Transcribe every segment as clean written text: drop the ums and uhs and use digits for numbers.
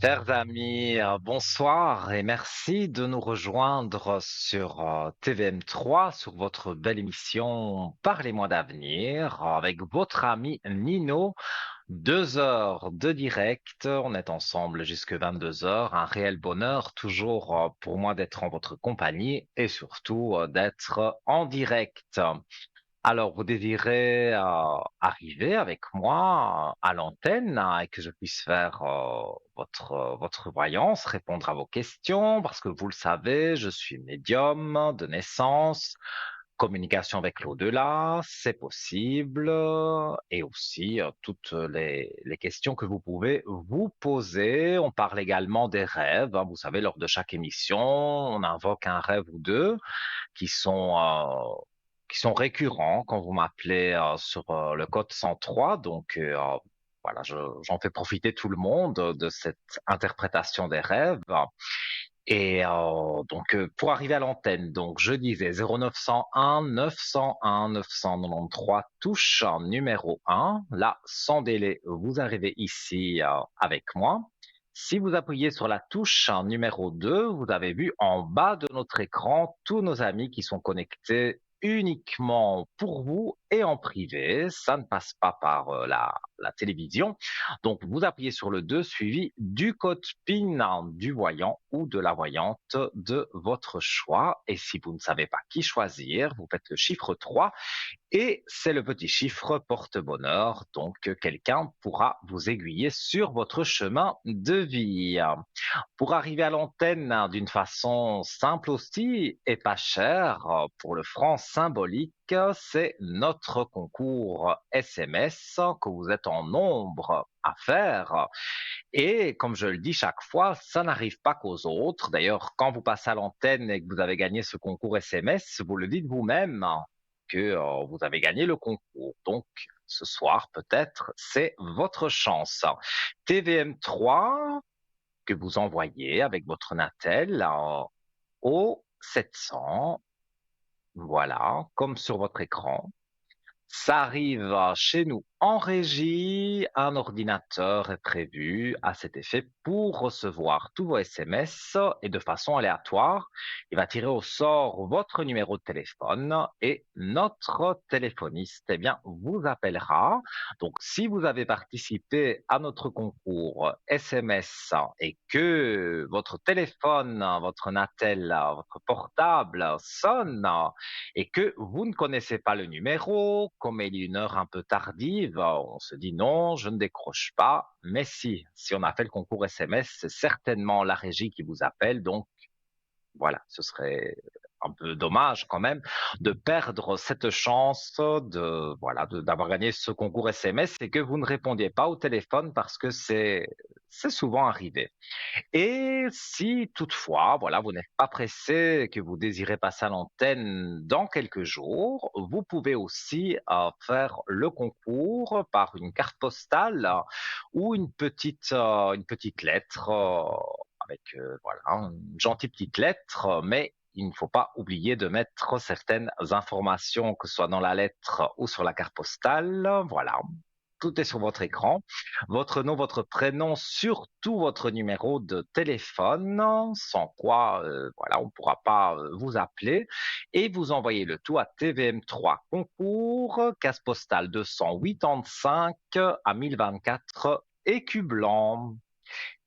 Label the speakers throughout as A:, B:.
A: Chers amis, bonsoir et merci de nous rejoindre sur TVM3, sur votre belle émission Parlez-moi d'avenir, avec votre ami Nino. 2 heures de direct, on est ensemble jusque 22 heures. Un réel bonheur toujours pour moi d'être en votre compagnie et surtout d'être en direct. Alors, vous désirez arriver avec moi à l'antenne et que je puisse faire votre voyance, répondre à vos questions, parce que vous le savez, je suis médium de naissance, communication avec l'au-delà, c'est possible, et aussi toutes les questions que vous pouvez vous poser. On parle également des rêves, hein. Vous savez, lors de chaque émission, on invoque un rêve ou deux qui sont, euh, qui sont récurrents quand vous m'appelez sur le code 103. Donc, voilà, j'en fais profiter tout le monde de cette interprétation des rêves. Et pour arriver à l'antenne, donc je disais 0901 901 993 touche numéro 1. Là, sans délai, vous arrivez ici avec moi. Si vous appuyez sur la touche numéro 2, vous avez vu en bas de notre écran tous nos amis qui sont connectés uniquement pour vous et en privé. Ça ne passe pas par la télévision. Donc, vous appuyez sur le 2 suivi du code PIN du voyant ou de la voyante de votre choix. Et si vous ne savez pas qui choisir, vous faites le chiffre 3 et c'est le petit chiffre porte-bonheur. Donc, quelqu'un pourra vous aiguiller sur votre chemin de vie. Pour arriver à l'antenne d'une façon simple aussi et pas chère, pour le franc symbolique, c'est notre concours SMS que vous êtes en nombre à faire. Et comme je le dis chaque fois, ça n'arrive pas qu'aux autres. D'ailleurs, quand vous passez à l'antenne et que vous avez gagné ce concours SMS, vous le dites vous-même que vous avez gagné le concours. Donc, ce soir, peut-être, c'est votre chance. TVM3 que vous envoyez avec votre Natel au 700, voilà, comme sur votre écran. Ça arrive chez nous en régie. Un ordinateur est prévu à cet effet pour recevoir tous vos SMS et de façon aléatoire. Il va tirer au sort votre numéro de téléphone et notre téléphoniste, eh bien, vous appellera. Donc, si vous avez participé à notre concours SMS et que votre téléphone, votre Natel, votre portable sonne, et que vous ne connaissez pas le numéro, comme il est une heure un peu tardive, on se dit non, je ne décroche pas. Mais si on a fait le concours SMS, c'est certainement la régie qui vous appelle. Donc voilà, ce serait un peu dommage quand même de perdre cette chance d'avoir gagné ce concours SMS et que vous ne répondiez pas au téléphone parce que c'est souvent arrivé. Et si toutefois, voilà, vous n'êtes pas pressé, que vous désirez passer à l'antenne dans quelques jours, vous pouvez aussi faire le concours par une carte postale ou une petite lettre avec voilà, une gentille petite lettre, mais il ne faut pas oublier de mettre certaines informations, que ce soit dans la lettre ou sur la carte postale. Voilà, tout est sur votre écran. Votre nom, votre prénom, surtout votre numéro de téléphone, sans quoi, voilà, on ne pourra pas vous appeler. Et vous envoyez le tout à TVM3 Concours, case postale 285 à 1024 Écu Blanc.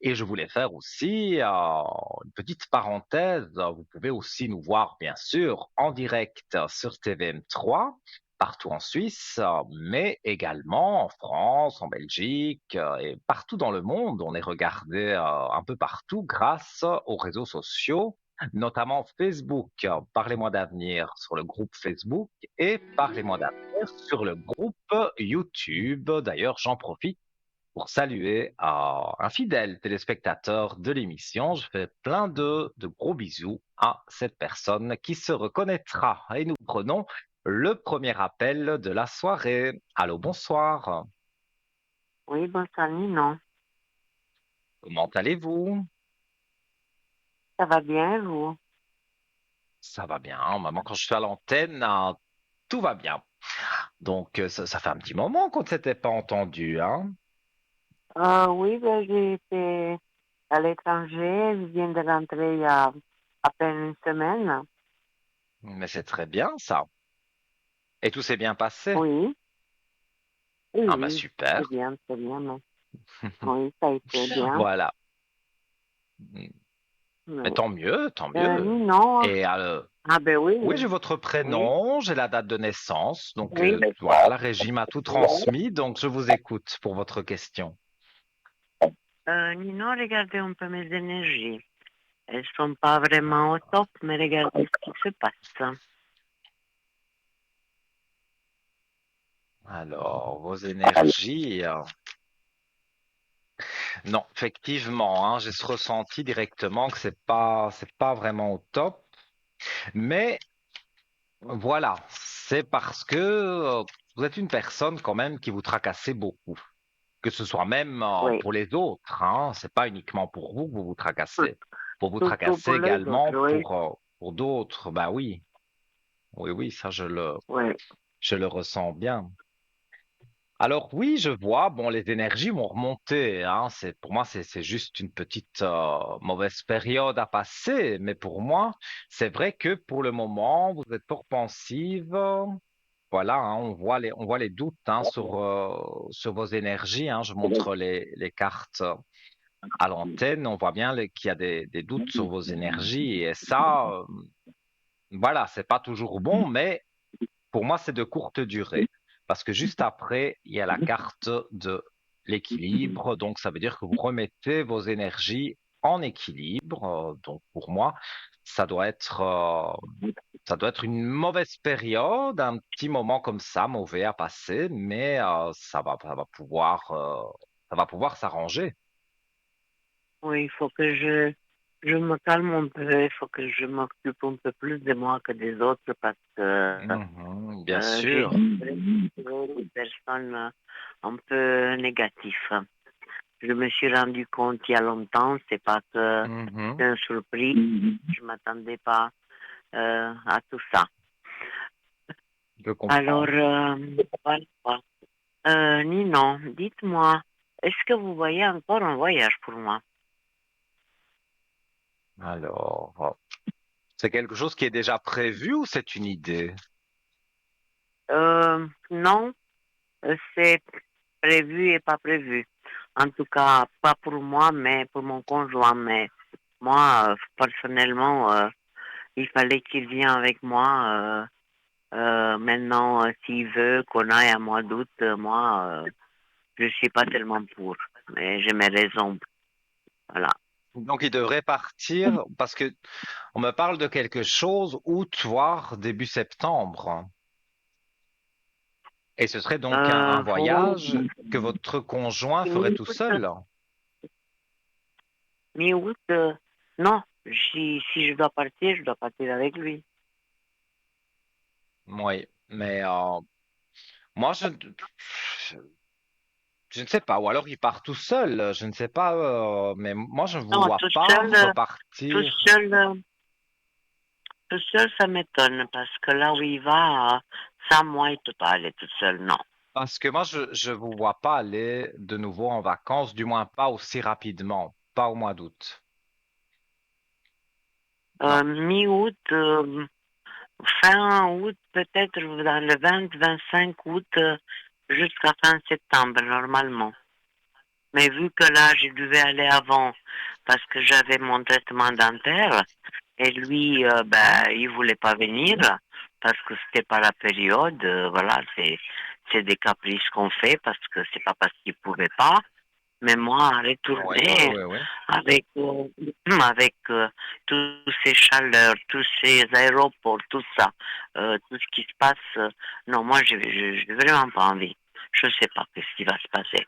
A: Et je voulais faire aussi une petite parenthèse. Vous pouvez aussi nous voir, bien sûr, en direct sur TVM3, partout en Suisse, mais également en France, en Belgique et partout dans le monde. On est regardé un peu partout grâce aux réseaux sociaux, notamment Facebook. Parlez-moi d'avenir sur le groupe Facebook et Parlez-moi d'avenir sur le groupe YouTube. D'ailleurs, j'en profite pour saluer un fidèle téléspectateur de l'émission. Je fais plein de gros bisous à cette personne qui se reconnaîtra. Et nous prenons le premier appel de la soirée. Allô, bonsoir.
B: Oui, bonsoir, non.
A: Comment allez-vous?
B: Ça va bien, vous?
A: Ça va bien. Maman, quand je suis à l'antenne, tout va bien. Donc, ça fait un petit moment qu'on ne s'était pas entendu, hein?
B: Oui, ben, j'ai été à l'étranger. Je viens de rentrer il y a à peine une semaine.
A: Mais c'est très bien ça. Et tout s'est bien passé.
B: Oui, oui,
A: Ah bah
B: oui,
A: super.
B: c'est bien, mais oui, ça a été bien.
A: Voilà. Mais
B: Oui.
A: tant mieux, tant mieux.
B: Non,
A: Et
B: ah ben oui,
A: oui, j'ai
B: oui,
A: votre
B: oui,
A: prénom, j'ai la date de naissance. Donc
B: oui.
A: voilà, la régie m'a tout transmis. Donc je vous écoute pour votre question.
B: Nino, regardez un peu mes énergies. Elles sont pas vraiment au top, mais regardez ce qui se passe.
A: Alors, vos énergies. Non, effectivement, hein, j'ai ce ressenti directement que c'est pas vraiment au top. Mais voilà, c'est parce que vous êtes une personne quand même qui vous tracassez beaucoup. Que ce soit même
B: Oui,
A: pour les autres, hein, c'est pas uniquement pour vous que vous vous tracassez. Pour vous
B: surtout
A: tracasser
B: pour les
A: également
B: autres, oui,
A: pour d'autres. Bah oui, oui, oui, ça
B: oui.
A: je le ressens bien. Alors oui, je vois, bon, les énergies vont remonter, hein, pour moi, c'est juste une petite mauvaise période à passer, mais pour moi, c'est vrai que pour le moment, vous êtes fort pensive. Voilà, hein, on voit les doutes hein, sur vos énergies. Hein, je montre les cartes à l'antenne, on voit bien qu'il y a des doutes sur vos énergies, et ça, voilà, c'est pas toujours bon, mais pour moi, c'est de courte durée. Parce que juste après, il y a la carte de l'équilibre. Donc, ça veut dire que vous remettez vos énergies en équilibre. Donc, pour moi, ça doit être, euh, ça doit être une mauvaise période, un petit moment comme ça, mauvais à passer, mais ça va pouvoir s'arranger.
B: Oui, il faut que je me calme un peu, il faut que je m'occupe un peu plus de moi que des autres parce que
A: Mhm, bien
B: j'ai
A: sûr.
B: une personne un peu négative. Je me suis rendu compte il y a longtemps, c'est pas que
A: Mhm,
B: c'est une surprise, je m'attendais pas à tout ça.
A: je
B: Alors,
A: comprends.
B: voilà. Ninon, dites-moi, est-ce que vous voyez encore un voyage pour moi?
A: Alors, c'est quelque chose qui est déjà prévu ou c'est une idée?
B: Non, c'est prévu et pas prévu. En tout cas, pas pour moi, mais pour mon conjoint. Mais moi, personnellement, il fallait qu'il vienne avec moi. Maintenant, s'il veut qu'on aille à mois d'août, moi, je suis pas tellement pour. Mais j'ai mes raisons. Voilà.
A: Donc, il devrait partir parce que on me parle de quelque chose août, voire début septembre. Et ce serait donc un
B: Oh,
A: voyage que votre conjoint ferait tout seul.
B: mi-août, non. Si je dois partir, je dois partir avec lui.
A: Oui, mais moi, je ne sais pas. Ou alors il part tout seul. Je ne sais pas. Mais moi, je ne vous
B: Non,
A: vois pas
B: tout
A: repartir.
B: seul, tout seul, ça m'étonne parce que là où il va, ça, moi, il peut pas aller tout seul, non.
A: Parce que moi, je vous vois pas aller de nouveau en vacances, du moins pas aussi rapidement, pas au mois d'août. Non.
B: Mi-août, fin août, peut-être dans le 20-25 août, jusqu'à fin septembre, normalement. Mais vu que là, je devais aller avant parce que j'avais mon traitement dentaire et lui, ben, il voulait pas venir parce que c'était pas la période. Voilà, c'est des caprices qu'on fait parce que c'est pas parce qu'il pouvait pas. Mais moi,
A: Oui, oui,
B: retourner
A: oui, oui.
B: avec avec tous ces chaleurs, tous ces aéroports, tout ça, tout ce qui se passe, non, moi, j'ai vraiment pas envie. Je sais pas ce qui va se passer.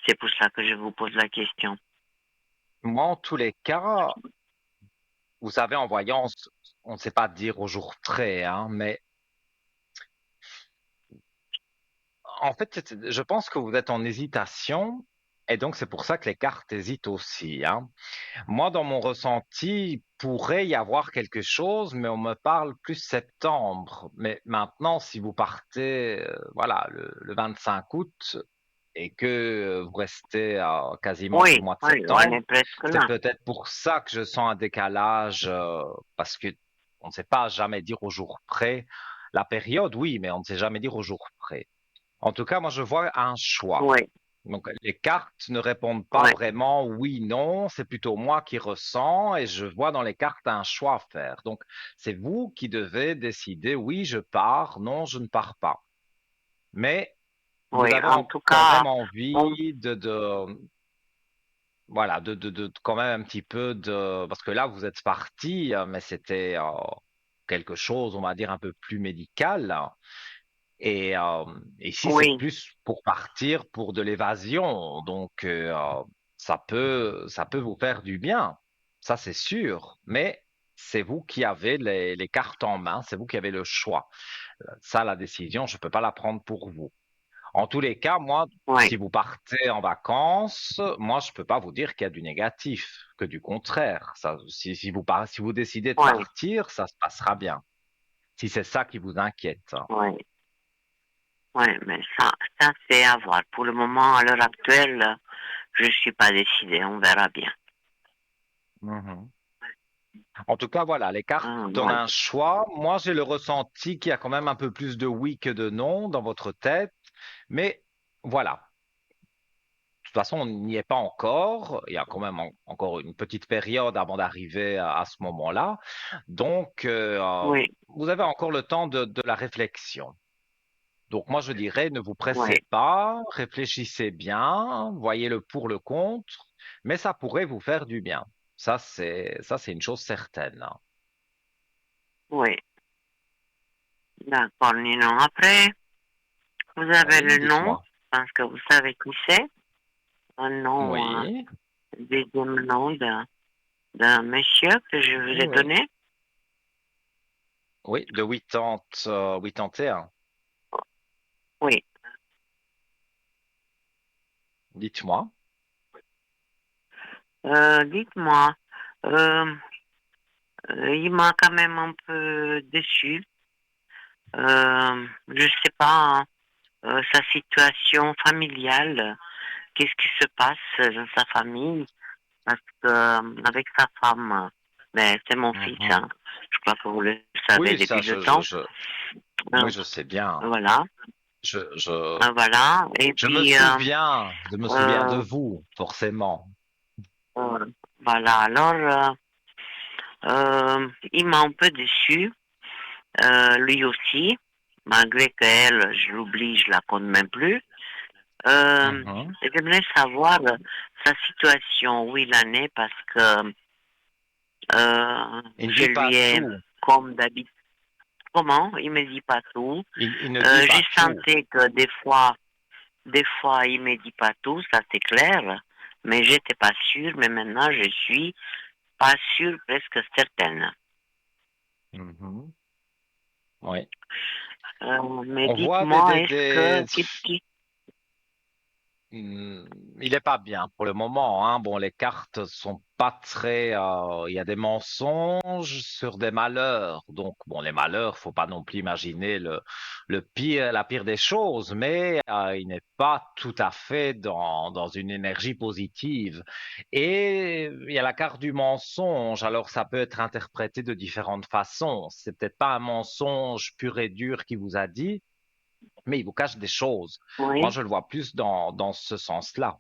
B: C'est pour ça que je vous pose la question.
A: Moi, en tous les cas, vous savez, en voyance, on ne sait pas dire au jour près, hein, mais en fait, je pense que vous êtes en hésitation, et donc c'est pour ça que les cartes hésitent aussi, hein. Moi, dans mon ressenti, il pourrait y avoir quelque chose, mais on me parle plus septembre. Mais maintenant, si vous partez, voilà, le 25 août, et que vous restez quasiment tout le
B: Oui,
A: mois de
B: oui, on
A: septembre,
B: est presque
A: c'est
B: là.
A: peut-être pour ça que je sens un décalage, parce que on ne sait pas jamais dire au jour près. La période, oui, mais on ne sait jamais dire au jour près. En tout cas, moi, je vois un choix.
B: Oui,
A: Donc, les cartes ne répondent pas
B: oui,
A: vraiment oui, non, c'est plutôt moi qui ressens et je vois dans les cartes un choix à faire. Donc, c'est vous qui devez décider oui, je pars, non, je ne pars pas. Mais vous
B: oui.
A: avez
B: En tout
A: quand
B: cas,
A: même
B: on-
A: envie voilà, quand même un petit peu parce que là, vous êtes parti, mais c'était quelque chose, on va dire, un peu plus médical. Et ici, c'est
B: oui,
A: plus pour partir pour de l'évasion. Donc, ça peut vous faire du bien. Ça, c'est sûr. Mais c'est vous qui avez les cartes en main. C'est vous qui avez le choix. Ça, la décision, je ne peux pas la prendre pour vous. En tous les cas, moi,
B: oui,
A: si vous partez en vacances, moi, je peux pas vous dire qu'il y a du négatif, que du contraire. Ça, si vous décidez de
B: oui,
A: partir, ça se passera bien. Si c'est ça qui vous inquiète.
B: oui, oui, mais ça c'est à voir. Pour le moment, à l'heure actuelle, je suis pas décidée. On verra bien.
A: Mhm. En tout cas, voilà, les cartes donnent
B: Voilà.
A: un choix. Moi, j'ai le ressenti qu'il y a quand même un peu plus de oui que de non dans votre tête. Mais voilà. De toute façon, on n'y est pas encore. Il y a quand même encore une petite période avant d'arriver à ce moment-là. Donc,
B: Oui,
A: vous avez encore le temps de la réflexion. Donc, moi, je dirais, ne vous
B: oui,
A: pressez pas, réfléchissez bien, voyez le pour, le contre, mais ça pourrait vous faire du bien. Ça, c'est une chose certaine.
B: oui. D'accord, Nino. Après, vous avez
A: Oui,
B: le nom,
A: dites-moi.
B: parce que vous savez qui c'est. Un nom,
A: Oui,
B: deuxième nom d'un monsieur que je vous ai
A: oui,
B: donné.
A: oui, de 81.
B: Oui.
A: Dites-moi.
B: Dites-moi, euh, il m'a quand même un peu déçu. Je sais pas, hein, sa situation familiale, qu'est-ce qui se passe dans sa famille, parce que avec sa femme, ben, c'est mon fils,
A: Mhm.
B: hein. Je crois que vous le savez
A: Oui, ça,
B: depuis le temps.
A: oui,
B: Euh,
A: je sais bien.
B: voilà,
A: Je, je,
B: voilà. Et
A: je me
B: puis,
A: souviens, je me souviens de
B: euh,
A: vous, forcément.
B: voilà. Alors, il m'a un peu déçu, lui aussi, malgré qu'elle, je l'oublie, je la compte même plus.
A: Mhm.
B: J'aimerais savoir sa situation, où il en est, parce que
A: Il ne
B: je
A: dit pas
B: lui ai,
A: tout.
B: comme d'habitude, comment? Il me dit pas tout.
A: Il ne dit
B: J'ai
A: pas tout.
B: senti que des fois, il me dit pas tout, ça c'est clair, mais j'étais pas sûre, mais maintenant je suis pas sûre, presque certaine.
A: Mhm. Oui.
B: Mais
A: On voit
B: dites-moi, est-ce que,
A: Hmm, il est pas bien pour le moment, hein. Bon, les cartes sont pas très. Il y a des mensonges sur des malheurs. Donc, bon, les malheurs, faut pas non plus imaginer le pire, la pire des choses, mais il n'est pas tout à fait dans une énergie positive. Et il y a la carte du mensonge. Alors, ça peut être interprété de différentes façons. C'est peut-être pas un mensonge pur et dur qui vous a dit, mais il vous cache des choses. Moi,
B: oui,
A: je le vois plus dans ce sens-là.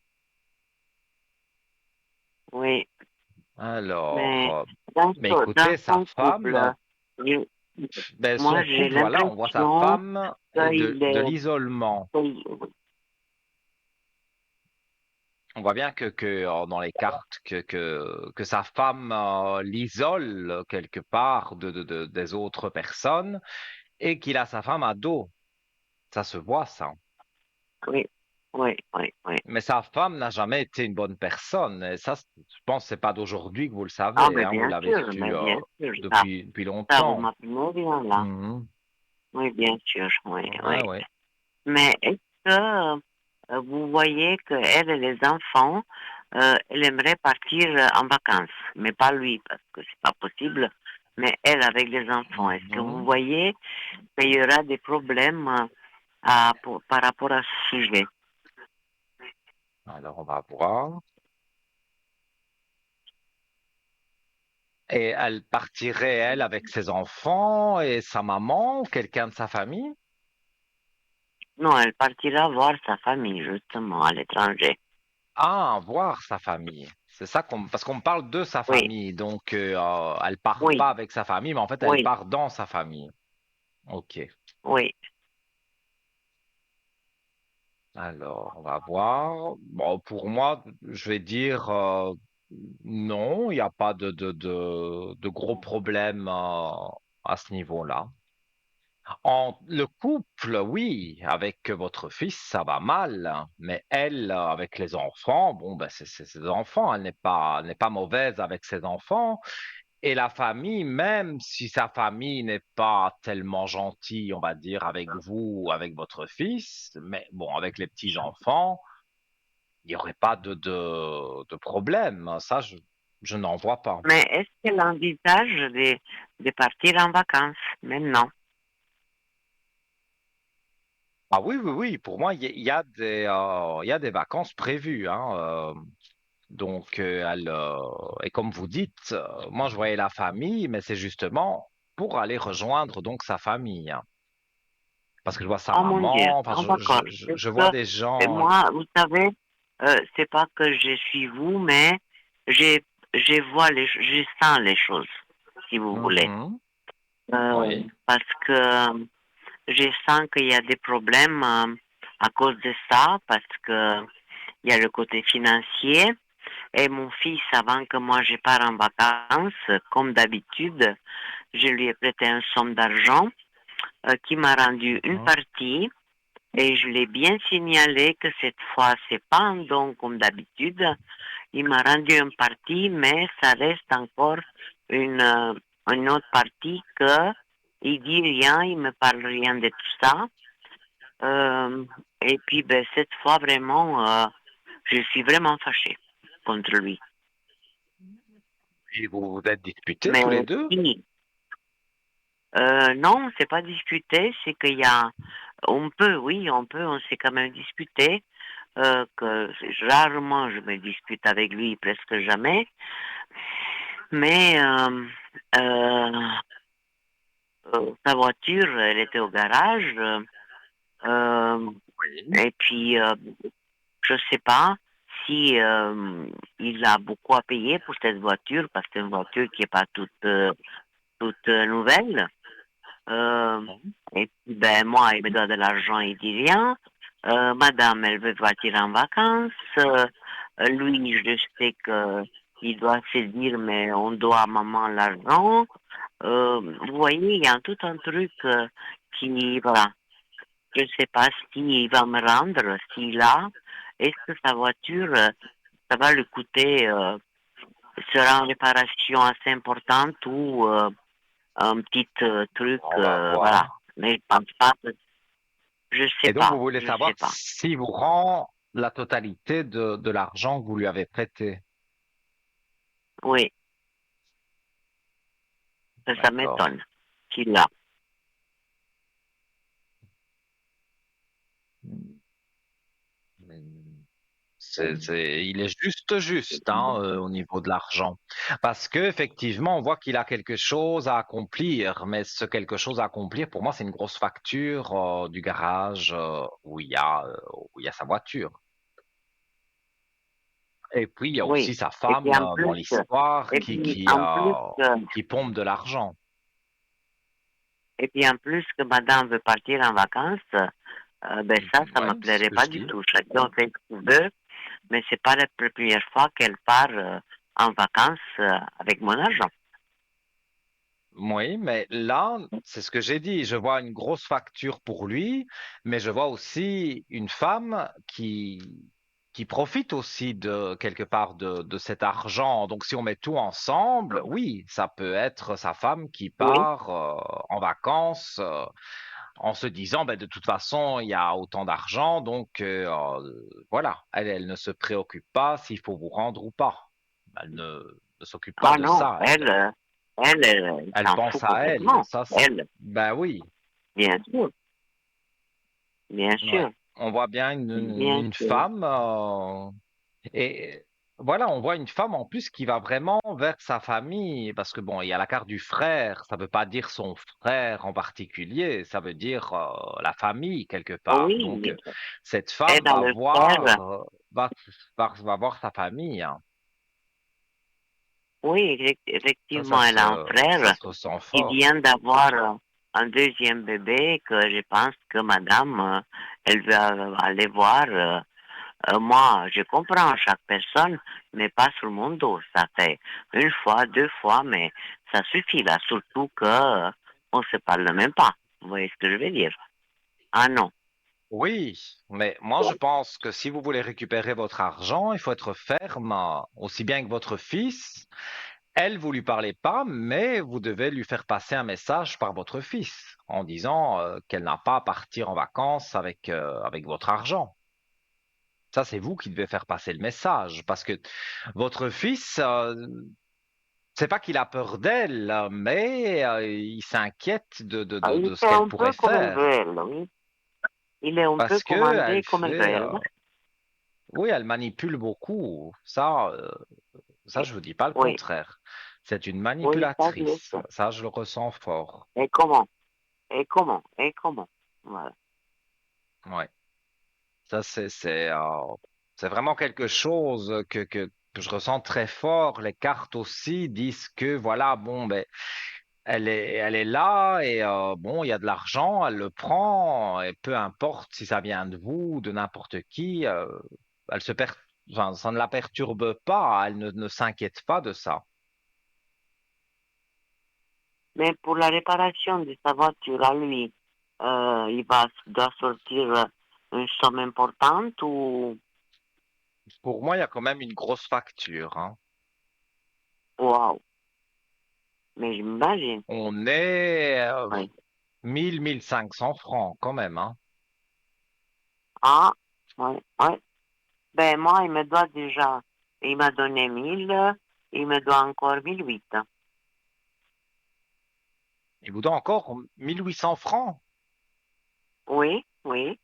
B: oui,
A: Alors,
B: mais
A: mais écoutez,
B: dans
A: sa
B: son
A: femme,
B: couple, je-
A: ben,
B: moi
A: son
B: j'ai
A: couple, voilà, on voit sa
B: l'impression
A: femme et
B: qu'il
A: de
B: est,
A: l'isolement.
B: qu'il-
A: On voit bien dans les cartes que sa femme l'isole quelque part des autres personnes et qu'il a sa femme à dos. Ça se voit, ça.
B: oui, oui, oui, oui.
A: Mais sa femme n'a jamais été une bonne personne. Et ça, je pense que c'est pas d'aujourd'hui que vous le
B: Ah,
A: savez, hein, vous l'avez
B: mais
A: su
B: bien sûr,
A: depuis
B: ça vous
A: longtemps.
B: m'apprenez bien là.
A: Mhm.
B: Oui, bien sûr, oui, oui.
A: Ouais, ouais.
B: Mais est-ce que vous voyez qu'elle et les enfants, elle aimerait partir en vacances, mais pas lui, parce que c'est pas possible, mais elle avec les enfants. Est-ce que vous
A: Mhm.
B: voyez qu'il y aura des problèmes par rapport à ce sujet?
A: Alors, on va voir. Et elle partirait, elle, avec ses enfants et sa maman ou quelqu'un de sa famille?
B: Non, elle partira voir sa famille, justement, à l'étranger.
A: Ah, voir sa famille. C'est ça parce qu'on me parle de sa
B: Oui,
A: famille. Donc, elle part
B: oui,
A: pas avec sa famille, mais en fait, elle
B: oui,
A: part dans sa famille. OK.
B: oui.
A: Alors, on va voir. Bon, pour moi, je vais dire non, il n'y a pas de gros problèmes à ce niveau-là. Le couple, oui, avec votre fils, ça va mal, hein, mais elle, avec les enfants, bon, ben, c'est ses enfants, elle n'est pas mauvaise avec ses enfants. Et la famille, même si sa famille n'est pas tellement gentille, on va dire, avec vous ou avec votre fils, mais bon, avec les petits-enfants, il n'y aurait pas de problème. Ça, je n'en vois pas.
B: Mais est-ce qu'elle envisage de partir en vacances maintenant?
A: Ah oui, oui, oui, pour moi, il y a des vacances prévues, hein, donc, et comme vous dites, moi, je voyais la famille, mais c'est justement pour aller rejoindre donc sa famille, hein. Parce que je vois sa
B: Oh mon Dieu,
A: maman, enfin,
B: oh, d'accord.
A: je
B: Parce
A: vois des
B: que
A: gens.
B: moi, vous savez, c'est pas que je suis vous, mais je, je sens les choses, si vous voulez.
A: Mhm, oui.
B: Parce que je sens qu'il y a des problèmes à cause de ça, parce que il y a le côté financier. Et mon fils, avant que moi je parte en vacances, comme d'habitude, je lui ai prêté une somme d'argent qui m'a rendu une
A: Mhm.
B: partie. Et je l'ai bien signalé que cette fois, c'est pas un don comme d'habitude. Il m'a rendu une partie, mais ça reste encore une autre partie que il dit rien, il me parle rien de tout ça. Euh, et puis, ben, cette fois, vraiment, je suis vraiment fâchée contre lui.
A: Et vous vous êtes disputés
B: Mais
A: tous les deux?
B: si, non, c'est pas discuté, c'est qu'il y a, on peut, oui, on s'est quand même disputé, que rarement je me dispute avec lui, presque jamais, mais euh, sa voiture, elle était au garage, euh,
A: Oui.
B: et puis je sais pas si il a beaucoup à payer pour cette voiture, parce que c'est une voiture qui est pas toute nouvelle. Euh, et puis, ben, moi, il me doit de l'argent, il dit rien. Madame, elle veut partir en vacances. Lui, je sais que il doit se dire, mais on doit à maman l'argent. Vous voyez, il y a tout un truc qui, voilà, je ne sais pas s'il va me rendre, s'il a. Est-ce que sa voiture, ça va lui coûter, sera une réparation assez importante ou un petit truc,
A: On va
B: voilà.
A: voir.
B: Mais je pense pas que,
A: Et donc, vous voulez
B: je sais
A: savoir
B: pas.
A: s'il vous rend la totalité de l'argent que vous lui avez prêté.
B: Oui, ça
A: D'accord.
B: m'étonne qu'il l'a.
A: Il est juste hein, au niveau de l'argent. Parce que effectivement, on voit qu'il a quelque chose à accomplir, mais ce quelque chose à accomplir, pour moi, c'est une grosse facture du garage où il y a sa voiture. Et puis, il y a aussi
B: Oui.
A: sa
B: Et puis
A: femme
B: en
A: dans
B: plus,
A: l'histoire
B: et puis en plus,
A: qui pompe de l'argent.
B: que madame veut partir en vacances, ben
A: Mhm,
B: ça me
A: ouais, c'est ce
B: plairait
A: que
B: pas
A: je
B: du
A: dis.
B: tout. Chacun fait ce qu'il veut, mais c'est pas la première fois qu'elle part en vacances avec mon argent.
A: Oui, mais là, c'est ce que j'ai dit. Je vois une grosse facture pour lui, mais je vois aussi une femme qui profite aussi de quelque part de cet argent. Donc, si on met tout ensemble, oui, ça peut être sa femme qui
B: Oui.
A: part en vacances en se disant, ben, de toute façon, il y a autant d'argent, donc voilà, elle ne se préoccupe pas s'il faut vous rendre ou pas. Elle ne s'occupe pas
B: Ah
A: de
B: non,
A: ça, elle.
B: elle
A: Elle
B: s'en
A: pense
B: fout
A: à elle,
B: complètement.
A: ça,
B: Elle,
A: ben oui,
B: bien sûr, bien
A: ouais.
B: sûr,
A: On voit bien
B: bien
A: une
B: sûr.
A: femme Et voilà, on voit une femme en plus qui va vraiment vers sa famille, parce que bon, il y a la carte du frère, ça veut pas dire son frère en particulier, ça veut dire la famille quelque part. Donc,
B: Oui,
A: cette
B: et
A: femme
B: dans
A: va
B: le frère,
A: voir, va voir sa famille, hein.
B: oui, effectivement, elle a un
A: Ça
B: frère
A: se ressent
B: qui
A: fort.
B: vient d'avoir un deuxième bébé que je pense que madame, elle veut aller voir. Moi, je comprends chaque personne, mais pas sur mon dos. Ça fait une fois, deux fois, mais ça suffit là. Surtout que on se parle même pas. Vous voyez ce que je veux dire? Ah non.
A: Oui, mais moi je pense que si vous voulez récupérer votre argent, il faut être ferme, aussi bien que votre fils. Elle, vous lui parlez pas, mais vous devez lui faire passer un message par votre fils en disant qu'elle n'a pas à partir en vacances avec votre argent. Ça, c'est vous qui devez faire passer le message parce que votre fils, c'est pas qu'il a peur d'elle, mais il s'inquiète
B: Ah, il
A: de ce
B: fait
A: qu'elle
B: un peu
A: pourrait
B: comme elle veut,
A: faire
B: elle, oui. Il est un peu
A: parce que
B: commandé
A: elle
B: comme elle veut,
A: fait,
B: elle.
A: oui, elle manipule beaucoup. Ça, je vous dis pas le
B: Oui,
A: contraire. C'est une
B: oui, ça je le
A: manipulatrice.
B: sais.
A: Ça, je le ressens fort.
B: Et comment? Et comment? Et comment? Voilà.
A: Ouais. Ça, c'est vraiment quelque chose que je ressens très fort. Les cartes aussi disent que, voilà, bon, ben, elle est là et bon, il y a de l'argent, elle le prend et peu importe si ça vient de vous ou de n'importe qui, elle se per... enfin, ça ne la perturbe pas, elle ne s'inquiète pas de ça.
B: Mais pour la réparation de sa voiture à lui, doit sortir une somme importante ou,
A: Pour moi, il y a quand même une grosse facture, hein.
B: waouh, mais j'imagine,
A: On est
B: oui.
A: 1 500 francs quand même, hein.
B: Ah, oui, oui. Ben, moi, il me doit déjà, il m'a donné 1000, il me doit encore 1008.
A: Il vous doit encore 1 800 francs.
B: Oui, oui.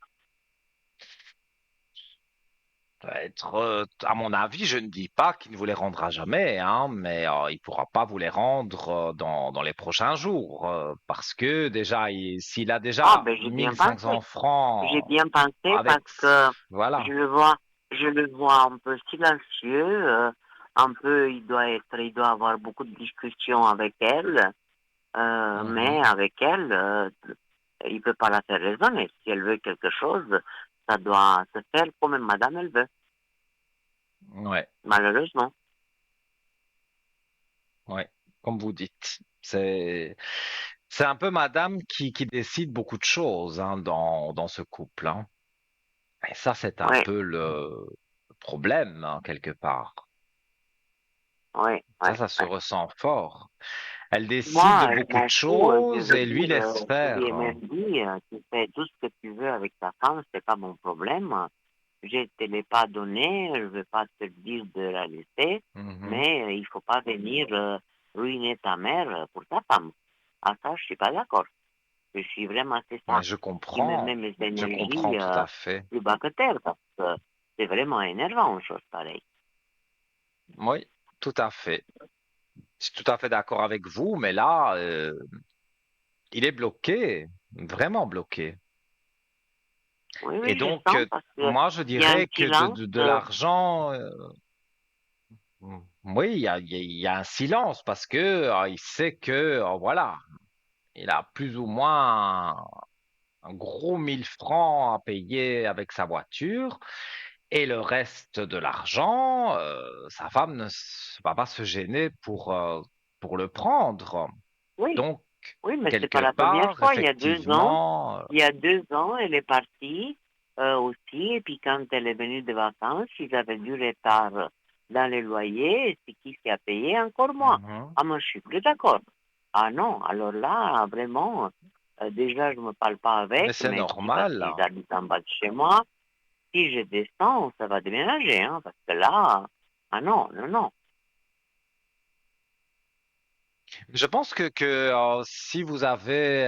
A: Ça va être, à mon avis, je ne dis pas qu'il ne vous les rendra jamais, hein, mais il pourra pas vous les rendre dans les prochains jours, parce que déjà, s'il a
B: Ah,
A: déjà
B: ben, j'ai bien
A: 1 500
B: pensé. J'ai
A: francs
B: bien pensé
A: avec,
B: parce que je
A: voilà.
B: le vois, je le vois un peu silencieux, un peu, il doit avoir beaucoup de discussions avec elle,
A: Mhm.
B: mais avec elle, il peut pas la faire raisonner. Si elle veut quelque chose, ça doit se faire comme madame elle veut,
A: Ouais,
B: malheureusement.
A: ouais, comme vous dites. C'est un peu madame qui décide beaucoup de choses, hein, dans ce couple, hein. Et ça, c'est un
B: Oui,
A: peu le problème, hein, quelque part.
B: oui, oui,
A: Ça se
B: oui.
A: ressent fort. Elle décide de
B: Moi, je
A: beaucoup de
B: m'en fous, je
A: choses
B: veux
A: et lui
B: dire,
A: laisse
B: je lui ai
A: faire.
B: même dit, tu fais tout ce que tu veux avec ta femme, c'est pas mon problème. Je ne te l'ai pas donné, je ne veux pas te dire de la laisser,
A: Mhm.
B: mais il faut pas venir ruiner ta mère pour ta femme. À ça, je suis pas d'accord. Je suis vraiment, c'est
A: Ouais,
B: ça qui me met mes
A: je comprends
B: énergies
A: tout à fait.
B: plus bas que terre, parce que c'est vraiment énervant, une chose pareille.
A: Oui, tout à fait. Je suis tout à fait d'accord avec vous, mais là, il est bloqué, vraiment bloqué.
B: Oui,
A: Et
B: oui, je
A: donc,
B: sens, parce qu'il
A: moi, je
B: y a un
A: dirais que
B: silence.
A: de l'argent, oui, il y a un silence parce que il sait que, voilà, il a plus ou moins un gros 1 000 francs à payer avec sa voiture. Et le reste de l'argent, sa femme va pas se gêner pour le prendre.
B: Oui,
A: Donc,
B: oui, mais c'est
A: quelque
B: pas la première
A: part,
B: fois. Il y a 2 ans,
A: effectivement,
B: il y a 2 ans, elle est partie aussi. Et puis quand elle est venue de vacances, ils avaient du retard dans les loyers. Et c'est qui a payé? Encore moi.
A: mhm.
B: Ah, moi, je suis plus d'accord. Ah non, alors là, vraiment, déjà, je ne me parle pas
A: Mais
B: avec,
A: c'est
B: mais si parce
A: normal,
B: qu'ils
A: hein.
B: habitent en bas de chez moi, si je descends, ça va déménager, hein, parce que là, ah non, non, non.
A: Je pense que si vous avez,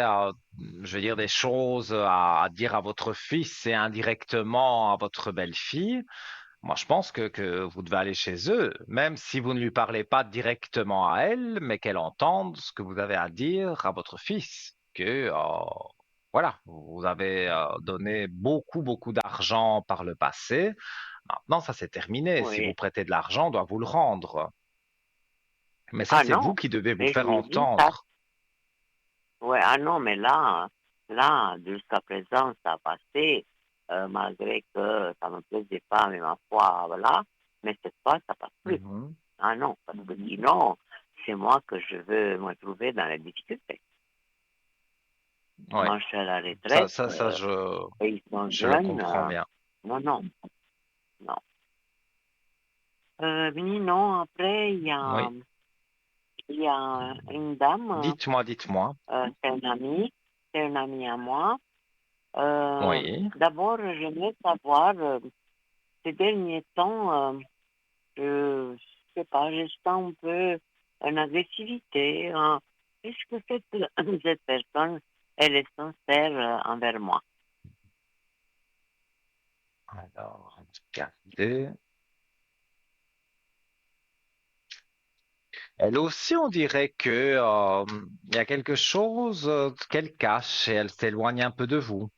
A: je veux dire, des choses à dire à votre fils et indirectement à votre belle-fille, Moi, je pense que vous devez aller chez eux, même si vous ne lui parlez pas directement à elle, mais qu'elle entende ce que vous avez à dire à votre fils. Voilà, vous avez donné beaucoup, beaucoup d'argent par le passé. Maintenant, ça c'est terminé. Si vous
B: Oui.
A: prêtez de l'argent, on doit vous le rendre. Mais ça,
B: Ah
A: c'est vous
B: non,
A: qui devez vous
B: mais je
A: faire
B: lui ai dit ça.
A: entendre.
B: Ouais, ah non, mais là, jusqu'à présent, ça a passé, malgré que ça ne me plaisait pas, mais ma foi, voilà. Mais cette fois, ça passe plus.
A: Mhm.
B: Ah non, parce que sinon, c'est moi que je veux me trouver dans les difficultés.
A: Oui,
B: Moi, je suis à la retraite,
A: ça,
B: et ils sont
A: je le
B: jeunes.
A: comprends bien.
B: Non, non, non. Oui, non, après,
A: Oui,
B: il y a une dame,
A: dites-moi.
B: c'est un ami à moi. Euh,
A: Oui.
B: D'abord, j'aimerais savoir, ces derniers temps, je sais pas, je sens un peu une agressivité. Est-ce que cette personne, elle est sincère envers moi?
A: Alors, regardez. Elle aussi, on dirait que il y a quelque chose qu'elle cache et elle s'éloigne un peu de vous.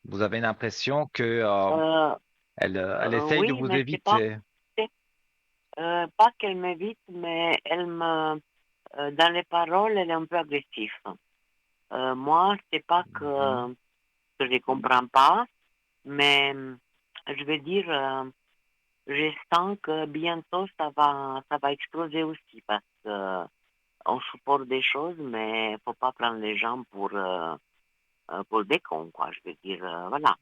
A: Vous avez l'impression que
B: Euh,
A: elle essaye de
B: oui,
A: vous
B: mais
A: éviter.
B: c'est, pas qu'elle m'évite, mais dans les paroles, elle est un peu agressive. Moi, c'est pas
A: Mhm.
B: que je comprends pas, mais je veux dire, je sens que bientôt ça va exploser aussi parce que on supporte des choses, mais faut pas prendre les gens pour des cons, quoi. Je veux dire, voilà.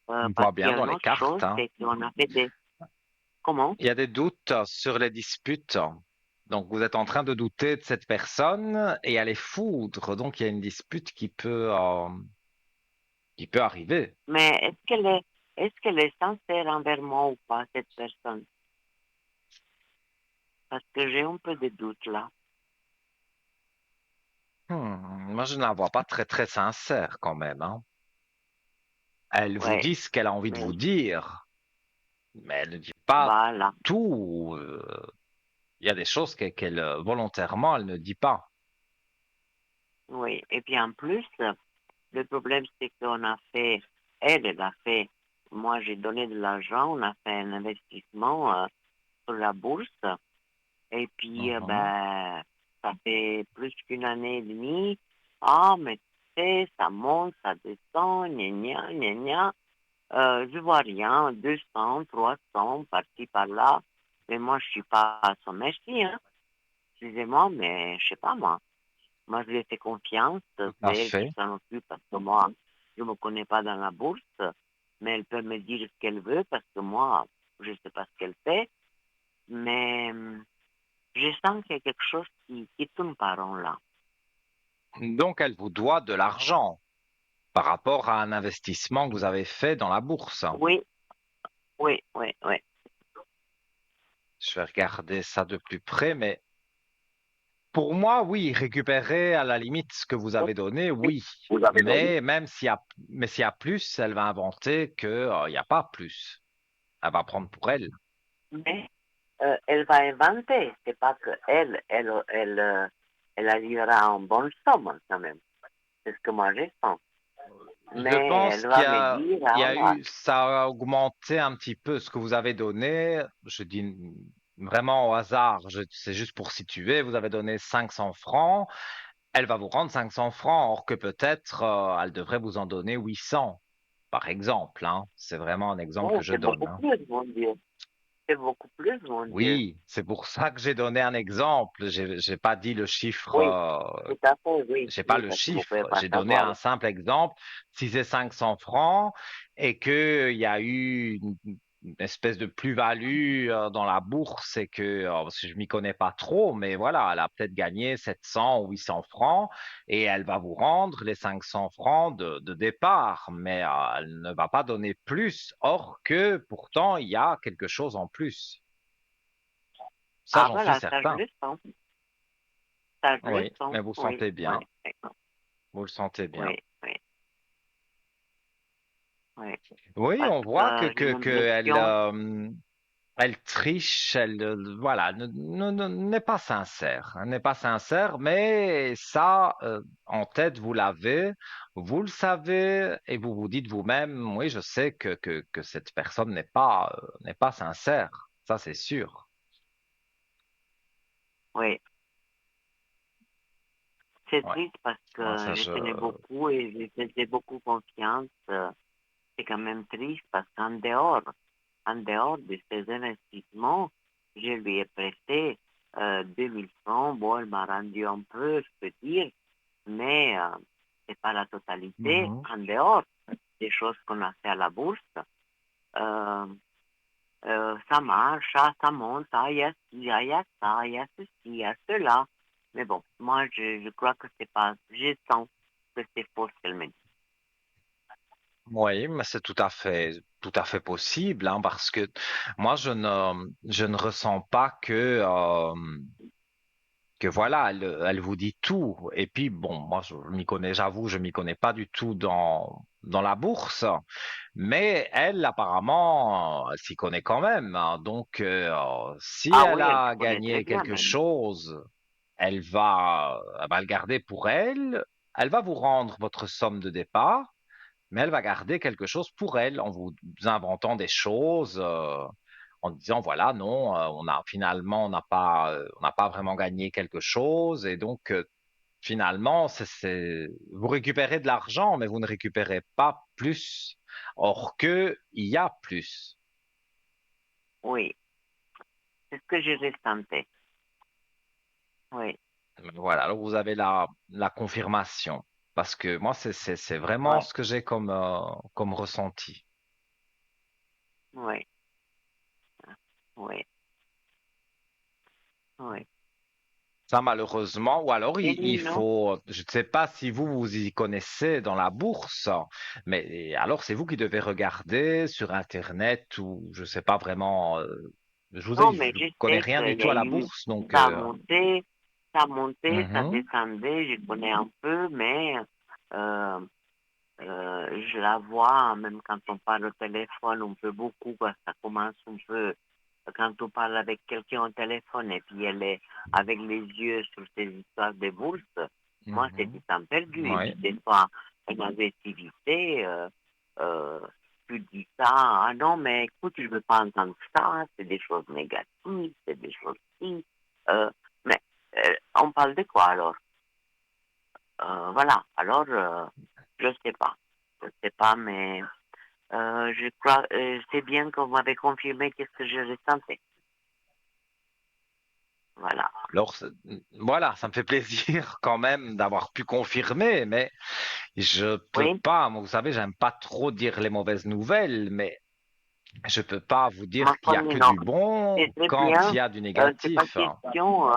A: On
B: Parce
A: voit
B: qu'il y
A: bien
B: a
A: dans
B: une
A: les
B: autre
A: cartes,
B: chose,
A: hein.
B: c'est qu'on a fait des... Comment?
A: Il y a des doutes sur les disputes. Donc, vous êtes en train de douter de cette personne et elle est foudre. Donc, il y a une dispute qui peut arriver.
B: Mais est-ce qu'elle est sincère envers moi ou pas, cette personne? Parce que j'ai un peu de doutes là.
A: Moi, je ne la vois pas très, très sincère quand même, hein. Elle vous
B: Ouais,
A: dit ce qu'elle a envie de
B: mais
A: vous dire, mais elle ne dit pas
B: voilà.
A: tout. Il y a des choses qu'elle, volontairement, elle ne dit pas.
B: Oui. Et puis en plus, le problème, c'est qu'on a fait, elle a fait, moi j'ai donné de l'argent, on a fait un investissement sur la bourse. Et puis,
A: Mhm.
B: ben, ça fait plus qu'une année et demie. Ah, mais tu sais, ça monte, ça descend, gna gna, gna gna. Je vois rien, 200, 300, par-ci, par-là. Mais moi, je suis pas à son merci, hein. Excusez-moi, mais je sais pas, moi. Moi, je lui ai fait confiance.
A: Tout
B: C'est
A: à
B: elle qui
A: fait.
B: s'en occupe parce que moi, je me connais pas dans la bourse. Mais elle peut me dire ce qu'elle veut parce que moi, je sais pas ce qu'elle fait. Mais je sens qu'il y a quelque chose qui tourne pas rond là.
A: Donc, elle vous doit de l'argent par rapport à un investissement que vous avez fait dans la bourse.
B: Oui, oui, oui, oui.
A: Je vais regarder ça de plus près, mais pour moi, oui, récupérer à la limite ce que vous avez donné, oui.
B: Vous avez donné.
A: Mais même s'il y a plus, elle va inventer que, il n'y a pas plus. Elle va prendre pour elle.
B: Mais elle va inventer. C'est pas que elle arrivera en bonne somme quand même. C'est ce que moi je sens.
A: Je
B: Mais
A: pense
B: elle va me dire,
A: il y
B: ah,
A: a
B: ouais.
A: eu, ça a augmenté un petit peu ce que vous avez donné. Je dis vraiment au hasard, c'est juste pour situer. Vous avez donné 500 francs. Elle va vous rendre 500 francs, or que peut-être elle devrait vous en donner 800, par exemple, hein. C'est vraiment un exemple que
B: Oh,
A: je
B: c'est
A: donne,
B: beaucoup
A: hein.
B: plus, mon Dieu. C'est beaucoup plus, mon Dieu.
A: Oui, c'est pour ça que j'ai donné un exemple. J'ai pas dit le chiffre,
B: Oui, tout à fait, oui,
A: j'ai pas
B: oui,
A: le
B: parce que vous ne pouvez
A: chiffre.
B: pas
A: J'ai donné
B: savoir.
A: un simple exemple. Si c'est 500 francs et qu'il y a eu une espèce de plus-value dans la bourse et que, parce que je m'y connais pas trop, mais voilà, elle a peut-être gagné 700 ou 800 francs et elle va vous rendre les 500 francs de départ, mais elle ne va pas donner plus. Or que pourtant, il y a quelque chose en plus. Ça,
B: Ah,
A: j'en suis
B: voilà, ça je
A: certain.
B: le sens. Ça je le
A: Oui,
B: sens,
A: mais vous
B: oui,
A: sentez
B: oui,
A: bien.
B: oui,
A: Vous le sentez bien.
B: oui, oui. Oui,
A: Oui,
B: parce
A: on voit
B: que j'ai
A: elle,
B: l'impression,
A: elle triche, elle, voilà, n'est pas sincère, hein, n'est pas sincère, mais ça, en tête, vous l'avez, vous le savez, et vous vous dites vous-même, oui, je sais que cette personne n'est pas sincère, ça c'est sûr.
B: oui, c'est
A: Ouais,
B: triste parce
A: ouais,
B: que
A: ça
B: je
A: je,
B: tenais beaucoup et je faisais beaucoup confiance. C'est quand même triste parce en dehors de ces investissements, je lui ai prêté 2000 francs. Bon, elle m'a rendu un peu, je peux dire, mais c'est pas la totalité.
A: Mhm.
B: En dehors des choses qu'on a fait à la bourse, euh, ça marche, ça monte, il y a ci, il y a ça, il y a ceci, il y a cela. Mais bon, moi, je crois que c'est pas, je sens que c'est faux ce qu'elle me dit.
A: Oui, mais c'est tout à fait possible, hein, parce que moi, je ne ressens pas que voilà, elle vous dit tout. Et puis, bon, moi, je m'y connais, j'avoue, je m'y connais pas du tout dans la bourse, mais elle, apparemment, elle s'y connaît quand même, hein. Donc, si
B: Ah
A: elle
B: oui, elle se
A: a
B: connaît très
A: gagné
B: bien
A: quelque
B: même.
A: chose, elle va le garder pour elle. Elle va vous rendre votre somme de départ, mais elle va garder quelque chose pour elle en vous inventant des choses, en disant voilà, non, on a finalement on n'a pas vraiment gagné quelque chose et donc finalement vous récupérez de l'argent, mais vous ne récupérez pas plus. Or que il y a plus.
B: Oui, c'est ce que je ressentais. Oui,
A: Voilà, alors vous avez la confirmation parce que moi c'est vraiment
B: ouais,
A: ce que j'ai comme ressenti.
B: oui, oui, oui.
A: Ça, malheureusement, ou alors
B: Et
A: il
B: non,
A: faut, je ne sais pas si vous vous y connaissez dans la bourse, mais alors c'est vous qui devez regarder sur Internet ou je ne sais pas vraiment,
B: non, mais
A: je
B: je
A: connais
B: sais
A: rien du
B: qu'il y
A: tout
B: a
A: à la
B: eu,
A: bourse, donc
B: ça montait, ça
A: mhm,
B: descendait, je connais un peu, mais euh, je la vois, même quand on parle au téléphone, on peut beaucoup, quoi, ça commence un peu, quand on parle avec quelqu'un au téléphone et puis elle est avec les yeux sur ces histoires de bourse, moi c'est du
A: mhm,
B: temps perdu. Et
A: oui.
B: puis des fois, une agressivité, euh, tu dis ça, ah non, mais écoute, je veux pas entendre ça, c'est des choses négatives, c'est des choses ci. Euh, mais on parle de quoi alors? Voilà, alors je sais pas. Je sais pas, mais je crois, c'est bien que vous m'avez confirmé qu'est-ce que je ressentais. Voilà.
A: Alors voilà, ça me fait plaisir quand même d'avoir pu confirmer, mais je peux
B: Oui,
A: pas, moi, vous savez, j'aime pas trop dire les mauvaises nouvelles, mais je peux pas vous
B: ma
A: dire qu'il y a que
B: famille, non.
A: du bon
B: C'est très
A: quand il
B: bien.
A: y a du
B: C'est pas
A: négatif.
B: question.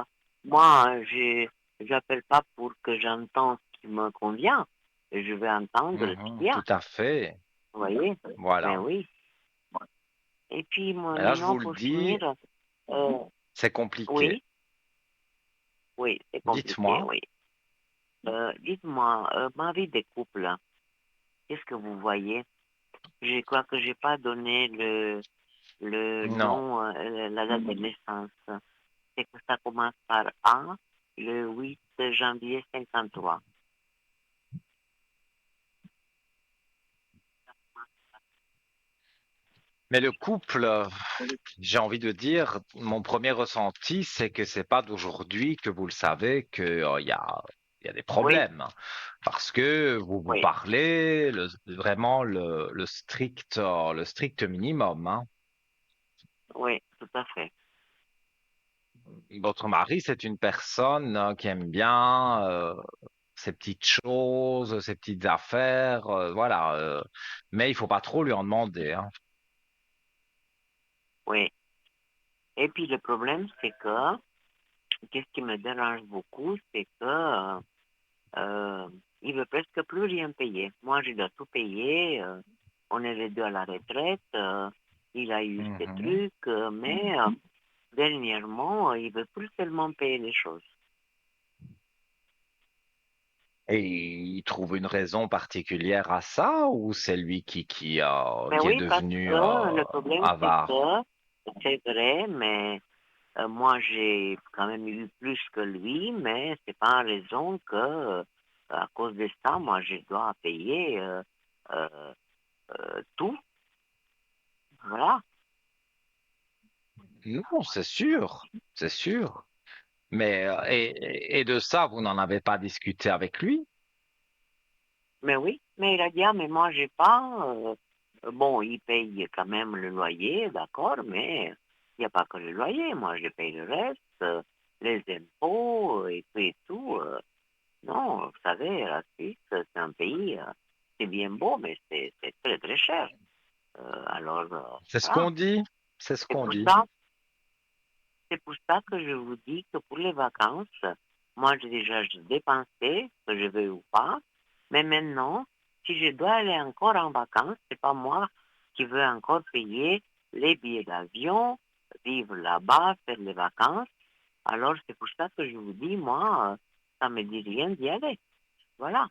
B: Moi, j'appelle pas pour que j'entende ce qui me convient. Je veux entendre ce qu'il
A: Mhm,
B: y a.
A: tout à fait.
B: Vous voyez? Ben
A: Voilà.
B: oui. Et puis, moi,
A: Mais là, je
B: Nino,
A: vous le
B: pour
A: dis,
B: finir, euh,
A: c'est compliqué.
B: oui, oui, c'est compliqué,
A: Dites-moi.
B: oui. Dites-moi, ma vie de couple, qu'est-ce que vous voyez? Je crois que j'ai pas donné le
A: Non.
B: nom, la date de naissance. C'est que ça commence par A, le 8 janvier 53.
A: Mais le couple, j'ai envie de dire, mon premier ressenti, c'est que c'est pas d'aujourd'hui que vous le savez que, il y a des
B: Oui,
A: problèmes. Parce que vous vous
B: oui,
A: parlez vraiment le strict minimum, hein.
B: oui, tout à fait.
A: Votre mari, c'est une personne qui aime bien ses petites choses, ses petites affaires, voilà. Mais il faut pas trop lui en demander, hein.
B: Oui. Et puis le problème, c'est que, qu'est-ce qui me dérange beaucoup, c'est que il veut presque plus rien payer. Moi, je dois tout payer. On est les deux à la retraite. Il a eu ses
A: Mhm.
B: trucs, mais dernièrement, il veut plus tellement payer les choses.
A: Et il trouve une raison particulière à ça ou c'est lui
B: Mais
A: qui est
B: oui, parce
A: devenu
B: que le problème, c'est
A: avare?
B: que c'est vrai, mais moi, j'ai quand même eu plus que lui, mais c'est pas en raison que, à cause de ça, moi, je dois payer euh, tout. Voilà.
A: Non, c'est sûr. Mais et de ça, vous n'en avez pas discuté avec lui?
B: Mais oui, mais il a dit, ah, mais moi, j'ai pas. Bon, il paye quand même le loyer, d'accord, mais il n'y a pas que le loyer. Moi, je paye le reste, les impôts et tout et tout. Non, vous savez, la Suisse, c'est un pays, c'est bien beau, mais c'est très, très cher. Alors,
A: C'est ce
B: voilà.
A: qu'on dit. C'est ce
B: C'est
A: qu'on
B: pour
A: dit.
B: ça, c'est pour ça que je vous dis que pour les vacances, moi, j'ai dépensé, que je veux ou pas. Mais maintenant, si je dois aller encore en vacances, c'est pas moi qui veux encore payer les billets d'avion, vivre là-bas, faire les vacances. Alors, c'est pour ça que je vous dis, moi, ça me dit rien d'y aller. Voilà.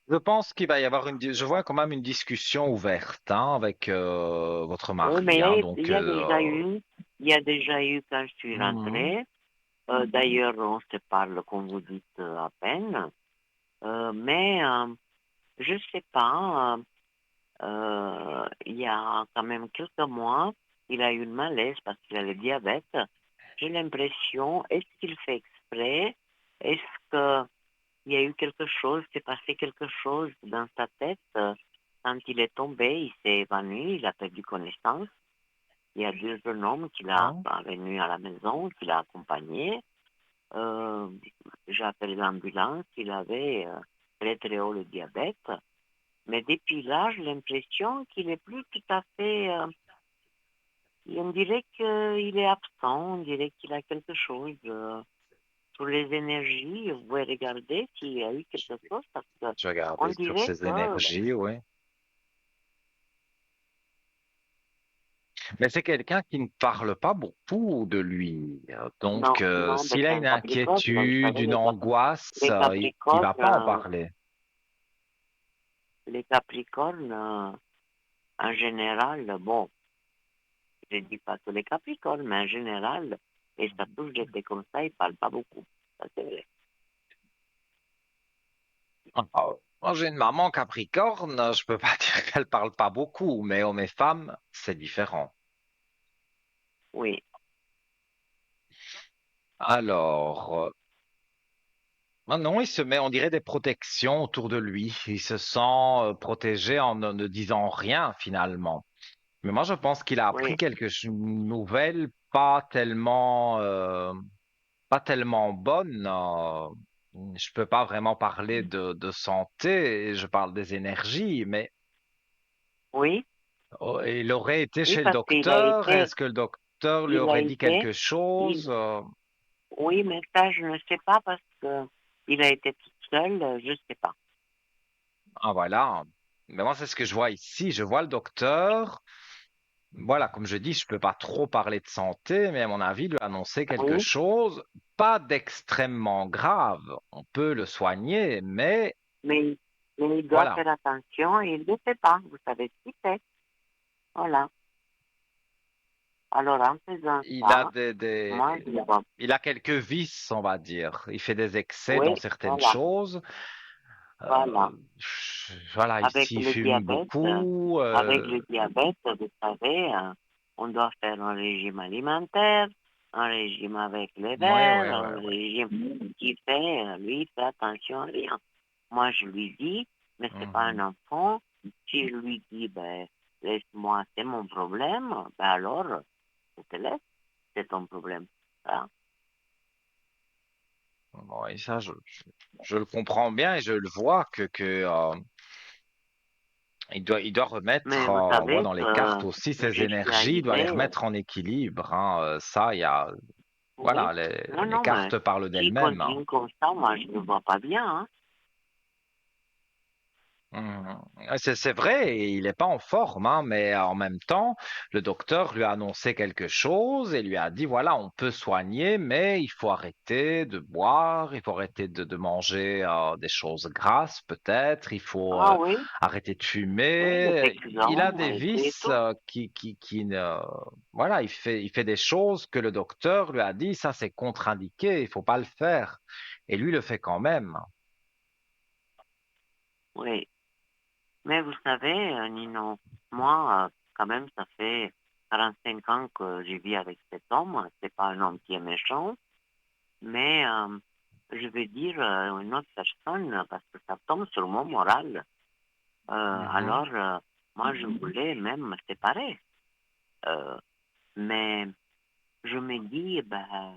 A: Je pense qu'il va y avoir je vois quand même une discussion ouverte hein, avec votre
B: Oui, mais
A: mari. Hein,
B: il
A: donc,
B: y a déjà eu, il y a déjà eu quand je suis
A: mhm.
B: rentrée. D'ailleurs, on se parle, comme vous dites, à peine. Mais je sais pas, il y a quand même quelques mois, il a eu une malaise parce qu'il a le diabète. J'ai l'impression, est-ce qu'il fait exprès? Est-ce qu'il y a eu quelque chose, s'est passé quelque chose dans sa tête? Quand il est tombé, il s'est évanoui, il a perdu connaissance. Il y a deux jeunes hommes qui l'a
A: Hein.
B: venu à la maison, qui l'a accompagné. Euh, j'ai appelé l'ambulance, il avait très très haut le diabète. Mais depuis là, j'ai l'impression qu'il est plus tout à fait. On dirait qu'il est absent, on dirait qu'il a quelque chose sur les énergies. Vous pouvez regarder s'il y a eu quelque chose parce que
A: Je vais
B: on
A: regarder sur
B: dirait
A: ses
B: que.
A: énergies, oui. Mais c'est quelqu'un qui ne parle pas beaucoup de lui.
B: Non,
A: Donc,
B: non, mais
A: s'il a
B: c'est un
A: une
B: capricorne. Vous
A: inquiétude,
B: savez,
A: une angoisse,
B: les
A: il va
B: capricornes,
A: pas en parler.
B: les capricornes, en général, bon, je dis pas tous les capricornes, mais en général, et ça touche j'étais comme ça, ils parlent pas beaucoup. Ça, c'est vrai.
A: Ah, moi, j'ai une maman Capricorne, je peux pas dire qu'elle parle pas beaucoup, mais hommes et femmes, c'est différent.
B: Oui,
A: Alors, non, il se met, on dirait, des protections autour de lui. Il se sent protégé en ne disant rien finalement. Mais moi, je pense qu'il a appris
B: oui,
A: une nouvelle pas tellement bonne. Je peux pas vraiment parler de santé, je parle des énergies, mais
B: oui,
A: oh, il aurait été
B: oui,
A: chez le
B: parce
A: docteur. Est-ce que le docteur lui
B: il a
A: aurait dit
B: été,
A: quelque chose?
B: il, oui, mais ça, je ne sais pas parce que il a été tout seul, je ne sais pas.
A: Ah voilà. Mais moi, c'est ce que je vois ici. Je vois le docteur. Voilà, comme je dis, je peux pas trop parler de santé, mais à mon avis, lui annoncer quelque
B: Oui,
A: chose, pas d'extrêmement grave. On peut le soigner, mais
B: mais, mais il doit
A: voilà.
B: faire attention et il ne le fait pas. Vous savez ce qu'il fait. Voilà. Alors, en faisant
A: Il a
B: ça, moi, je vois.
A: il a quelques vices, on va dire. Il fait des excès
B: Oui,
A: dans certaines
B: voilà,
A: choses.
B: voilà.
A: Voilà,
B: Avec
A: ici, il
B: le
A: fume
B: diabète, euh,
A: beaucoup.
B: avec le diabète, vous savez, on doit faire un régime alimentaire, un régime avec les
A: Ouais,
B: verres,
A: ouais, ouais,
B: un
A: ouais.
B: régime qui fait, lui, il fait attention à rien. Moi, je lui dis, mais c'est pas un
A: Mhm.
B: enfant. Si je lui dis, ben, laisse-moi, c'est mon problème, ben alors, je te laisse, c'est ton problème. Voilà.
A: Ouais, ça, je le comprends bien et je le vois il doit
B: Mais
A: remettre,
B: vous
A: ouais,
B: savez
A: dans les cartes
B: que
A: aussi ses
B: je suis
A: énergies, il doit les
B: arrivée,
A: remettre en équilibre. Hein. Ça, il y a,
B: oui,
A: voilà,
B: non,
A: les
B: non, mais
A: cartes parlent
B: s'il
A: d'elles-mêmes. Hein.
B: continue comme ça, moi, je ne vois pas bien, hein.
A: Mhm. C'est vrai, il n'est pas en forme, hein, mais en même temps, le docteur lui a annoncé quelque chose et lui a dit, voilà, on peut soigner, mais il faut arrêter de boire, il faut arrêter de manger des choses grasses peut-être, il faut
B: Ah oui,
A: arrêter de
B: oui, le
A: fumer. Il a
B: Pexan
A: des
B: et
A: vices
B: tout.
A: qui ne... Voilà, il fait des choses que le docteur lui a dit, ça c'est contre-indiqué, il faut pas le faire. Et lui le fait quand même.
B: Oui. Mais vous savez, Nino, moi, quand même, ça fait 45 ans que je vis avec cet homme. C'est pas un homme qui est méchant, mais je veux dire une autre personne parce que ça tombe sur mon moral.
A: Mhm.
B: Alors, moi, je voulais même me séparer. Euh, mais je me dis, ben,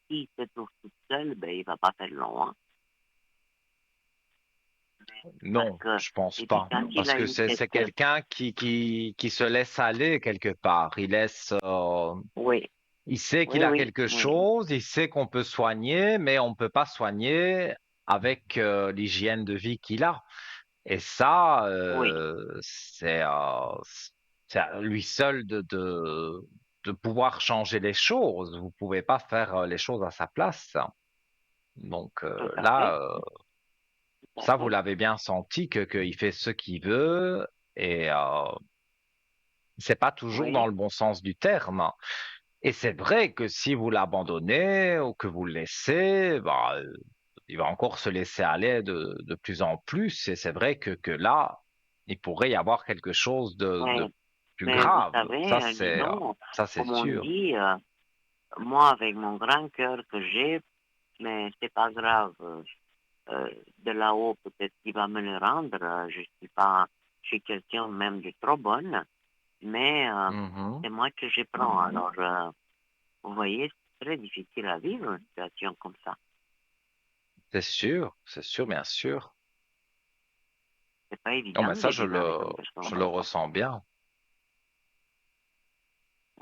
B: s'il se trouve tout seul, ben, il va pas faire long, hein. Parce
A: Non,
B: que,
A: je pense
B: et puis
A: pas.
B: quand il
A: Parce
B: a
A: que
B: eu
A: c'est
B: cette,
A: quelqu'un qui se laisse aller quelque part.
B: oui,
A: Il sait
B: oui,
A: qu'il a
B: oui,
A: quelque
B: oui,
A: chose, il sait qu'on peut soigner, mais on ne peut pas soigner avec l'hygiène de vie qu'il a. Et ça,
B: oui,
A: c'est à lui seul de pouvoir changer les choses. Vous pouvez pas faire les choses à sa place. Donc
B: tout à fait,
A: là,
B: tout à
A: ça, vous
B: fait,
A: l'avez bien senti que qu'il fait ce qu'il veut et c'est pas toujours dans
B: oui,
A: le bon sens du terme. Et c'est vrai que si vous l'abandonnez ou que vous le laissez, bah, il va encore se laisser aller de plus en plus. Et c'est vrai que là, il pourrait y avoir quelque chose de
B: oui.
A: plus
B: Mais vous
A: grave.
B: savez,
A: Ça, c'est
B: comme on
A: sûr.
B: dit, moi, avec mon grand cœur que j'ai, mais c'est pas grave. De là-haut, peut-être qu'il va me le rendre. Je suis pas, je suis quelqu'un même de trop bonne, mais
A: Mhm.
B: c'est moi que je prends. Alors, vous voyez, c'est très difficile à vivre une situation comme ça.
A: C'est sûr, bien sûr.
B: C'est pas
A: Non, mais
B: évident
A: ça,
B: de vivre avec une personne
A: je le
B: comme ça.
A: ressens bien.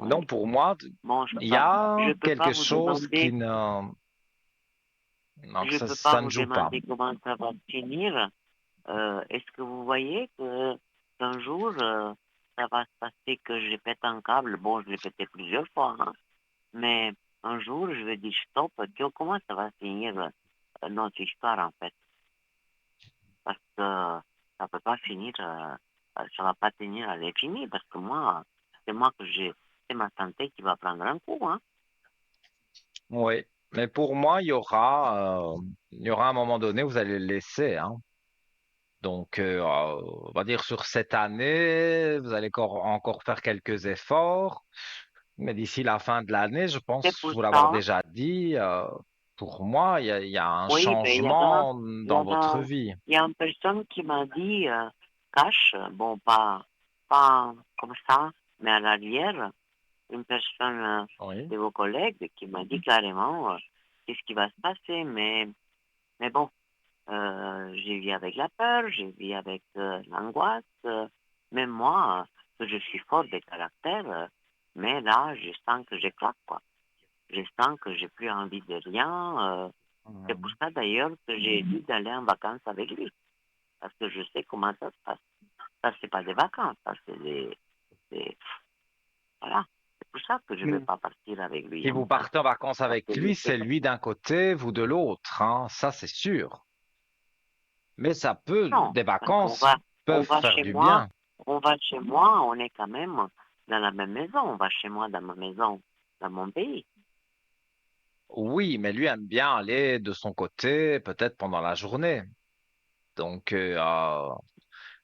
A: Non,
B: Oui.
A: pour moi,
B: Bon,
A: il y a
B: je peux pas
A: quelque
B: vous
A: chose qui
B: demander,
A: ne, non,
B: je peux pas
A: ça ne
B: vous
A: joue pas.
B: demander comment ça va finir. Est-ce que vous voyez que qu'un jour, ça va se passer que je pète un câble? Bon, je l'ai pété plusieurs fois, hein. Mais un jour, je vais dire stop. Comment ça va finir notre histoire, en fait? Parce que ça peut pas finir, ça va pas tenir à l'infini, parce que moi, c'est moi que j'ai, c'est ma santé qui va prendre un coup, hein.
A: Oui, mais pour moi, il y aura un moment donné, vous allez le laisser, hein. Donc, on va dire sur cette année, vous allez encore faire quelques efforts, mais d'ici la fin de l'année, je
B: C'est
A: pense
B: pour
A: vous l'avoir
B: ça,
A: déjà dit, pour moi, il y a un
B: oui, ben,
A: changement
B: il y
A: dans votre
B: avait,
A: vie.
B: il y a une personne qui m'a dit, cache, bon, pas comme ça, mais à l'arrière, une personne
A: Oui.
B: de vos collègues qui m'a dit carrément qu'est-ce qui va se passer, mais bon, j'ai vis avec la peur, j'ai vis avec l'angoisse, même moi, que je suis fort de caractère, mais là, je sens que je claque, quoi. Je sens que j'ai plus envie de rien. C'est pour
A: Mhm.
B: ça d'ailleurs que j'ai dit d'aller en vacances avec lui, parce que je sais comment ça se passe. Ça, c'est pas des vacances, ça, des- voilà. C'est pour ça que je ne vais pas partir avec lui,
A: Si
B: hein,
A: vous partez en vacances
B: parce
A: avec
B: que je
A: lui,
B: sais
A: c'est
B: pas.
A: lui d'un côté, vous de l'autre, hein, ça c'est sûr. Mais
B: Non,
A: des
B: parce qu'on
A: vacances
B: on
A: peuvent
B: va
A: faire
B: chez
A: du
B: moi,
A: bien.
B: on va chez moi, on est quand même dans la même maison. On va chez moi dans ma maison, dans mon pays.
A: Oui, mais lui aime bien aller de son côté, peut-être pendant la journée. Donc, je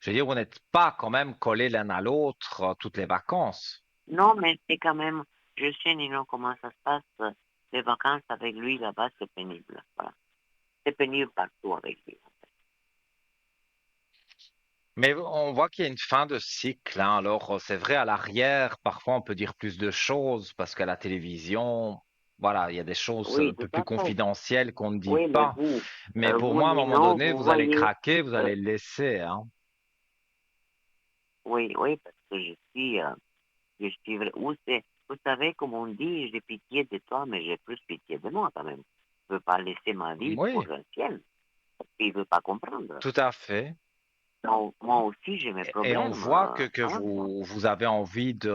A: veux dire, vous n'êtes pas quand même collés l'un à l'autre toutes les vacances.
B: Non, mais c'est quand même, je sais, Nino, comment ça se passe. Les vacances avec lui là-bas, c'est pénible. Voilà. C'est pénible partout avec lui.
A: Mais on voit qu'il y a une fin de cycle, hein. Alors, c'est vrai, à l'arrière, parfois on peut dire plus de choses parce qu'à la télévision, voilà, il y a des choses un
B: Oui, tout
A: peu plus
B: à fait.
A: confidentielles qu'on ne dit
B: Oui, mais
A: pas. Mais pour
B: vous,
A: moi, à un moment
B: Nino,
A: donné,
B: vous
A: vous allez
B: voyez,
A: craquer, vous
B: euh,
A: allez le laisser, hein.
B: oui, oui, parce que je suis vrai. Vous savez, comme on dit, j'ai pitié de toi, mais j'ai plus pitié de moi quand même. Je ne veux pas laisser ma vie pour
A: Oui,
B: un ciel, parce qu'il ne veut pas comprendre.
A: tout à fait.
B: Donc, moi aussi, j'ai mes
A: Et on
B: problèmes.
A: voit que
B: Hein.
A: vous avez envie de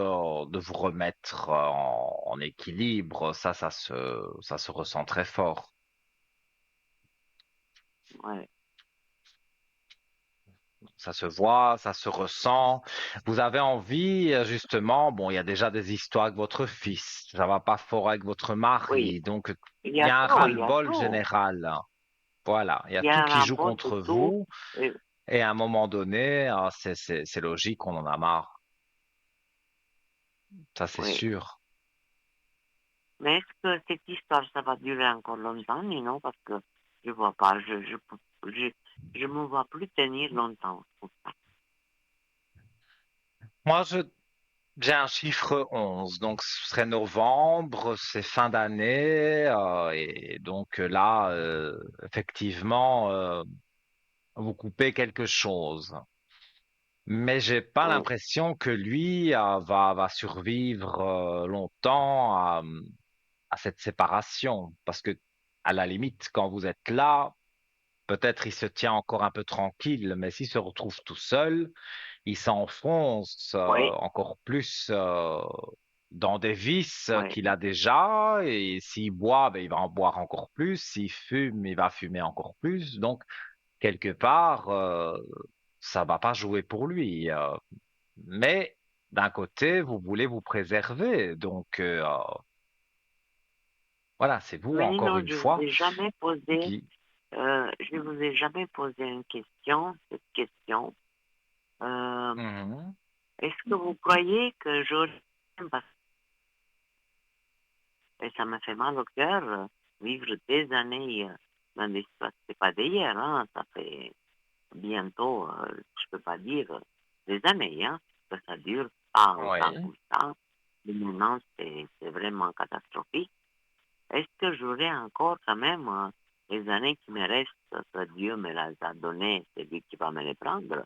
A: vous remettre en équilibre. Ça se ressent très fort.
B: Ouais.
A: Ça se voit, ça se ressent. Vous avez envie, justement, bon, il y a déjà des histoires avec votre fils, ça va pas fort avec votre
B: Oui,
A: mari, donc
B: il y
A: il y
B: a
A: a un
B: tout, il y a
A: ras-le-bol
B: tout.
A: général. Voilà, il y a
B: Il y
A: tout
B: a
A: qui
B: un
A: joue
B: rapport de
A: contre
B: tout.
A: vous,
B: Et-
A: et à un moment donné, c'est logique, on en a marre. Ça, c'est
B: oui.
A: sûr.
B: Mais est-ce que cette histoire, ça va durer encore longtemps, non? Parce que je vois pas, je, je me vois plus tenir longtemps.
A: Moi, j'ai un chiffre 11, donc ce serait novembre, c'est fin d'année, et donc là, effectivement, vous coupez quelque chose. Mais j'ai pas
B: Oui,
A: l'impression que lui va survivre longtemps à cette séparation. Parce que, à la limite, quand vous êtes là, peut-être il se tient encore un peu tranquille, mais s'il se retrouve tout seul, il s'enfonce
B: oui,
A: encore plus dans des vices
B: oui.
A: qu'il a déjà. Et s'il boit, ben, il va en boire encore plus. S'il fume, il va fumer encore plus. Donc, quelque part, ça va pas jouer pour lui. Mais d'un côté, vous voulez vous préserver. Donc, voilà, c'est vous,
B: Mais
A: encore
B: non,
A: une fois, qui...
B: je vous ai jamais posé une question, cette question. Euh,
A: Mhm.
B: Est-ce que vous croyez que j'aurais, et ça me fait mal au cœur, vivre des années dans des situations, c'est pas d'hier, hein, ça fait bientôt, je peux pas dire des années, hein, que ça dure pas autant
A: Oui.
B: comme ça. Mais maintenant, c'est vraiment catastrophique. Est-ce que j'aurai encore quand même les années qui me restent, que Dieu me les a données, c'est lui qui va me les prendre,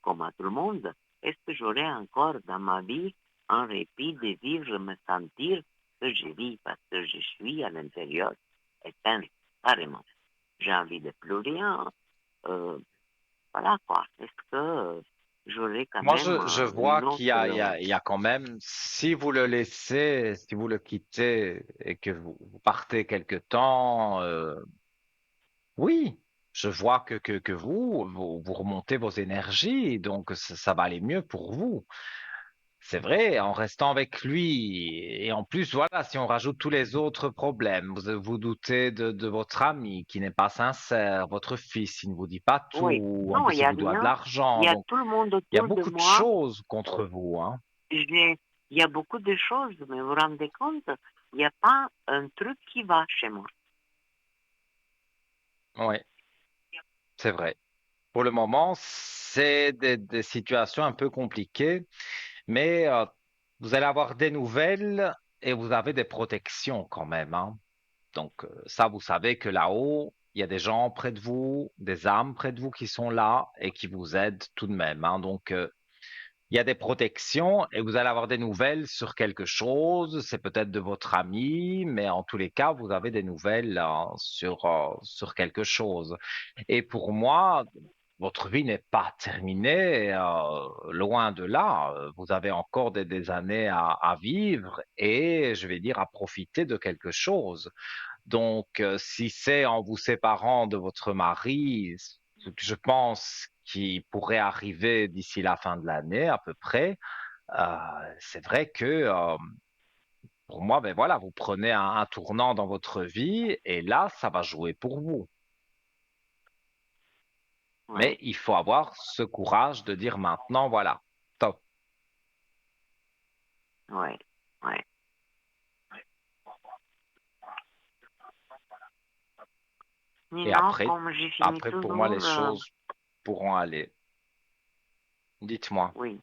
B: comme à tout le monde? Est-ce que j'aurai encore dans ma vie un répit de vivre, me sentir que je vis parce que je suis à l'intérieur éteinte, carrément. J'ai envie de plus rien. Euh, voilà quoi. Est-ce que j'aurai quand
A: Moi,
B: même
A: je vois
B: une autre...
A: il y a quand même, si vous le laissez, si vous le quittez et que vous partez quelque temps, oui, je vois que vous remontez vos énergies, donc ça va aller mieux pour vous. C'est vrai, en restant avec lui, et en plus, voilà, si on rajoute tous les autres problèmes, vous vous doutez de votre ami qui n'est pas sincère, votre fils, il ne vous dit pas
B: Oui,
A: tout, en
B: non, il
A: plus
B: n'y
A: il
B: a
A: vous doit de
B: rien. Il
A: l'argent,
B: y a
A: donc
B: tout le monde
A: il y a
B: autour de
A: beaucoup de
B: moi.
A: choses contre vous, hein.
B: J'ai- Il y a beaucoup de choses, mais vous vous rendez compte, il n'y a pas un truc qui va chez moi.
A: Oui, c'est vrai. Pour le moment, c'est des situations un peu compliquées, mais vous allez avoir des nouvelles et vous avez des protections quand même, hein. Donc ça, vous savez que là-haut, il y a des gens près de vous, des âmes près de vous qui sont là et qui vous aident tout de même, hein. Donc il y a des protections et vous allez avoir des nouvelles sur quelque chose. C'est peut-être de votre ami, mais en tous les cas, vous avez des nouvelles sur quelque chose. Et pour moi, votre vie n'est pas terminée, loin de là. Vous avez encore des années à vivre et, je vais dire, à profiter de quelque chose. Donc, si c'est en vous séparant de votre mari, ce que je pense qui pourrait arriver d'ici la fin de l'année à peu près, c'est vrai que pour moi, ben voilà, vous prenez un tournant dans votre vie et là, ça va jouer pour vous. Mais
B: Oui,
A: il faut avoir ce courage de dire maintenant, voilà, stop.
B: oui, oui.
A: Et
B: Sinon,
A: après,
B: comme j'ai fini
A: après pour moi, les
B: toujours,
A: choses pourront aller. Dites-moi.
B: oui.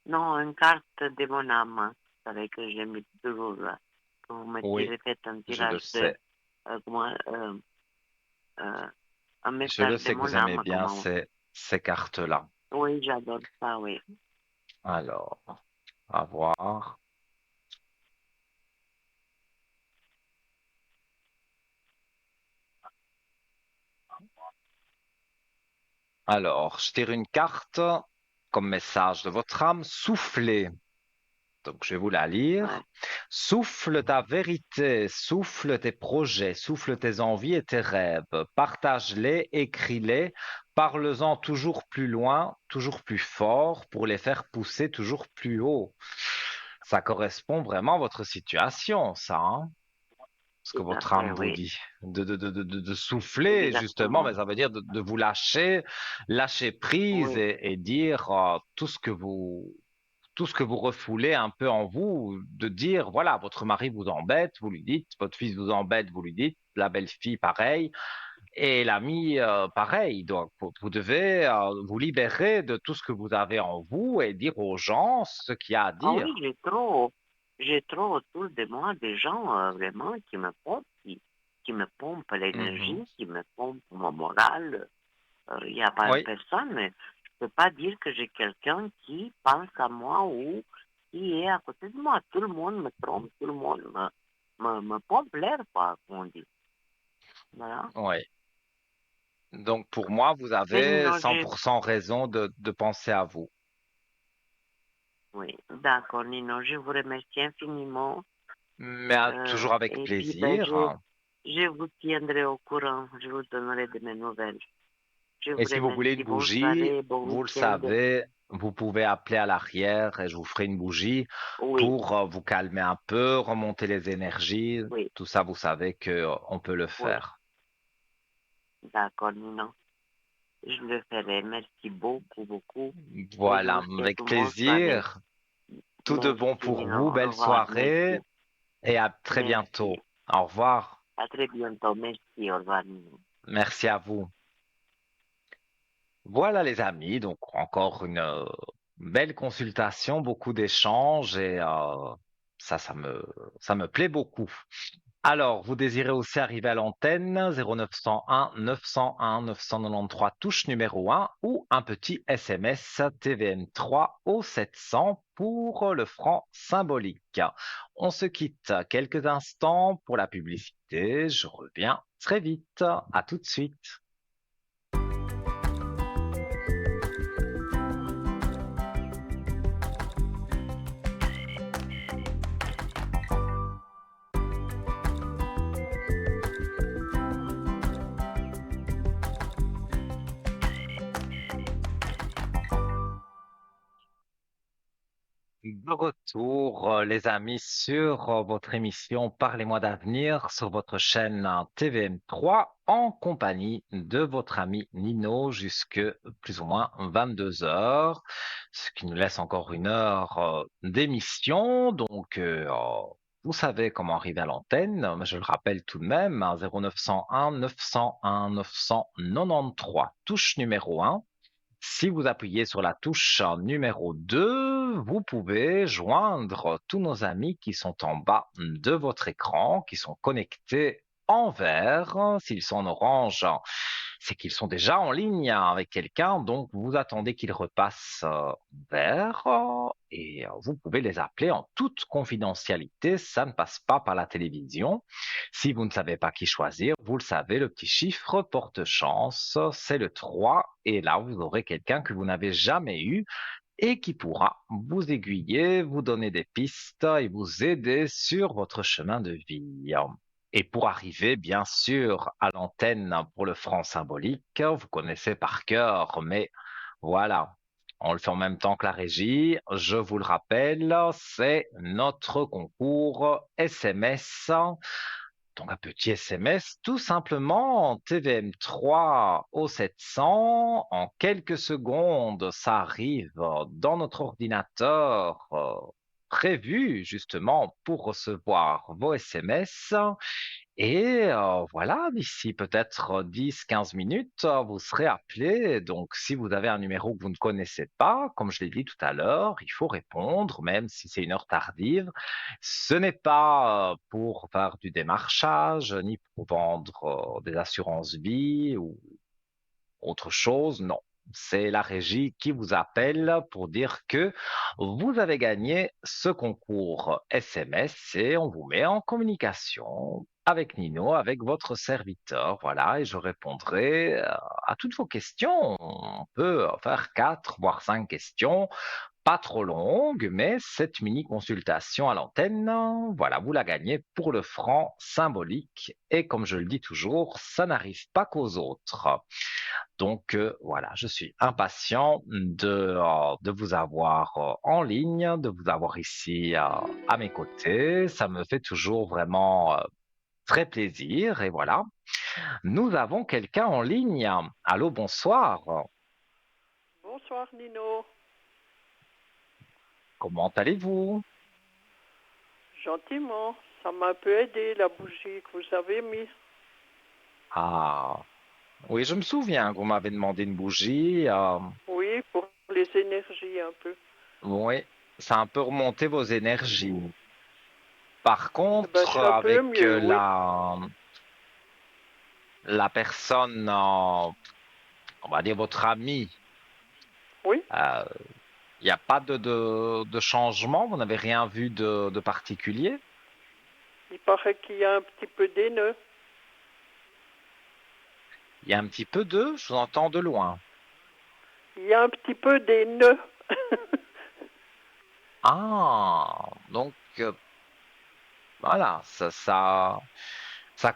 B: Non, une carte de mon âme, c'est vrai que j'aime toujours, que vous me
A: Oui,
B: faites un
A: je le
B: tirage de,
A: sais.
B: comment, euh, un
A: Je le
B: message de
A: sais que vous
B: mon
A: aimez
B: âme,
A: bien
B: comment.
A: ces cartes-là.
B: Oui, j'adore ça, oui.
A: Alors, à voir. Alors, je tire une carte comme message de votre âme. Soufflez. Donc, je vais vous la lire.
B: Ouais,
A: Souffle ta vérité, souffle tes projets, souffle tes envies et tes rêves. Partage-les, écris-les, parle-en toujours plus loin, toujours plus fort pour les faire pousser toujours plus haut. Ça correspond vraiment à votre situation, ça, hein, ce que
B: tout à
A: votre
B: fait,
A: âme vous
B: oui,
A: dit. De souffler, justement, mais
B: exactement.
A: ça veut dire de vous lâcher, lâcher prise
B: Oui,
A: et dire tout ce que vous refoulez un peu en vous, de dire, voilà, votre mari vous embête, vous lui dites, votre fils vous embête, vous lui dites, la belle-fille pareil, et l'ami pareil. Donc, vous devez vous libérer de tout ce que vous avez en vous et dire aux gens ce qu'il y a à
B: ah oui,
A: dire.
B: j'ai trop autour de moi des gens vraiment qui me pompent
A: Mhm.
B: l'énergie, qui me pompent mon moral. Il n'y a pas une
A: Oui,
B: personne, mais je peux pas dire que j'ai quelqu'un qui pense à moi ou qui est à côté de moi. Tout le monde me trompe, tout le monde me pompe l'air, quoi, comme on dit. Voilà.
A: oui. Donc, pour moi, vous
B: Mais
A: avez
B: Nino,
A: 100% raison de penser à vous.
B: oui, d'accord, Nino, je vous remercie infiniment.
A: Mais toujours avec
B: Et puis, ben,
A: plaisir.
B: je vous tiendrai au courant, je vous donnerai de mes nouvelles. Je
A: Et
B: vous
A: si vous voulez une
B: remercie. Bonne
A: bougie,
B: soirée, bon
A: vous le
B: week-end.
A: savez, vous pouvez appeler à l'arrière et je vous ferai une bougie
B: Oui,
A: pour vous calmer un peu, remonter les énergies.
B: oui,
A: Tout ça, vous savez que on peut le
B: oui.
A: faire.
B: D'accord, Nino. Je le ferai. Merci beaucoup, beaucoup. Et je
A: Voilà,
B: vous souhaite
A: avec
B: une bonne soirée.
A: plaisir. Tout de
B: Merci,
A: bon pour
B: Nino.
A: vous,
B: Au
A: belle
B: revoir.
A: soirée
B: Merci.
A: et à très bientôt.
B: Merci.
A: Au revoir.
B: À très bientôt. Merci. Au revoir, Nino.
A: Merci à vous. Voilà les amis, donc encore une belle consultation, beaucoup d'échanges et ça, ça me plaît beaucoup. Alors, vous désirez aussi arriver à l'antenne 0901 901 993 touche numéro 1 ou un petit SMS TVM3 au 700 pour le franc symbolique. On se quitte quelques instants pour la publicité. Je reviens très vite. À tout de suite. De retour, les amis, sur votre émission Parlez-moi d'avenir sur votre chaîne TVM3 en compagnie de votre ami Nino jusque plus ou moins 22 heures, ce qui nous laisse encore une heure d'émission. Donc, vous savez comment arriver à l'antenne, mais je le rappelle tout de même, 0901 901 993, touche numéro 1. Si vous appuyez sur la touche numéro 2, vous pouvez joindre tous nos amis qui sont en bas de votre écran, qui sont connectés en vert. S'ils sont en orange, c'est qu'ils sont déjà en ligne avec quelqu'un, donc vous attendez qu'ils repassent en vert et vous pouvez les appeler en toute confidentialité. Ça ne passe pas par la télévision. Si vous ne savez pas qui choisir, vous le savez, le petit chiffre porte chance, c'est le 3, et là, vous aurez quelqu'un que vous n'avez jamais eu et qui pourra vous aiguiller, vous donner des pistes et vous aider sur votre chemin de vie. Et pour arriver, bien sûr, à l'antenne pour le franc symbolique, vous connaissez par cœur, mais voilà. On le fait en même temps que la régie. Je vous le rappelle, c'est notre concours SMS, donc un petit SMS, tout simplement TVM3 au 700. En quelques secondes, ça arrive dans notre ordinateur prévu justement pour recevoir vos SMS. Et voilà, d'ici peut-être 10-15 minutes, vous serez appelé. Donc, si vous avez un numéro que vous ne connaissez pas, comme je l'ai dit tout à l'heure, il faut répondre, même si c'est une heure tardive. Ce n'est pas pour faire du démarchage, ni pour vendre des assurances vie ou autre chose, non. C'est la régie qui vous appelle pour dire que vous avez gagné ce concours SMS et on vous met en communication avec Nino, avec votre serviteur, voilà, et je répondrai à toutes vos questions. On peut faire 4, voire 5 questions, pas trop longues, mais cette mini consultation à l'antenne, voilà, vous la gagnez pour le franc symbolique. Et comme je le dis toujours, ça n'arrive pas qu'aux autres. Donc voilà, je suis impatient de vous avoir en ligne, de vous avoir ici à mes côtés. Ça me fait toujours vraiment très plaisir. Et voilà, nous avons quelqu'un en ligne. Allô, bonsoir.
C: Bonsoir Nino,
A: Comment allez-vous?
C: gentiment, ça m'a un peu aidé la bougie que vous avez mise.
A: Ah, oui, je me souviens que vous m'avez demandé une bougie.
C: Oui, pour les énergies un peu.
A: Oui, ça a un peu remonté vos énergies. Par
C: Eh ben, je
A: contre,
C: suis un peu
A: avec
C: mieux, oui.
A: la personne, on va dire votre ami,
C: Oui,
A: euh, il n'y a pas de changement, vous n'avez rien vu de particulier?
C: il paraît qu'il y a un petit peu des nœuds.
A: Il y a un petit peu je vous entends de loin.
C: Il y a un petit peu des nœuds.
A: Ah, donc voilà, ça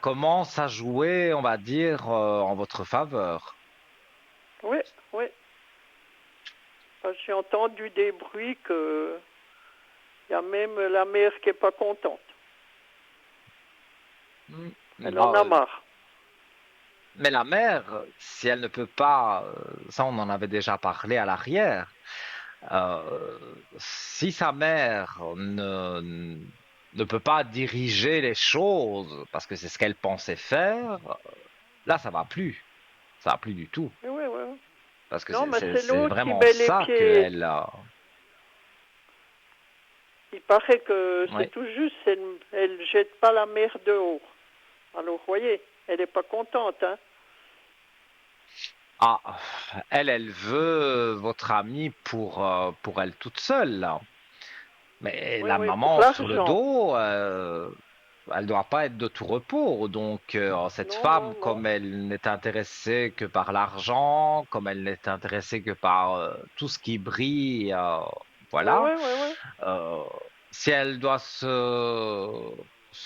A: commence à jouer, on va dire, en votre faveur.
C: Oui, oui. J'ai entendu des bruits que il y a même la mère qui est pas contente.
A: Hmm.
C: Elle en a
A: Bon,
C: marre.
A: mais la mère, si elle ne peut pas, ça on en avait déjà parlé à l'arrière, si sa mère ne peut pas diriger les choses parce que c'est ce qu'elle pensait faire, là ça va plus du tout,
C: Oui, oui, oui.
A: parce que
C: Non, mais c'est
A: c'est
C: l'autre qui
A: vraiment
C: met les
A: ça
C: pieds.
A: qu'elle a.
C: Il paraît que
A: Oui.
C: c'est tout juste, elle jette pas la mère dehors. Alors, vous voyez, elle n'est pas contente, hein.
A: Ah, elle veut votre amie pour elle toute seule, là. Mais
C: Oui,
A: la
C: oui, pour
A: maman sur le
C: l'argent.
A: dos, elle doit pas être de tout repos. Donc, cette
C: Non,
A: femme,
C: non, non.
A: comme elle n'est intéressée que par l'argent, comme elle n'est intéressée que par tout ce qui brille,
C: Oui,
A: voilà.
C: oui, oui, oui.
A: Euh, si elle doit se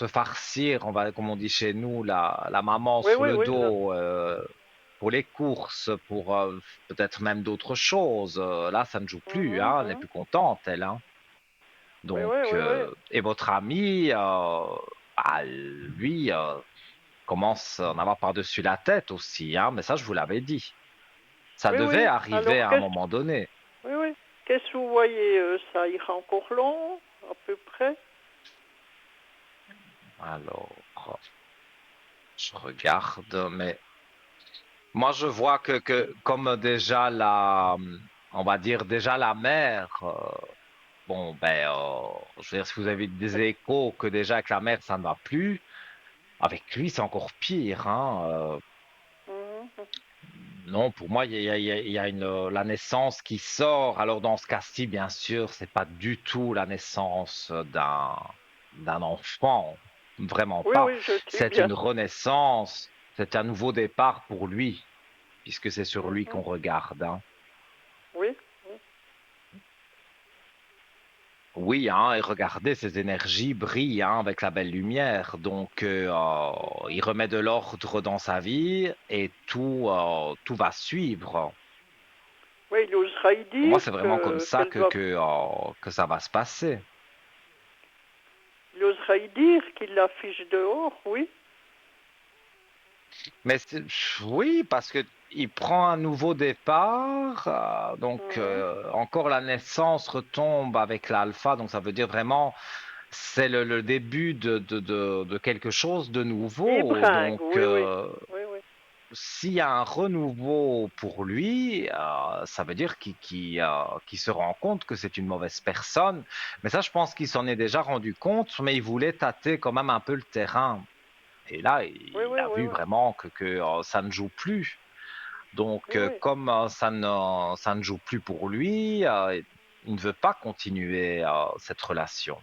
A: farcir, comme on dit chez nous, la maman
C: Oui,
A: sur
C: oui,
A: le
C: oui.
A: dos, pour les courses, pour peut-être même d'autres choses, là, ça ne joue plus,
C: Mhm,
A: hein, elle n'est
C: mhm.
A: plus contente, elle, hein.
C: Oui,
A: Donc,
C: oui, oui, oui.
A: et votre ami, lui, commence à en avoir par-dessus la tête aussi, hein, mais ça, je vous l'avais dit. Ça
C: Oui,
A: devait
C: oui.
A: arriver
C: Alors,
A: à un moment donné.
C: oui, oui. Qu'est-ce que vous voyez? Ça ira encore long, à peu près?
A: Alors, je regarde, mais moi, je vois que comme déjà on va dire déjà la mère, bon, ben, je veux dire, si vous avez des échos que déjà avec la mère, ça ne va plus, avec lui, c'est encore pire, hein.
C: Mhm, mhm.
A: Non, pour moi, il y a la naissance qui sort. Alors, dans ce cas-ci, bien sûr, c'est pas du tout la naissance d'un enfant. Vraiment
C: Oui,
A: pas.
C: oui, je sais
A: C'est
C: bien.
A: une renaissance. C'est un nouveau départ pour lui, puisque c'est sur lui
C: Mhm.
A: qu'on regarde, hein.
C: Oui, oui.
A: Oui, hein, et regardez, ces énergies brillent hein, avec la belle lumière. Donc, il
C: Mhm.
A: remet de l'ordre dans sa vie et tout va suivre.
C: Oui, il oserait
A: Pour moi,
C: dire
A: c'est vraiment comme ça
C: qu'elle doit.
A: que ça va se passer.
C: Il oserait dire qu'il l'affiche dehors, oui.
A: Mais oui, parce que il prend un nouveau départ. Donc,
C: Mhm.
A: encore la naissance retombe avec l'alpha. Donc, ça veut dire vraiment, c'est le début de quelque chose de
C: Il
A: nouveau.
C: bringue,
A: Donc,
C: oui, oui. Oui, oui.
A: s'il y a un renouveau pour lui, ça veut dire qu'il se rend compte que c'est une mauvaise personne. Mais ça, je pense qu'il s'en est déjà rendu compte, mais il voulait tâter quand même un peu le terrain. Et là,
C: Oui,
A: il
C: oui,
A: a
C: oui,
A: vu
C: oui.
A: vraiment que ça ne joue plus. Donc,
C: Oui, oui.
A: comme ça ne joue plus pour lui, il ne veut pas continuer cette relation.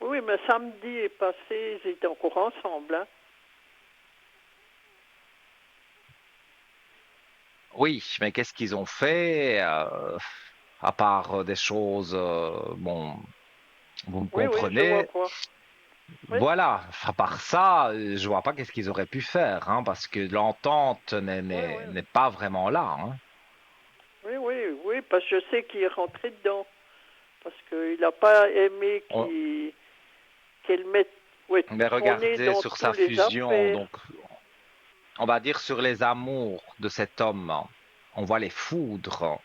C: Oui, mais samedi est passé, ils étaient encore ensemble. Hein.
A: Oui, mais qu'est-ce qu'ils ont fait à part des choses, bon, vous me
C: Oui, oui, je vois
A: comprenez?
C: quoi. Oui,
A: Voilà, à part ça, je vois pas qu'est-ce qu'ils auraient pu faire, hein, parce que l'entente
C: oui, oui,
A: n'est pas vraiment là, hein.
C: oui, oui, oui, parce que je sais qu'il est rentré dedans. Parce qu'il n'a pas aimé
A: On-
C: qu'elle mette ouais,
A: mais
C: son nez
A: regardez
C: dans
A: sur
C: tous
A: sa
C: les
A: fusion,
C: affaires.
A: donc on va dire sur les amours de cet homme, hein, on voit les foudres.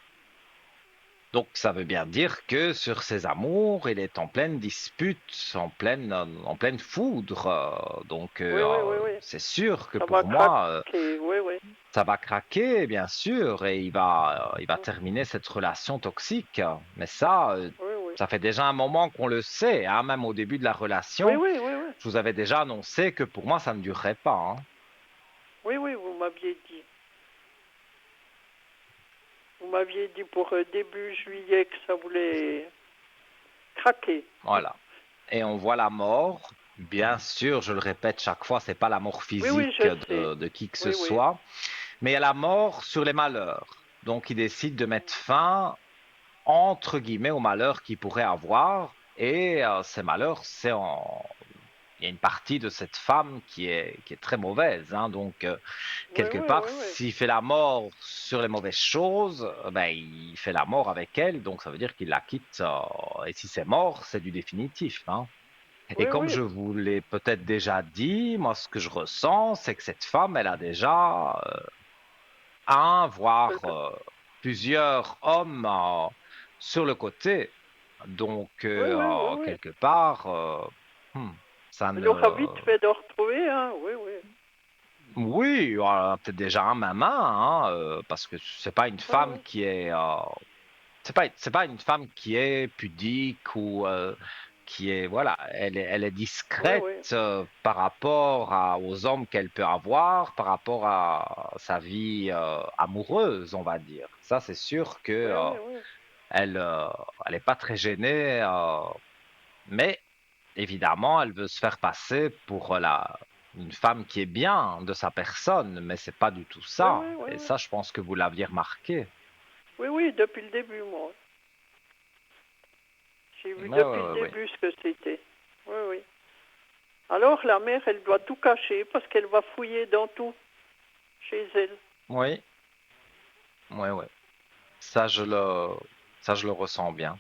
A: Donc, ça veut bien dire que sur ses amours, il est en pleine dispute, en pleine foudre.
C: Oui, oui, oui, oui.
A: C'est sûr que
C: Ça va
A: pour moi,
C: craquer, oui, oui.
A: ça va craquer, bien sûr, et il va terminer cette relation toxique. Mais ça,
C: Oui, oui.
A: ça fait déjà un moment qu'on le sait, hein, même au début de la
C: Oui,
A: relation.
C: oui, oui, oui.
A: Je vous avais déjà annoncé que pour moi, ça ne durerait pas, hein.
C: Oui, oui, vous m'aviez dit. Vous m'aviez dit pour début juillet que ça voulait craquer.
A: Voilà. Et on voit la mort. Bien sûr, je le répète chaque fois, c'est pas la mort
C: Oui, oui,
A: physique
C: je sais.
A: de qui que ce
C: Oui, oui.
A: soit, mais il y a la mort sur les malheurs. Donc, il décide de mettre fin, entre guillemets, aux malheurs qu'il pourrait avoir. Et ces malheurs, il y a une partie de cette femme qui est très mauvaise, hein. Donc,
C: Oui,
A: quelque
C: oui,
A: part,
C: oui, oui.
A: s'il fait la mort sur les mauvaises choses, ben, il fait la mort avec elle. Donc, ça veut dire qu'il la quitte. Et si c'est mort, c'est du définitif, hein. Et
C: Oui,
A: comme
C: oui.
A: je vous l'ai peut-être déjà dit, moi, ce que je ressens, c'est que cette femme, elle a déjà un, voire
C: Quelque...
A: plusieurs hommes sur le côté. Donc,
C: Oui, oui, oui, oui.
A: quelque part, hmm, ça
C: Elle
A: ne...
C: aura vite fait de retrouver, hein. Oui, oui.
A: Oui, peut-être déjà un maman, hein, parce que c'est pas une
C: Oui,
A: femme
C: oui.
A: qui est... c'est pas une femme qui est pudique ou qui est voilà, elle est
C: Oui,
A: discrète
C: oui.
A: par rapport aux hommes qu'elle peut avoir, par rapport à sa vie amoureuse, on va dire. Ça, c'est sûr que
C: Oui, oui, oui.
A: elle elle est pas très gênée, mais évidemment, elle veut se faire passer pour une femme qui est bien de sa personne, mais c'est pas du tout
C: Oui,
A: ça.
C: oui, oui,
A: Et
C: oui.
A: ça, je pense que vous l'aviez remarqué.
C: Oui, oui, depuis le début, moi. J'ai vu
A: Ouais,
C: depuis
A: ouais,
C: le
A: ouais, ouais.
C: début ce que c'était. Oui, oui. Alors la mère, elle doit tout cacher parce qu'elle va fouiller dans tout chez elle.
A: Oui, ouais, ouais. Ça, je le ressens bien.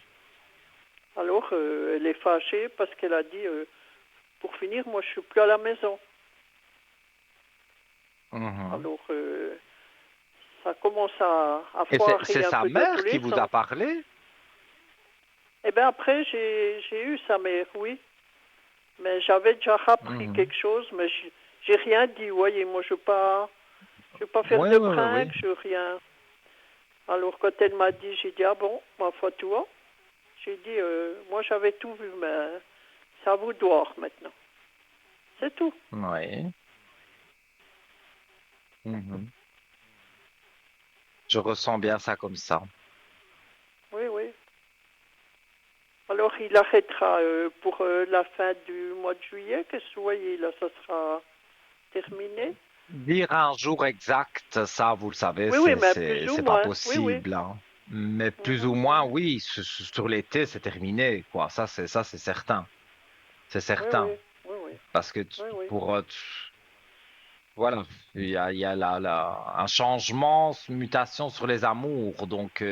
C: Alors elle est fâchée parce qu'elle a dit, pour finir, moi je suis plus à la maison.
A: Mhm.
C: Alors ça commence à
A: Et c'est
C: foirer un
A: sa
C: peu dans tous
A: mère qui
C: les
A: vous a
C: sens.
A: parlé?
C: Et bien après, j'ai eu sa mère, oui. Mais j'avais déjà appris
A: Mhm.
C: quelque chose, mais j'ai rien dit. Vous voyez, moi je veux pas faire
A: Oui,
C: de
A: oui, oui,
C: brinques,
A: oui.
C: je veux rien. Alors quand elle m'a dit, j'ai dit, ah bon, ma foi, toi. J'ai dit, moi j'avais tout vu, mais c'est à vous de voir maintenant. C'est tout.
A: Oui. Mhm. Je ressens bien ça comme ça.
C: Oui, oui. Alors il arrêtera pour la fin du mois de juillet. Qu'est-ce que vous voyez là, ça sera terminé.
A: Dire un jour exact, ça, vous le savez,
C: Oui, oui, mais plus ou
A: c'est pas
C: moins. Oui, oui.
A: possible, hein. Mais plus ou
C: Mhm,
A: moins,
C: mhm.
A: oui, sur l'été, c'est terminé, quoi. Ça, c'est certain. C'est
C: Oui,
A: certain.
C: oui, oui, oui.
A: Parce que
C: Oui, oui.
A: voilà, il y a un changement, une mutation sur les amours, donc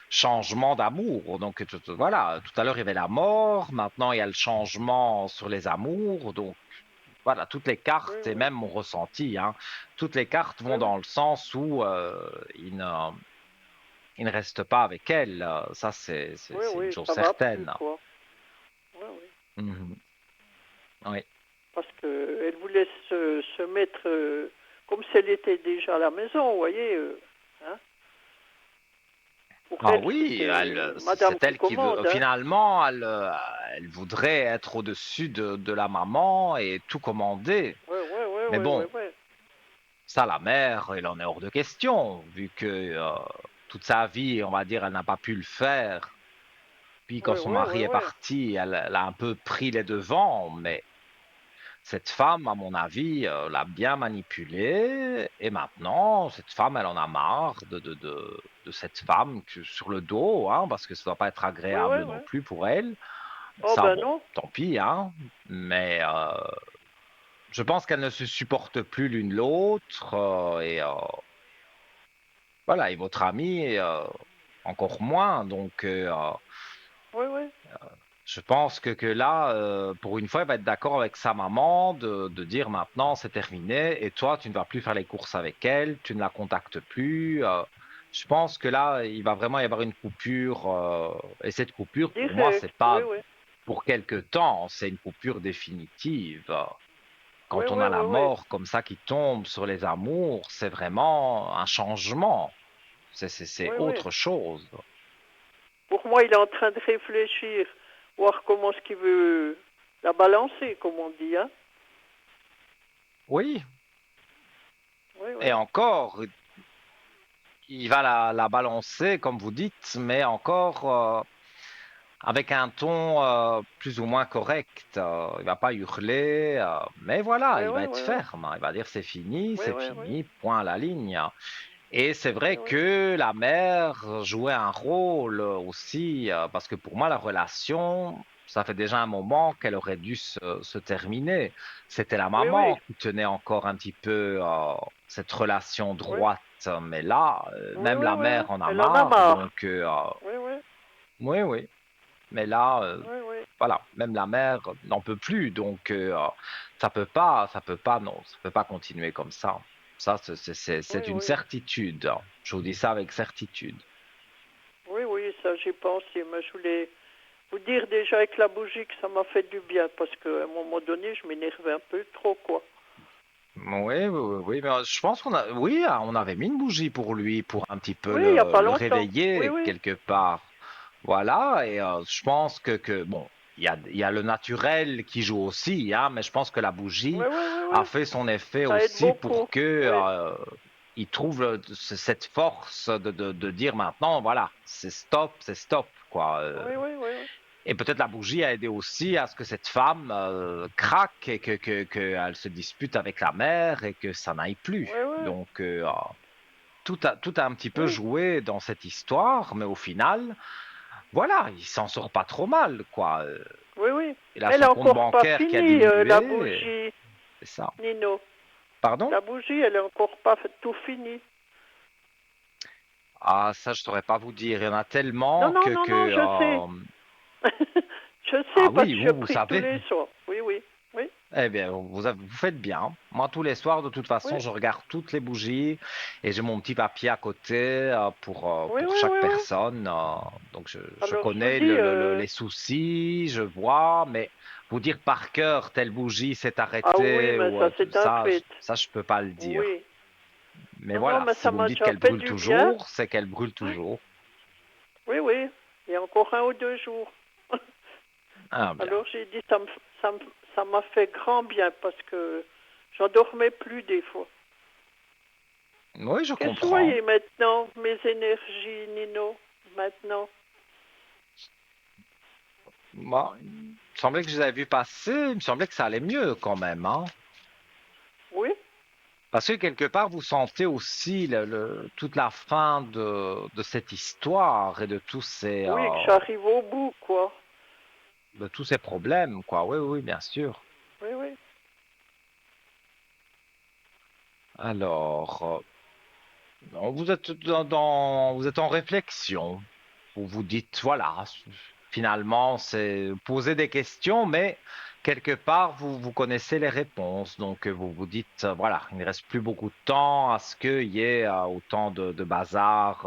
A: changement d'amour. Donc voilà, tout à l'heure il y avait la mort, maintenant il y a le changement sur les amours. Donc voilà, toutes les
C: Oui,
A: cartes et
C: oui.
A: même mon ressenti, hein, toutes les cartes
C: Oui,
A: vont
C: oui.
A: dans le sens où il ne reste pas avec elle. Ça,
C: Oui,
A: c'est une
C: oui,
A: chose
C: ça va plus,
A: certaine.
C: quoi. Oui, oui.
A: Mhm. Oui.
C: Parce qu'elle voulait se mettre comme si elle était déjà à la maison, vous voyez. Hein. Pour
A: Ah
C: elle,
A: oui,
C: c'était Madame
A: c'est
C: qui
A: elle qui veut.
C: commande. Hein.
A: Finalement, elle voudrait être au-dessus de la maman et tout commander.
C: Oui, oui, oui,
A: Mais
C: oui, oui,
A: bon,
C: oui.
A: ça, la mère, elle en est hors de question, vu que toute sa vie, on va dire, elle n'a pas pu le faire, puis quand
C: Oui,
A: son
C: oui, oui,
A: mari est
C: oui.
A: parti, elle a un peu pris les devants, mais cette femme, à mon avis, l'a bien manipulée et maintenant, cette femme, elle en a marre de cette femme sur le dos, hein, parce que ça doit pas être
C: Oui, oui,
A: agréable
C: oui.
A: non plus pour elle.
C: Oh
A: Ça,
C: ben
A: bon,
C: non.
A: tant pis, hein, mais je pense qu'elles ne se supportent plus l'une l'autre et voilà, et votre amie encore moins. Donc,
C: Oui, oui.
A: je pense que là, pour une fois, elle va être d'accord avec sa maman de dire maintenant c'est terminé et toi, tu ne vas plus faire les courses avec elle, tu ne la contactes plus. Je pense que là, il va vraiment y avoir une coupure et cette coupure, pour moi, c'est
C: Direct. Oui,
A: pas
C: oui.
A: pour quelque temps, c'est une coupure définitive.
C: Oui,
A: Quand on
C: oui,
A: a
C: oui,
A: la
C: oui.
A: mort comme ça qui tombe sur les amours, c'est vraiment un changement. C'est
C: Oui, oui.
A: autre chose.
C: Pour moi, il est en train de réfléchir, voir comment est-ce qu'il veut la balancer, comme on dit, hein.
A: Oui,
C: Oui,
A: et
C: oui.
A: encore, il va la balancer, comme vous dites, mais encore avec un ton plus ou moins correct. Il va pas hurler, mais voilà,
C: Oui,
A: il va
C: oui,
A: être
C: oui, oui.
A: ferme. Il va dire
C: Oui,
A: c'est
C: oui, oui.
A: fini, point à la ligne. Et c'est
C: Oui,
A: vrai
C: oui.
A: que la mère jouait un rôle aussi, parce que pour moi, la relation, ça fait déjà un moment qu'elle aurait dû se terminer. C'était la
C: Oui, oui.
A: maman qui tenait encore un petit peu cette relation
C: Oui,
A: droite, mais là,
C: oui,
A: même
C: oui,
A: la
C: oui.
A: mère en a
C: Elle en a
A: marre,
C: marre.
A: donc
C: Oui, oui.
A: oui, oui. Mais là,
C: Oui, oui.
A: voilà, même la mère n'en peut plus, donc non, ça peut pas continuer comme ça. Ça, c'est
C: Oui,
A: une
C: oui.
A: certitude. Je vous dis ça avec certitude.
C: Oui, oui, ça j'ai pensé, mais je voulais vous dire déjà avec la bougie que ça m'a fait du bien, parce qu'à un moment donné, je m'énervais un peu trop, quoi.
A: Oui, oui, oui, oui, mais je pense oui, on avait mis une bougie pour lui, pour un petit peu
C: Oui, il n'y a pas
A: le
C: longtemps. Oui,
A: réveiller
C: oui.
A: quelque part. Voilà, et je pense que bon, il y a le naturel qui joue aussi, hein, mais je pense que la bougie
C: Oui, oui, oui,
A: a
C: oui.
A: fait son effet
C: Ça aide
A: aussi
C: beaucoup.
A: pour que
C: Oui.
A: il trouve cette force de dire maintenant, voilà, c'est stop, quoi.
C: Oui, oui, oui, oui.
A: Et peut-être la bougie a aidé aussi à ce que cette femme craque et qu'elle se dispute avec la mère et que ça n'aille plus.
C: Oui, oui.
A: Donc, tout a un petit peu
C: Oui,
A: joué dans cette histoire, mais au final, voilà, il s'en sort pas trop mal, quoi.
C: oui, oui.
A: Il a
C: Mais elle
A: son
C: n'est
A: compte
C: encore pas
A: bancaire qui a
C: finie, la
A: diminué,
C: bougie,
A: c'est ça.
C: Nino.
A: Pardon?
C: La bougie, elle est encore pas tout finie.
A: Ah, ça, je saurais pas vous dire. Il y en a
C: Non,
A: tellement
C: non, non, non, je sais. Je sais
A: ah
C: parce
A: oui,
C: que je
A: vous
C: prie tous
A: savez.
C: les soirs. Oui, oui. Oui,
A: Eh bien, vous faites bien. Moi, tous les soirs, de toute
C: oui.
A: façon, je regarde toutes les bougies et j'ai mon petit papier à côté
C: Oui,
A: pour
C: oui,
A: chaque
C: oui, oui.
A: personne. Donc, je
C: Alors, je vous
A: connais
C: dis,
A: les soucis, je vois, mais vous dire par cœur, telle bougie s'est
C: ah oui,
A: arrêtée
C: mais
A: ou
C: ça, c'est un fait.
A: ça, je peux pas le dire.
C: Oui.
A: Mais
C: Non, non,
A: voilà,
C: mais
A: si
C: ça
A: vous me
C: m'a
A: dites
C: déjà
A: qu'elle
C: fait
A: brûle
C: du bien.
A: toujours, c'est qu'elle brûle
C: Oui,
A: toujours.
C: oui, oui. Il y a encore 1 ou 2 jours.
A: Ah bien.
C: Alors, j'ai dit, ça me- ça m'a fait grand bien parce que j'en dormais plus des fois.
A: Oui, je
C: Qu'est-ce que vous
A: comprends.
C: voyez maintenant, mes énergies, Nino, maintenant?
A: Moi, il me semblait que je les avais vus passer, il me semblait que ça allait mieux quand même, hein.
C: Oui,
A: Parce que quelque part, vous sentez aussi toute la fin de cette histoire et
C: oui, que j'arrive au bout, quoi.
A: de tous ces problèmes, quoi. Oui, oui, bien sûr.
C: Oui, oui.
A: Alors, vous êtes en réflexion. Vous vous dites, voilà, finalement, c'est poser des questions, mais quelque part, vous connaissez les réponses. Donc, vous vous dites, voilà, il ne reste plus beaucoup de temps à ce qu'il y ait autant de bazar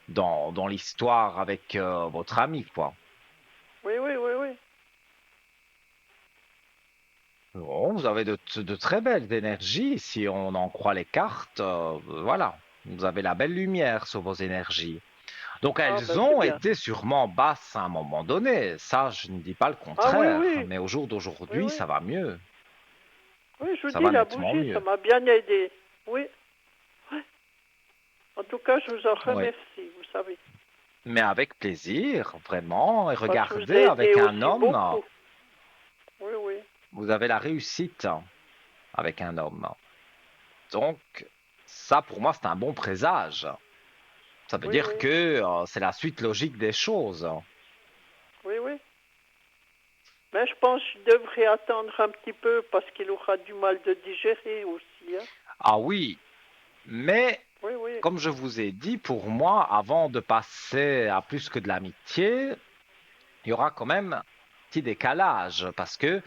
A: dans l'histoire avec votre ami, quoi.
C: Oui, oui, oui, oui.
A: Bon, vous avez de très belles énergies, si on en croit les cartes. Voilà, vous avez la belle lumière sur vos énergies. Donc
C: Ah,
A: elles
C: ben, c'est
A: ont
C: bien.
A: été sûrement basses à un moment donné. Ça, je ne dis pas le
C: Ah, oui,
A: contraire.
C: oui.
A: Mais au jour
C: Oui,
A: d'aujourd'hui,
C: oui.
A: ça va mieux.
C: Oui, je vous
A: Ça
C: dis,
A: va
C: la
A: nettement
C: bougie, ça
A: mieux.
C: m'a bien aidé. Oui. Oui. En tout cas, je vous en
A: Oui.
C: remercie, vous savez.
A: mais avec plaisir, vraiment. Et
C: Parce que vous
A: regardez,
C: avez aidé
A: avec un
C: aussi
A: homme,
C: beaucoup. Oui, oui.
A: vous avez la réussite avec un homme. Donc, ça, pour moi, c'est un bon présage. Ça veut
C: Oui,
A: dire
C: oui.
A: que c'est la suite logique des choses.
C: Oui, oui. Mais je pense que je devrais attendre un petit peu parce qu'il aura du mal de digérer aussi. Hein.
A: Ah oui, mais
C: Oui, oui.
A: comme je vous ai dit, pour moi, avant de passer à plus que de l'amitié, il y aura quand même un petit décalage parce que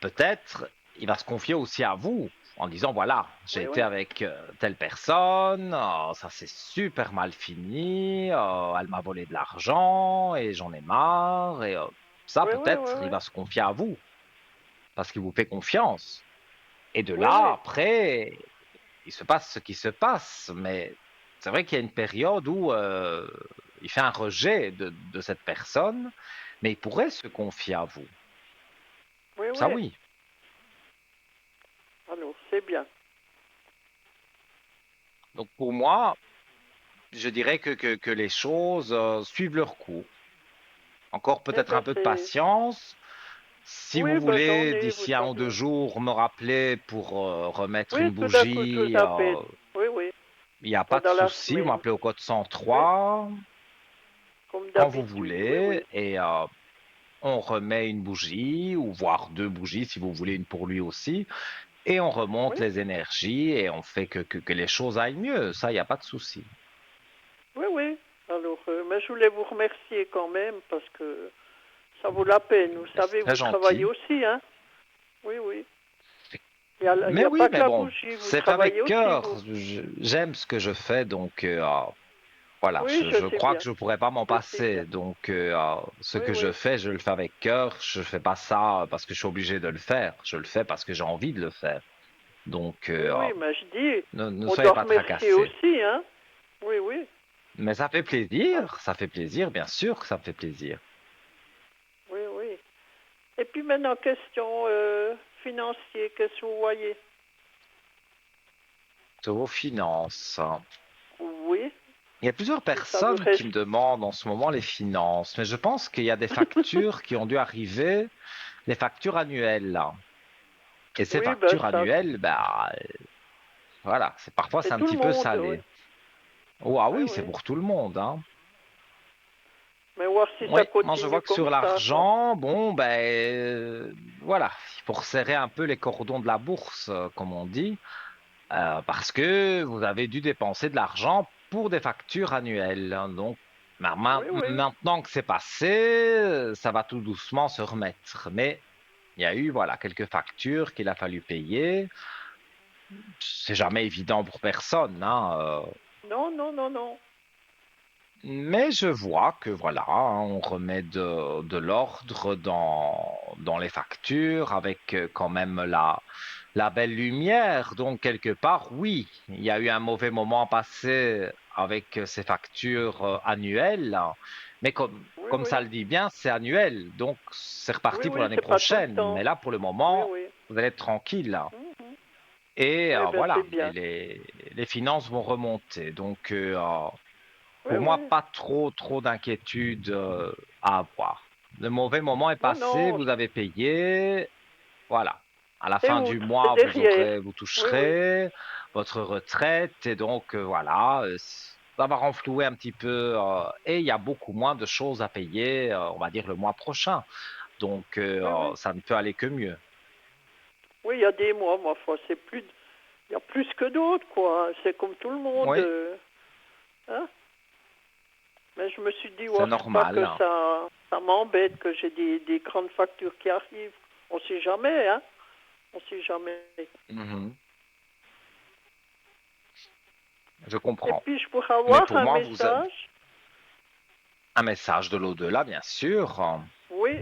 A: peut-être il va se confier aussi à vous en disant, voilà, j'ai
C: Oui,
A: été
C: oui.
A: avec telle personne, ça s'est super mal fini, elle m'a volé de l'argent et j'en ai marre. Et ça,
C: Oui, oui, oui,
A: peut-être, il
C: oui.
A: va se confier à vous parce qu'il vous fait confiance. Et de
C: Oui,
A: là,
C: oui.
A: après, il se passe ce qui se passe. Mais c'est vrai qu'il y a une période où il fait un rejet de cette personne, mais il pourrait se confier à vous.
C: Oui,
A: Ça,
C: oui.
A: oui.
C: Alors, c'est bien.
A: Donc pour moi, je dirais que les choses suivent leur cours. Encore
C: Eh
A: peut-être un
C: bien,
A: peu de
C: c'est...
A: patience. Si vous
C: Oui, ben j'en
A: voulez,
C: ai, vous
A: d'ici 1 ou 2
C: savez.
A: jours, me rappeler pour remettre
C: Oui,
A: une
C: tout d'un coup, je
A: bougie,
C: vous appelle. Oui, oui.
A: il n'y a pas de
C: Pendant la
A: souci. Vous
C: semaine.
A: m'appelez au code
C: Oui,
A: 103
C: comme
A: quand vous
C: d'habitude. Oui,
A: voulez
C: oui.
A: et on remet une bougie ou voire 2 bougies si vous voulez une pour lui aussi et on remonte
C: Oui,
A: les énergies et on fait que les choses aillent mieux. Ça, il n'y a pas de souci.
C: oui, oui. Alors, mais je voulais vous remercier quand même parce que ça vaut la peine. Vous
A: Mais c'est
C: savez,
A: très
C: vous travaillez
A: gentil.
C: aussi, hein? Oui, oui. Il y
A: Mais
C: a
A: oui,
C: pas que
A: mais
C: la
A: bon,
C: bougie, vous
A: c'est
C: travaillez
A: avec
C: aussi,
A: cœur.
C: vous.
A: J'aime ce que je fais, donc voilà,
C: Oui, je
A: je
C: sais
A: crois que
C: bien.
A: je ne pourrais pas m'en
C: Je sais
A: passer.
C: bien.
A: Donc, ce
C: Oui,
A: que je
C: oui.
A: fais, je le fais avec cœur. Je ne fais pas ça parce que je suis obligé de le faire. Je le fais parce que j'ai envie de le faire. Donc,
C: Oui, oui, mais je dis,
A: ne
C: on
A: soyez
C: doit
A: pas
C: remercier
A: tracassés.
C: aussi, hein? Oui, oui.
A: Mais ça fait plaisir, bien sûr que ça me fait plaisir.
C: Oui, oui. Et puis maintenant, question financière, qu'est-ce que vous voyez?
A: Sur vos finances.
C: Oui,
A: Il y a plusieurs
C: si ça vous
A: personnes qui
C: reste.
A: me demandent en ce moment les finances, mais je pense qu'il y a des factures qui ont dû arriver, les factures annuelles. Et ces
C: Oui, ben
A: factures
C: ça,
A: annuelles, bah, voilà, parfois c'est
C: c'est
A: un
C: tout le
A: petit peu
C: monde, oui.
A: salé. Oh, ah
C: Oui,
A: oui, c'est
C: oui.
A: pour tout le monde, hein.
C: Mais voir si ça
A: Oui, moi je
C: continue
A: vois que
C: comme
A: sur
C: ça, quoi.
A: l'argent, bon, ben voilà, il faut resserrer un peu les cordons de la bourse, comme on dit, parce que vous avez dû dépenser de l'argent pour des factures annuelles, hein. Donc,
C: Oui, oui.
A: maintenant que c'est passé, ça va tout doucement se remettre. Mais il y a eu, voilà, quelques factures qu'il a fallu payer. C'est jamais évident pour personne, hein.
C: Non, non, non, non.
A: Mais je vois que voilà, hein, on remet de l'ordre dans les factures avec quand même la belle lumière. Donc, quelque part, oui, il y a eu un mauvais moment passé avec ces factures annuelles, mais
C: Oui,
A: comme ça
C: oui.
A: le dit bien, c'est annuel. Donc, c'est
C: Oui,
A: reparti pour
C: oui,
A: l'année
C: c'est pas tout le
A: prochaine. Mais
C: temps.
A: là, pour le
C: Oui,
A: moment,
C: oui.
A: vous allez être tranquille.
C: Mhm.
A: Et
C: Oui, ben c'est
A: voilà,
C: bien.
A: les finances vont remonter. Donc,
C: Oui,
A: pour moi,
C: oui.
A: pas trop d'inquiétude à avoir. Le mauvais moment est
C: Non,
A: passé,
C: non.
A: vous avez payé, voilà. À la
C: C'est
A: fin du
C: outre, c'est
A: mois,
C: derrière.
A: vous
C: Oui, oui.
A: toucherez votre retraite et donc voilà, ça va renflouer un petit peu et il y a beaucoup moins de choses à payer, on va dire le mois prochain. Donc
C: Oui, oui.
A: ça ne peut aller que mieux.
C: Oui, il y a des mois, ma foi, c'est plus. Il y a plus que d'autres, quoi. C'est comme tout le monde.
A: Oui,
C: Hein? Mais je me suis dit,
A: c'est
C: ouais, pas
A: normal,
C: que
A: hein.
C: ça m'embête que j'ai des grandes factures qui arrivent. On sait jamais, hein? On sait jamais.
A: Mhm. Je
C: Et
A: comprends.
C: puis, je pourrais
A: Mais
C: avoir
A: pour
C: un
A: moi,
C: message.
A: un message de l'au-delà, bien sûr.
C: Oui,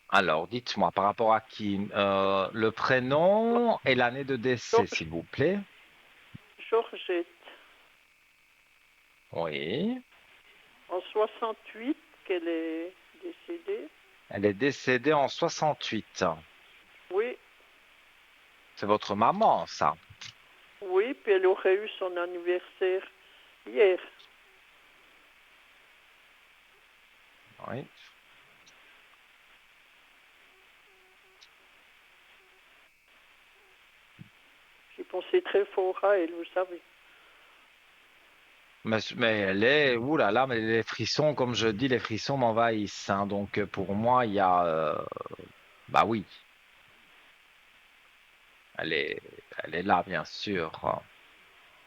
A: Alors, dites-moi, par rapport à qui? Le prénom et l'année de décès,
C: Georges-
A: s'il vous plaît.
C: Georgette,
A: Oui.
C: en 68, qu'elle est décédée.
A: Elle est décédée en 68.
C: Oui,
A: C'est votre maman, ça.
C: oui, puis elle aurait eu son anniversaire hier.
A: Oui.
C: J'ai pensé très fort à elle, vous savez.
A: Mais elle est, ouh là là, mais les frissons, comme je dis, les frissons m'envahissent, hein. Donc pour moi, il y a, bah oui, elle est, elle est là, bien sûr.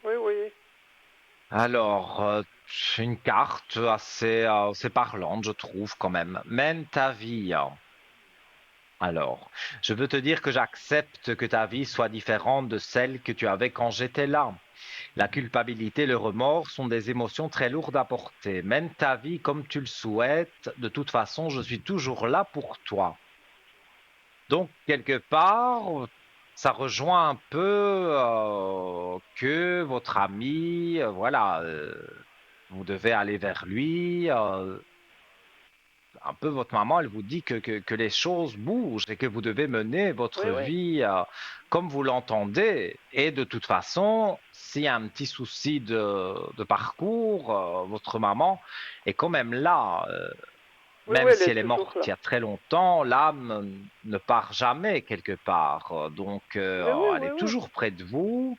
C: Oui, oui.
A: Alors, c'est une carte assez parlante, je trouve, quand même. Mène ta vie, hein. Alors, je veux te dire que j'accepte que ta vie soit différente de celle que tu avais quand j'étais là. La culpabilité et le remords sont des émotions très lourdes à porter. Mène ta vie comme tu le souhaites. De toute façon, je suis toujours là pour toi. Donc, quelque part, ça rejoint un peu que votre ami, voilà, vous devez aller vers lui. Un peu votre maman, elle vous dit que les choses bougent et que vous devez mener
C: Oui,
A: votre
C: oui.
A: vie comme vous l'entendez. Et de toute façon, s'il y a un petit souci de parcours, votre maman est quand même là.
C: Oui, oui,
A: Même
C: elle
A: si
C: est
A: elle est
C: toujours
A: morte il
C: là.
A: y a très longtemps, l'âme ne part jamais quelque part. Donc,
C: Oui, oui,
A: elle
C: oui,
A: est
C: oui.
A: toujours près de vous.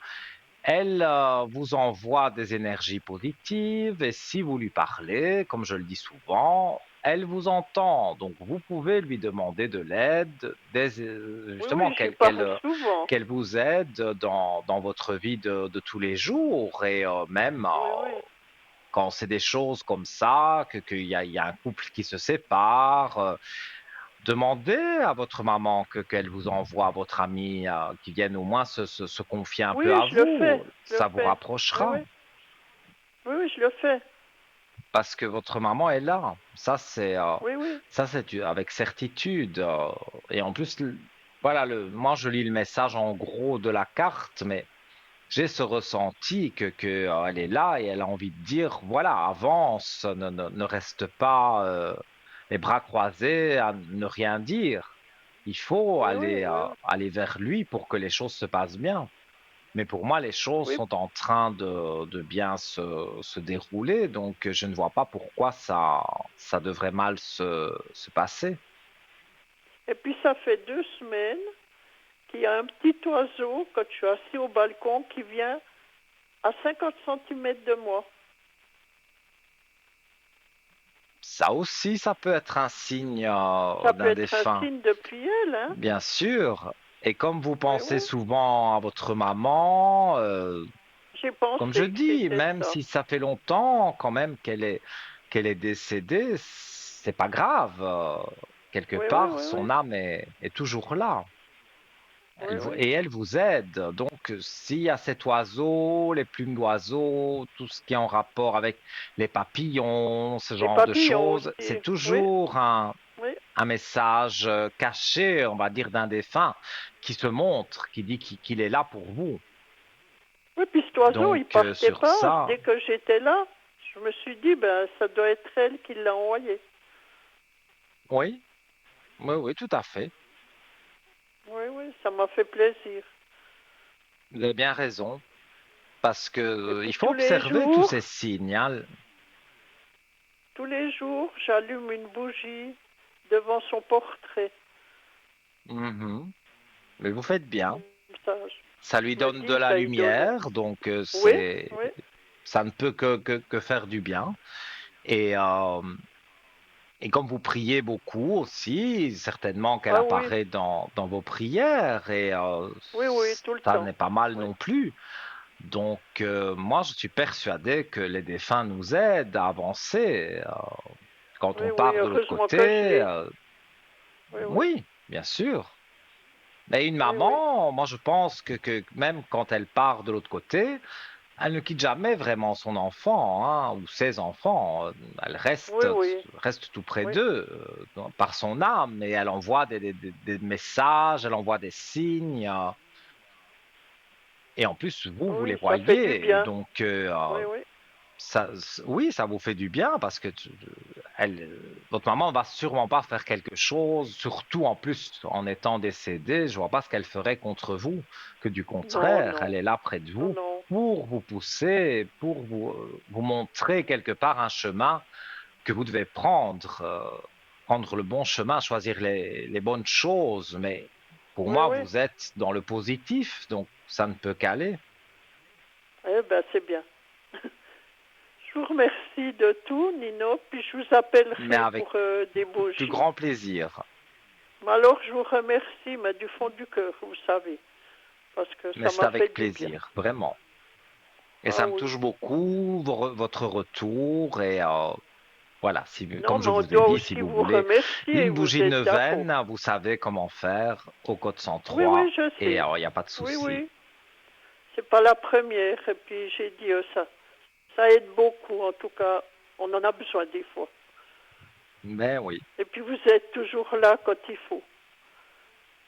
A: Elle vous envoie des énergies positives et si vous lui parlez, comme je le dis souvent, elle vous entend. Donc, vous pouvez lui demander de l'aide,
C: Oui,
A: justement
C: oui, j'y parle souvent.
A: qu'elle vous aide dans votre vie de tous les jours et même
C: Oui, oui.
A: quand c'est des choses comme ça, il y a un couple qui se sépare. Demandez à votre maman qu'elle vous envoie votre ami qui vienne au moins se confier un peu
C: Oui,
A: à
C: je le fais.
A: vous.
C: Je le
A: Ça vous
C: fais. Oui,
A: rapprochera
C: oui. Oui, oui, je le fais.
A: parce que votre maman est là.
C: Oui, oui.
A: Ça c'est avec certitude. Et en plus, voilà, moi je lis le message en gros de la carte, mais j'ai ce ressenti que elle est là et elle a envie de dire, voilà, avance, ne reste pas les bras croisés à ne rien dire. Il faut
C: Oui, oui, oui, oui.
A: aller vers lui pour que les choses se passent bien. Mais pour moi, les choses
C: Oui.
A: sont en train de bien se dérouler, donc je ne vois pas pourquoi ça devrait mal se passer.
C: Et puis ça fait 2 semaines qu'il y a un petit oiseau, quand je suis assis au balcon, qui vient à 50 centimètres de moi.
A: Ça aussi, ça peut être un signe
C: Ça peut
A: d'un
C: être un
A: défunt.
C: signe depuis elle, hein?
A: Bien sûr. Et comme vous
C: Oui,
A: pensez
C: oui.
A: souvent à votre maman,
C: J'ai
A: comme je
C: pensé que
A: dis,
C: c'était
A: même
C: ça.
A: si ça fait longtemps quand même qu'elle est décédée, c'est pas grave. Quelque
C: Oui, oui,
A: part,
C: oui, oui.
A: son âme est toujours là.
C: Oui, oui.
A: Et elle vous aide. Donc, s'il y a cet oiseau, les plumes d'oiseau, tout ce qui est en rapport avec les papillons, ce
C: Les
A: genre de
C: papillons
A: choses,
C: aussi.
A: c'est
C: Oui,
A: toujours
C: oui.
A: un message caché, on va dire, d'un défunt qui se montre, qui dit qu'il est là pour vous.
C: Oui, puis cet oiseau, il
A: Donc,
C: partait
A: sur
C: pas.
A: ça,
C: Dès que j'étais là, je me suis dit, ben, ça doit être elle qui l'a envoyé.
A: oui, oui, oui, tout à fait.
C: Oui, oui, ça m'a fait plaisir.
A: Vous avez bien raison, parce que
C: Et
A: il
C: puis
A: faut observer tous ces signes, hein.
C: tous les jours, j'allume une bougie devant son portrait.
A: Mhm. Mais vous faites bien.
C: Comme ça,
A: Ça lui
C: je me
A: donne de
C: dis,
A: la
C: ça lui donne.
A: lumière, donc
C: Oui, oui,
A: ça ne peut que faire du bien. Et, euh, et comme vous priez beaucoup aussi, certainement qu'elle
C: ah oui,
A: apparaît dans vos prières et
C: oui, oui, tout le
A: ça
C: temps.
A: n'est pas mal
C: Oui,
A: non plus. Donc, moi, je suis persuadé que les défunts nous aident à avancer. Quand
C: oui,
A: on
C: oui,
A: part de l'autre
C: heureusement que je
A: côté,
C: l'ai. Oui, oui,
A: oui, bien sûr. Mais une
C: oui, oui,
A: maman, moi, je pense que même quand elle part de l'autre côté, elle ne quitte jamais vraiment son enfant, hein, ou ses enfants. Elle
C: oui, oui,
A: reste tout près
C: oui,
A: d'eux, par son âme, et elle envoie des messages, elle envoie des signes. Et en plus, vous les
C: oui, ça fait du
A: voyez.
C: bien.
A: Donc,
C: Oui, oui,
A: oui, ça vous fait du bien parce que votre maman va sûrement pas faire quelque chose, surtout en plus en étant décédée. Je vois pas ce qu'elle ferait contre vous, que du
C: non,
A: contraire,
C: non,
A: elle est là près de
C: non,
A: vous
C: non.
A: pour vous pousser, pour vous montrer quelque part un chemin que vous devez prendre le bon chemin, choisir les bonnes choses. Mais pour
C: Oui,
A: moi,
C: oui.
A: vous êtes dans le positif, donc ça ne peut qu'aller.
C: Eh ben, c'est bien. Je vous remercie de tout, Nino, puis je vous
A: Mais
C: appellerai
A: avec
C: pour des
A: plus
C: bougies.
A: grand plaisir.
C: Mais alors, je vous remercie, mais du fond du cœur, vous savez, parce que
A: Mais
C: ça
A: c'est
C: m'a fait
A: avec
C: du bien.
A: plaisir, vraiment. Et
C: Ah
A: ça me
C: oui.
A: touche beaucoup, votre retour. Et voilà, si,
C: Non,
A: comme
C: mais
A: je
C: on
A: vous ai
C: doit
A: dit, si
C: aussi
A: vous
C: vous
A: voulez
C: remercier,
A: une
C: vous
A: bougie de
C: êtes d'abord.
A: neuvaine, vous savez comment faire au code
C: Oui, oui,
A: 103
C: je
A: et
C: sais.
A: il n'y a pas de
C: Oui,
A: souci.
C: oui. C'est pas la première, et puis j'ai dit ça. Ça aide beaucoup, en tout cas. On en a besoin des fois.
A: Mais oui,
C: Et puis vous êtes toujours là quand il faut.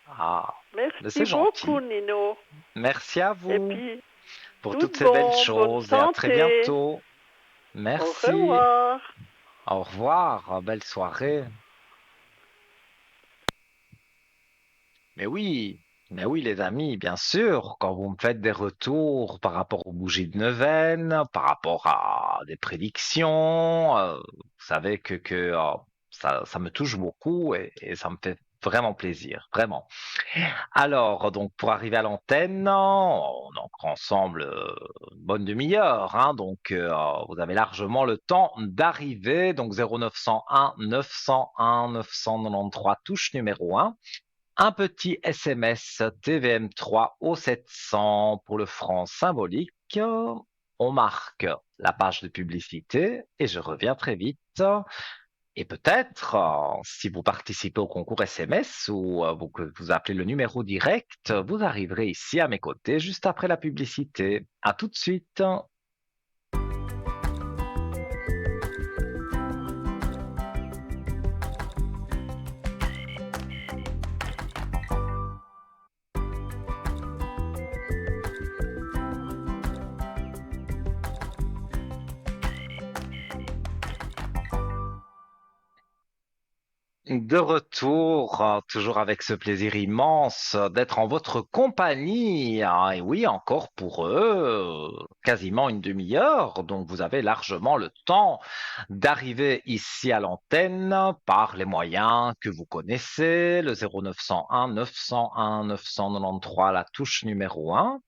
A: ah, mais
C: Merci
A: c'est
C: beaucoup,
A: gentil.
C: Nino.
A: Merci à
C: Et
A: vous
C: puis,
A: pour
C: tout
A: toutes ces belles
C: bon, bonne
A: choses et à très
C: santé.
A: bientôt.
C: Au
A: Merci.
C: revoir.
A: Au revoir. Belle soirée. Mais oui, mais oui, les amis, bien sûr, quand vous me faites des retours par rapport aux bougies de neuvaine, par rapport à des prédictions, vous savez que ça me touche beaucoup et ça me fait vraiment plaisir, vraiment. Alors, donc, pour arriver à l'antenne, on est encore ensemble une bonne demi-heure, hein, donc vous avez largement le temps d'arriver, donc 0901 901 993, touche numéro 1. Un petit SMS TVM3 au 700 pour le franc symbolique. On marque la page de publicité et je reviens très vite. Et peut-être, si vous participez au concours SMS ou que vous appelez le numéro direct, vous arriverez ici à mes côtés juste après la publicité. À tout de suite. De retour, toujours avec ce plaisir immense d'être en votre compagnie. Ah, et oui, encore pour eux, quasiment une demi-heure. Donc, vous avez largement le temps d'arriver ici à l'antenne par les moyens que vous connaissez, le 0901 901 993, la touche numéro 1.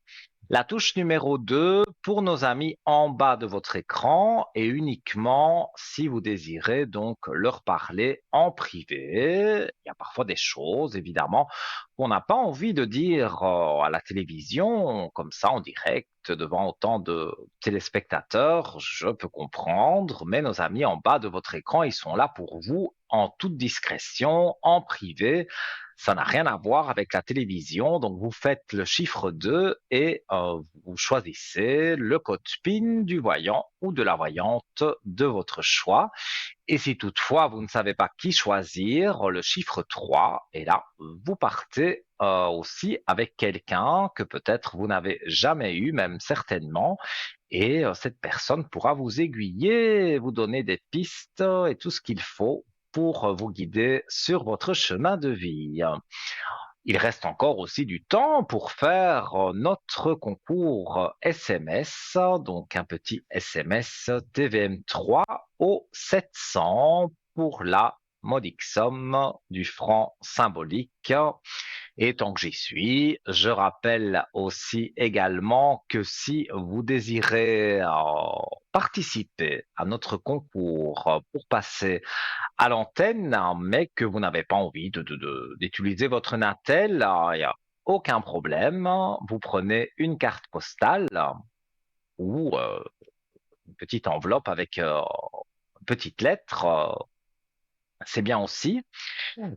A: La touche numéro 2 pour nos amis en bas de votre écran et uniquement si vous désirez donc leur parler en privé. Il y a parfois des choses, évidemment, qu'on n'a pas envie de dire à la télévision, comme ça en direct, devant autant de téléspectateurs. Je peux comprendre, mais nos amis en bas de votre écran, ils sont là pour vous en toute discrétion, en privé. Ça n'a rien à voir avec la télévision. Donc, vous faites le chiffre 2 et vous choisissez le code PIN du voyant ou de la voyante de votre choix. Et si toutefois vous ne savez pas qui choisir, le chiffre 3, et là, vous partez aussi avec quelqu'un que peut-être vous n'avez jamais eu, même certainement. Et cette personne pourra vous aiguiller, vous donner des pistes et tout ce qu'il faut pour vous guider sur votre chemin de vie. Il reste encore aussi du temps pour faire notre concours SMS, donc un petit SMS TVM3 au 700 pour la modique somme du franc symbolique. Et tant que j'y suis, je rappelle aussi également que si vous désirez participer à notre concours pour passer à l'antenne, mais que vous n'avez pas envie d'utiliser votre Natel, il n'y a aucun problème. Vous prenez une carte postale ou une petite enveloppe avec une petite lettre. C'est bien aussi.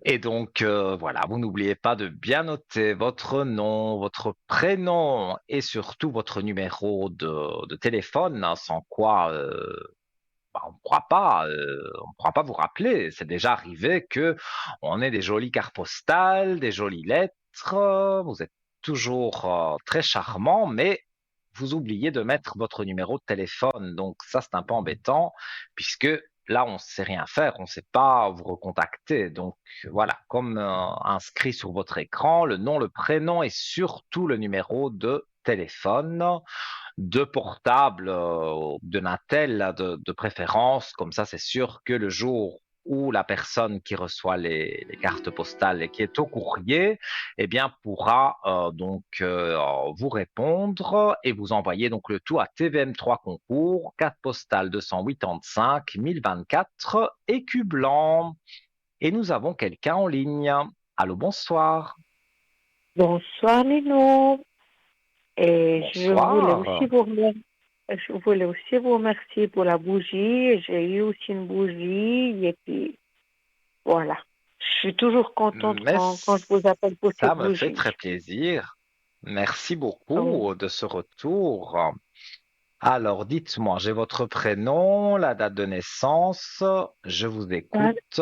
A: Et donc, voilà, vous n'oubliez pas de bien noter votre nom, votre prénom et surtout votre numéro de téléphone, hein, sans quoi on ne pourra pas vous rappeler. C'est déjà arrivé que on ait des jolies cartes postales, des jolies lettres. Vous êtes toujours très charmant, mais vous oubliez de mettre votre numéro de téléphone. Donc ça, c'est un peu embêtant puisque là, on ne sait rien faire, on ne sait pas vous recontacter. Donc voilà, comme inscrit sur votre écran, le nom, le prénom et surtout le numéro de téléphone. deux portables de Natel là, de préférence. Comme ça, c'est sûr que le jour où la personne qui reçoit les cartes postales et qui est au courrier, eh bien, pourra vous répondre et vous envoyer donc le tout à TVM3 Concours, carte postale 285 1024 écu blanc. Et nous avons quelqu'un en ligne. Allô, bonsoir.
D: Bonsoir Nino. Et
A: Bonsoir.
D: je voulais aussi vous remercier pour la bougie. J'ai eu aussi une bougie et puis voilà. Je suis toujours contente
A: Mais
D: quand je vous appelle pour
A: ça
D: cette
A: me fait
D: bougie.
A: très plaisir. Merci
D: Oh.
A: beaucoup de ce retour. Alors, dites-moi, j'ai votre prénom, la date de naissance. Je vous
D: Ah,
A: écoute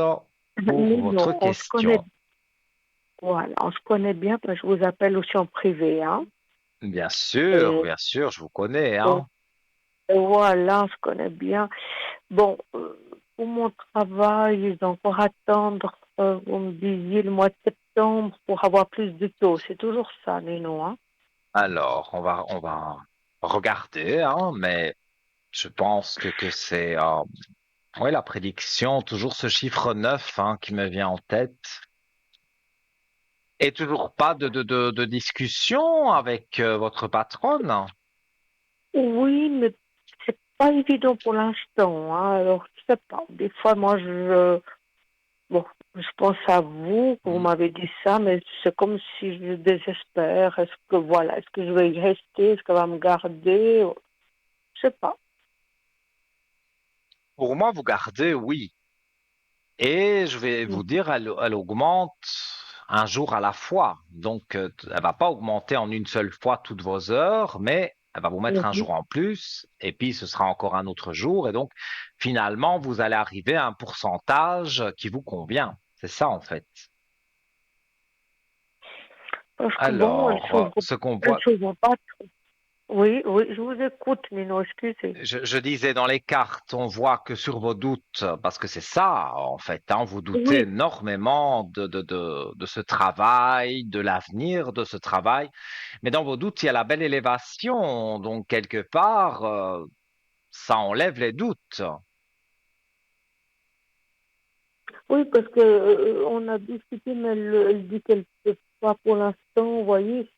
A: pour votre
D: Nino,
A: question.
D: voilà, on se connaît bien parce que je vous appelle aussi en privé, hein. Et,
A: Bien sûr, je vous connais,
D: et-
A: hein.
D: et voilà, on se connaît bien. Bon, pour mon travail, je dois encore attendre, vous me disiez le mois de septembre pour avoir plus de taux. C'est toujours ça, Nino, hein?
A: Alors, on va regarder, hein, mais je pense que c'est, oui, la prédiction, toujours ce chiffre 9 hein, qui me vient en tête. Et toujours pas de discussion avec votre patronne?
D: Oui, mais c'est pas évident pour l'instant, hein. Alors, je sais pas. Des fois, bon, je pense à vous, que vous
A: Hmm.
D: m'avez dit ça, mais c'est comme si je désespère. Est-ce que je vais y rester? Est-ce qu'elle va me garder? Je sais pas.
A: Pour moi, vous gardez, oui. Et je vais vous dire, elle augmente un jour à la fois. Donc, elle va pas augmenter en une seule fois toutes vos heures, mais elle va vous mettre un
D: Mhm.
A: jour en plus, et puis ce sera encore un autre jour. Et donc, finalement, vous allez arriver à un pourcentage qui vous convient. C'est ça, en fait.
D: Parce que bon,
A: Alors, ce qu'on
D: elle
A: voit,
D: s'ouvre pas. Oui, oui, je vous écoute, Nino, excusez.
A: je disais dans les cartes, on voit que sur vos doutes, parce que c'est ça en fait, hein, vous doutez
D: Oui,
A: énormément de ce travail, de l'avenir de ce travail, mais dans vos doutes, il y a la belle élévation, donc quelque part, ça enlève les doutes.
D: oui, parce que on a discuté, mais elle dit qu'elle ne peut pas pour l'instant, vous voyez.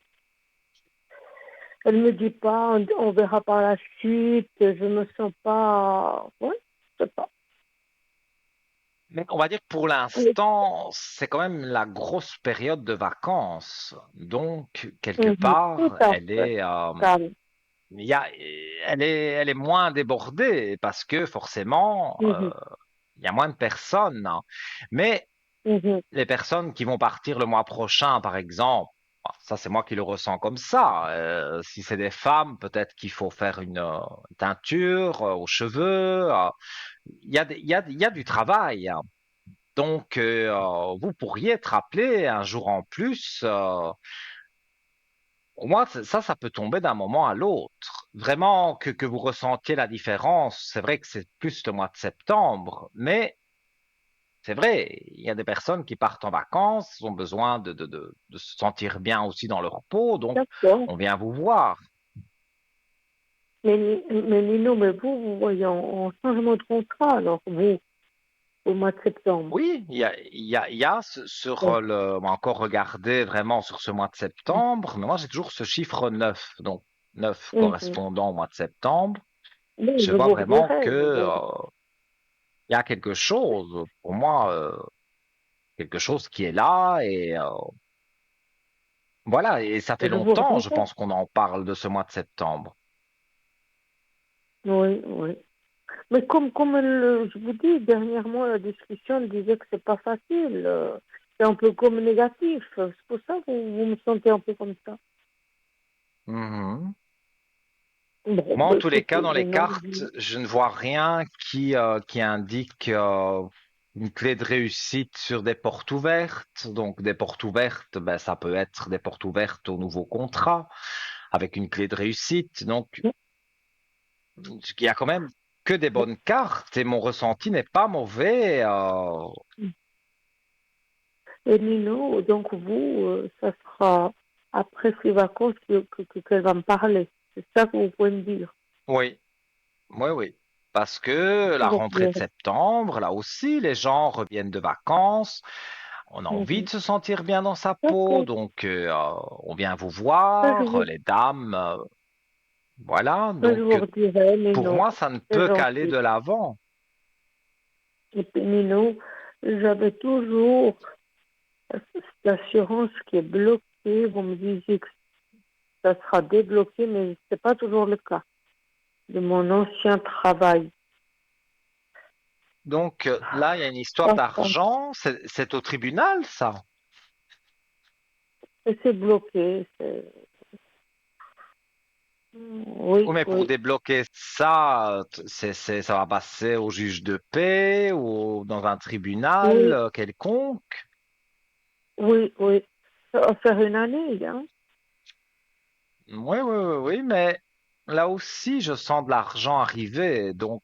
D: Elle me dit pas, on verra par la suite, je me sens pas. Oui, je sais pas.
A: Mais on va dire que pour
D: Oui.
A: l'instant, c'est quand même la grosse période de vacances, donc quelque
D: Mhm. Tout
A: part,
D: à
A: elle
D: fait.
A: est,
D: Calme.
A: il y a, elle est moins débordée parce que forcément,
D: Mhm.
A: il y a moins de personnes, hein. Mais
D: Mhm.
A: les personnes qui vont partir le mois prochain, par exemple, ça c'est moi qui le ressens comme ça. Si c'est des femmes, peut-être qu'il faut faire une teinture aux cheveux. Il y a du travail, hein. Donc, vous pourriez être appelé un jour en plus. Pour moi, ça peut tomber d'un moment à l'autre. Vraiment, que vous ressentiez la différence, c'est vrai que c'est plus le mois de septembre, mais c'est vrai, il y a des personnes qui partent en vacances, ont besoin de se sentir bien aussi dans leur peau, donc
D: D'accord.
A: on vient vous voir.
D: Mais Nino, mais vous voyez en changement de contrat, alors, vous, au mois de septembre.
A: Oui, il y a sur
D: Oui,
A: on va encore regarder vraiment sur ce mois de septembre, mais moi j'ai toujours ce chiffre 9, donc 9
D: mhm.
A: correspondant au mois de septembre.
D: Oui,
A: Je
D: je
A: vois
D: vous
A: vraiment que
D: redirai,
A: il y a quelque chose, pour moi, quelque chose qui est là et voilà, et ça fait
D: je vous
A: longtemps, je
D: redirai.
A: pense qu'on en parle de ce mois de septembre.
D: Oui, oui. Mais comme je vous dis, dernièrement, la discussion elle disait que c'est pas facile. C'est un peu comme négatif. C'est pour ça que vous me sentez un peu comme ça.
A: Mhm.
D: Bon,
A: Moi, en
D: bah
A: tous les cas,
D: écoutez,
A: dans les
D: maintenant,
A: cartes, je ne vois rien qui indique une clé de réussite sur des portes ouvertes. Donc, des portes ouvertes, ben, ça peut être des portes ouvertes au nouveau contrat avec une clé de réussite. Donc, il y a quand même que des bonnes cartes et mon ressenti n'est pas mauvais.
D: et Nino, donc vous, ça sera après ces vacances qu'elle va me parler. C'est ça que vous pouvez me dire.
A: Oui, oui, oui. Parce que la
D: Toujours
A: rentrée de
D: dire.
A: septembre, là aussi, les gens reviennent de vacances. On a envie
D: Mhm.
A: de se sentir bien dans sa peau,
D: Ok,
A: donc on vient vous
D: ça je
A: voir,
D: vous,
A: les dames, voilà.
D: ça, je
A: Donc
D: vous redirai, mais
A: pour
D: non,
A: moi, ça ne
D: c'est
A: peut qu'aller
D: gentil.
A: de l'avant.
D: Et puis, Nino, j'avais toujours l'assurance qui est bloquée. Vous me disiez que ça sera débloqué, mais c'est pas toujours le cas de mon ancien travail.
A: Donc là, il y a une histoire
D: Enfin,
A: d'argent. C'est au tribunal, ça.
D: c'est bloqué.
A: Oui,
D: Oui,
A: mais pour
D: oui,
A: débloquer ça, ça va passer au juge de paix ou dans un tribunal
D: oui,
A: quelconque.
D: oui, oui. Ça va faire une année, hein.
A: Oui, oui, oui, oui, mais là aussi, je sens de l'argent arriver. Donc,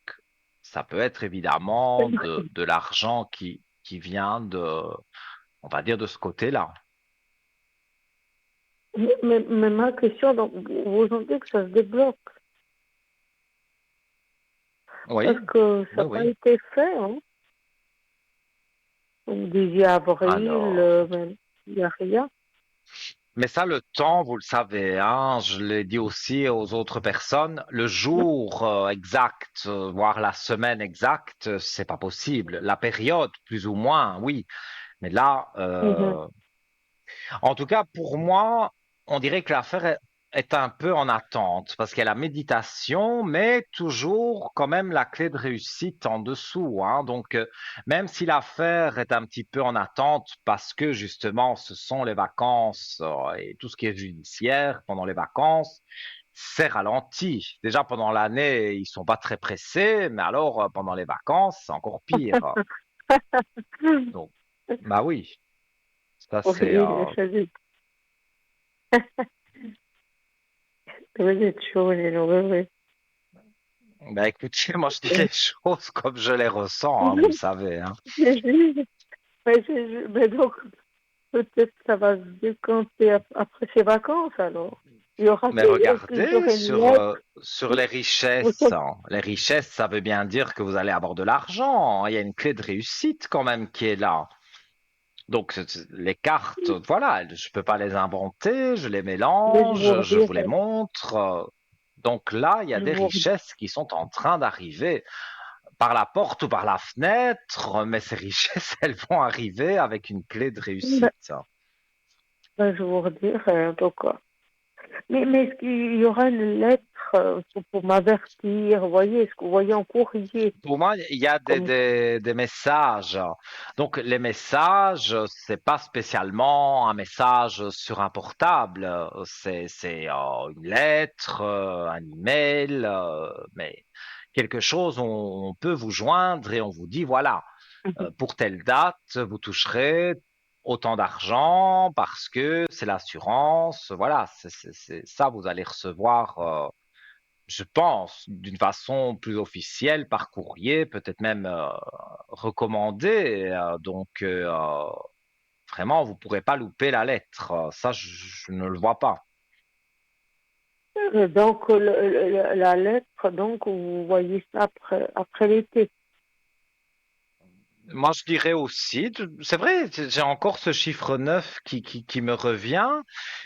A: ça peut être évidemment de l'argent qui vient de, on va dire, de ce côté-là.
D: Mais ma question, donc, vous sentez que ça se débloque parce
A: Oui,
D: que ça
A: oui,
D: n'a pas
A: oui.
D: été fait, hein. Vous me disiez avril,
A: Alors,
D: mais il n'y a rien.
A: mais ça, le temps, vous le savez, hein, je l'ai dit aussi aux autres personnes, le jour exact, voire la semaine exacte, c'est pas possible. La période, plus ou moins, oui. Mais là,
D: Mhm.
A: en tout cas, pour moi, on dirait que l'affaire est un peu en attente parce qu'il y a la méditation, mais toujours quand même la clé de réussite en dessous, hein. Donc, même si l'affaire est un petit peu en attente parce que justement, ce sont les vacances et tout ce qui est judiciaire pendant les vacances, c'est ralenti. Déjà pendant l'année, ils sont pas très pressés, mais alors pendant les vacances, c'est encore pire. Donc, bah oui, ça c'est.
D: Oui, vous êtes chaud, les oui,
A: Ben écoutez, moi je dis
D: oui.
A: les choses comme je les ressens, hein, vous le savez, hein.
D: Mais donc, peut-être ça va se décanter après ces vacances, alors. Il y aura
A: Mais
D: est-ce que
A: regardez
D: j'aurai une lettre?
A: sur les
D: Vous
A: richesses,
D: savez,
A: hein. Les richesses, ça veut bien dire que vous allez avoir de l'argent, hein. Il y a une clé de réussite quand même qui est là. Donc les cartes, voilà, je peux pas les inventer, je les
D: mais je vous
A: mélange, je vous les
D: redirai.
A: montre. Donc là, il y a
D: Je
A: des
D: vous redirai.
A: richesses qui sont en train d'arriver par la porte ou par la fenêtre, mais ces richesses, elles vont arriver avec une clé de réussite.
D: Je vous redirai en tout cas. Mais est-ce qu'il y aura une lettre pour m'avertir? Vous voyez, est-ce que vous voyez en courrier?
A: Pour moi, il y a
D: Comme...
A: des messages. Donc, les messages, c'est pas spécialement un message sur un portable. C'est une lettre, un email, mais quelque chose, on peut vous joindre et on vous dit, voilà, pour telle date, vous toucherez autant d'argent parce que c'est l'assurance. Voilà, c'est ça, vous allez recevoir. Je pense, d'une façon plus officielle, par courrier, peut-être même recommandé. Vraiment, vous ne pourrez pas louper la lettre. Ça, je ne le vois pas.
D: Donc, la lettre, donc, vous voyez ça après l'été.
A: Moi, je dirais aussi, c'est vrai, j'ai encore ce chiffre 9 qui me revient,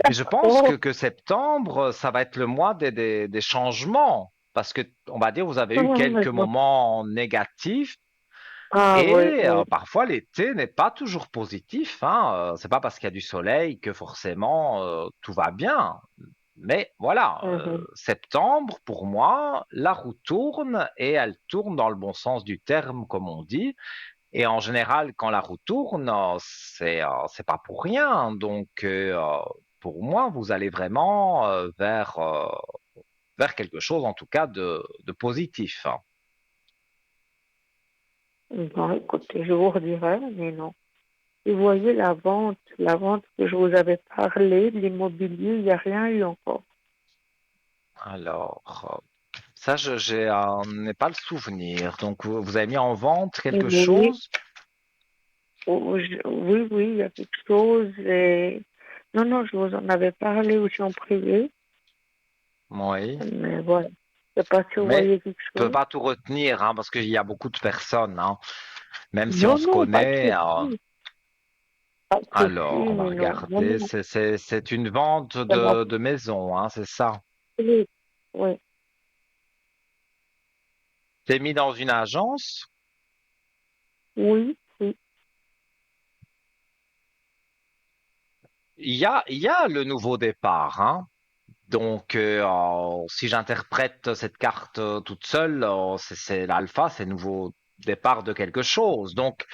A: mais je pense
D: Oh,
A: que septembre, ça va être le mois des changements. Parce que, on va dire, vous avez eu
D: non, mais
A: quelques moments négatifs.
D: ah, oui,
A: Et
D: oui.
A: parfois, l'été n'est pas toujours positif, hein. C'est pas parce qu'il y a du soleil que forcément tout va bien. Mais voilà,
D: Mhm.
A: septembre, pour moi, la roue tourne et elle tourne dans le bon sens du terme, comme on dit. Et en général, quand la roue tourne, c'est pas pour rien. Donc, pour moi, vous allez vraiment vers quelque chose, en tout cas, de positif, hein.
D: Bon, écoutez, je vous redirai, mais non. Et vous voyez la vente que je vous avais parlé, de l'immobilier, il n'y a rien eu encore.
A: Alors, ça, n'ai pas le souvenir. Donc, vous avez mis en vente quelque
D: Oui,
A: chose?
D: oui, oui, il y a quelque chose. Non, non, je vous en avais parlé aussi en privé.
A: Oui.
D: Mais voilà. Je sais pas si vous
A: Mais
D: voyez quelque
A: je peux
D: chose.
A: pas tout retenir, hein, parce qu'il y a beaucoup de personnes, hein. Même si on
D: Non,
A: se
D: non, pas de
A: connaît,
D: souci. Pas de souci,
A: alors on va
D: mais non. Non,
A: regarder.
D: non.
A: C'est une vente
D: Ça va
A: de maison, hein, c'est ça.
D: plus. Oui,
A: T'es mis dans une agence.
D: oui, oui.
A: Il y a le nouveau départ, hein. Donc, si j'interprète cette carte toute seule, c'est l'alpha, c'est le nouveau départ de quelque chose. Donc,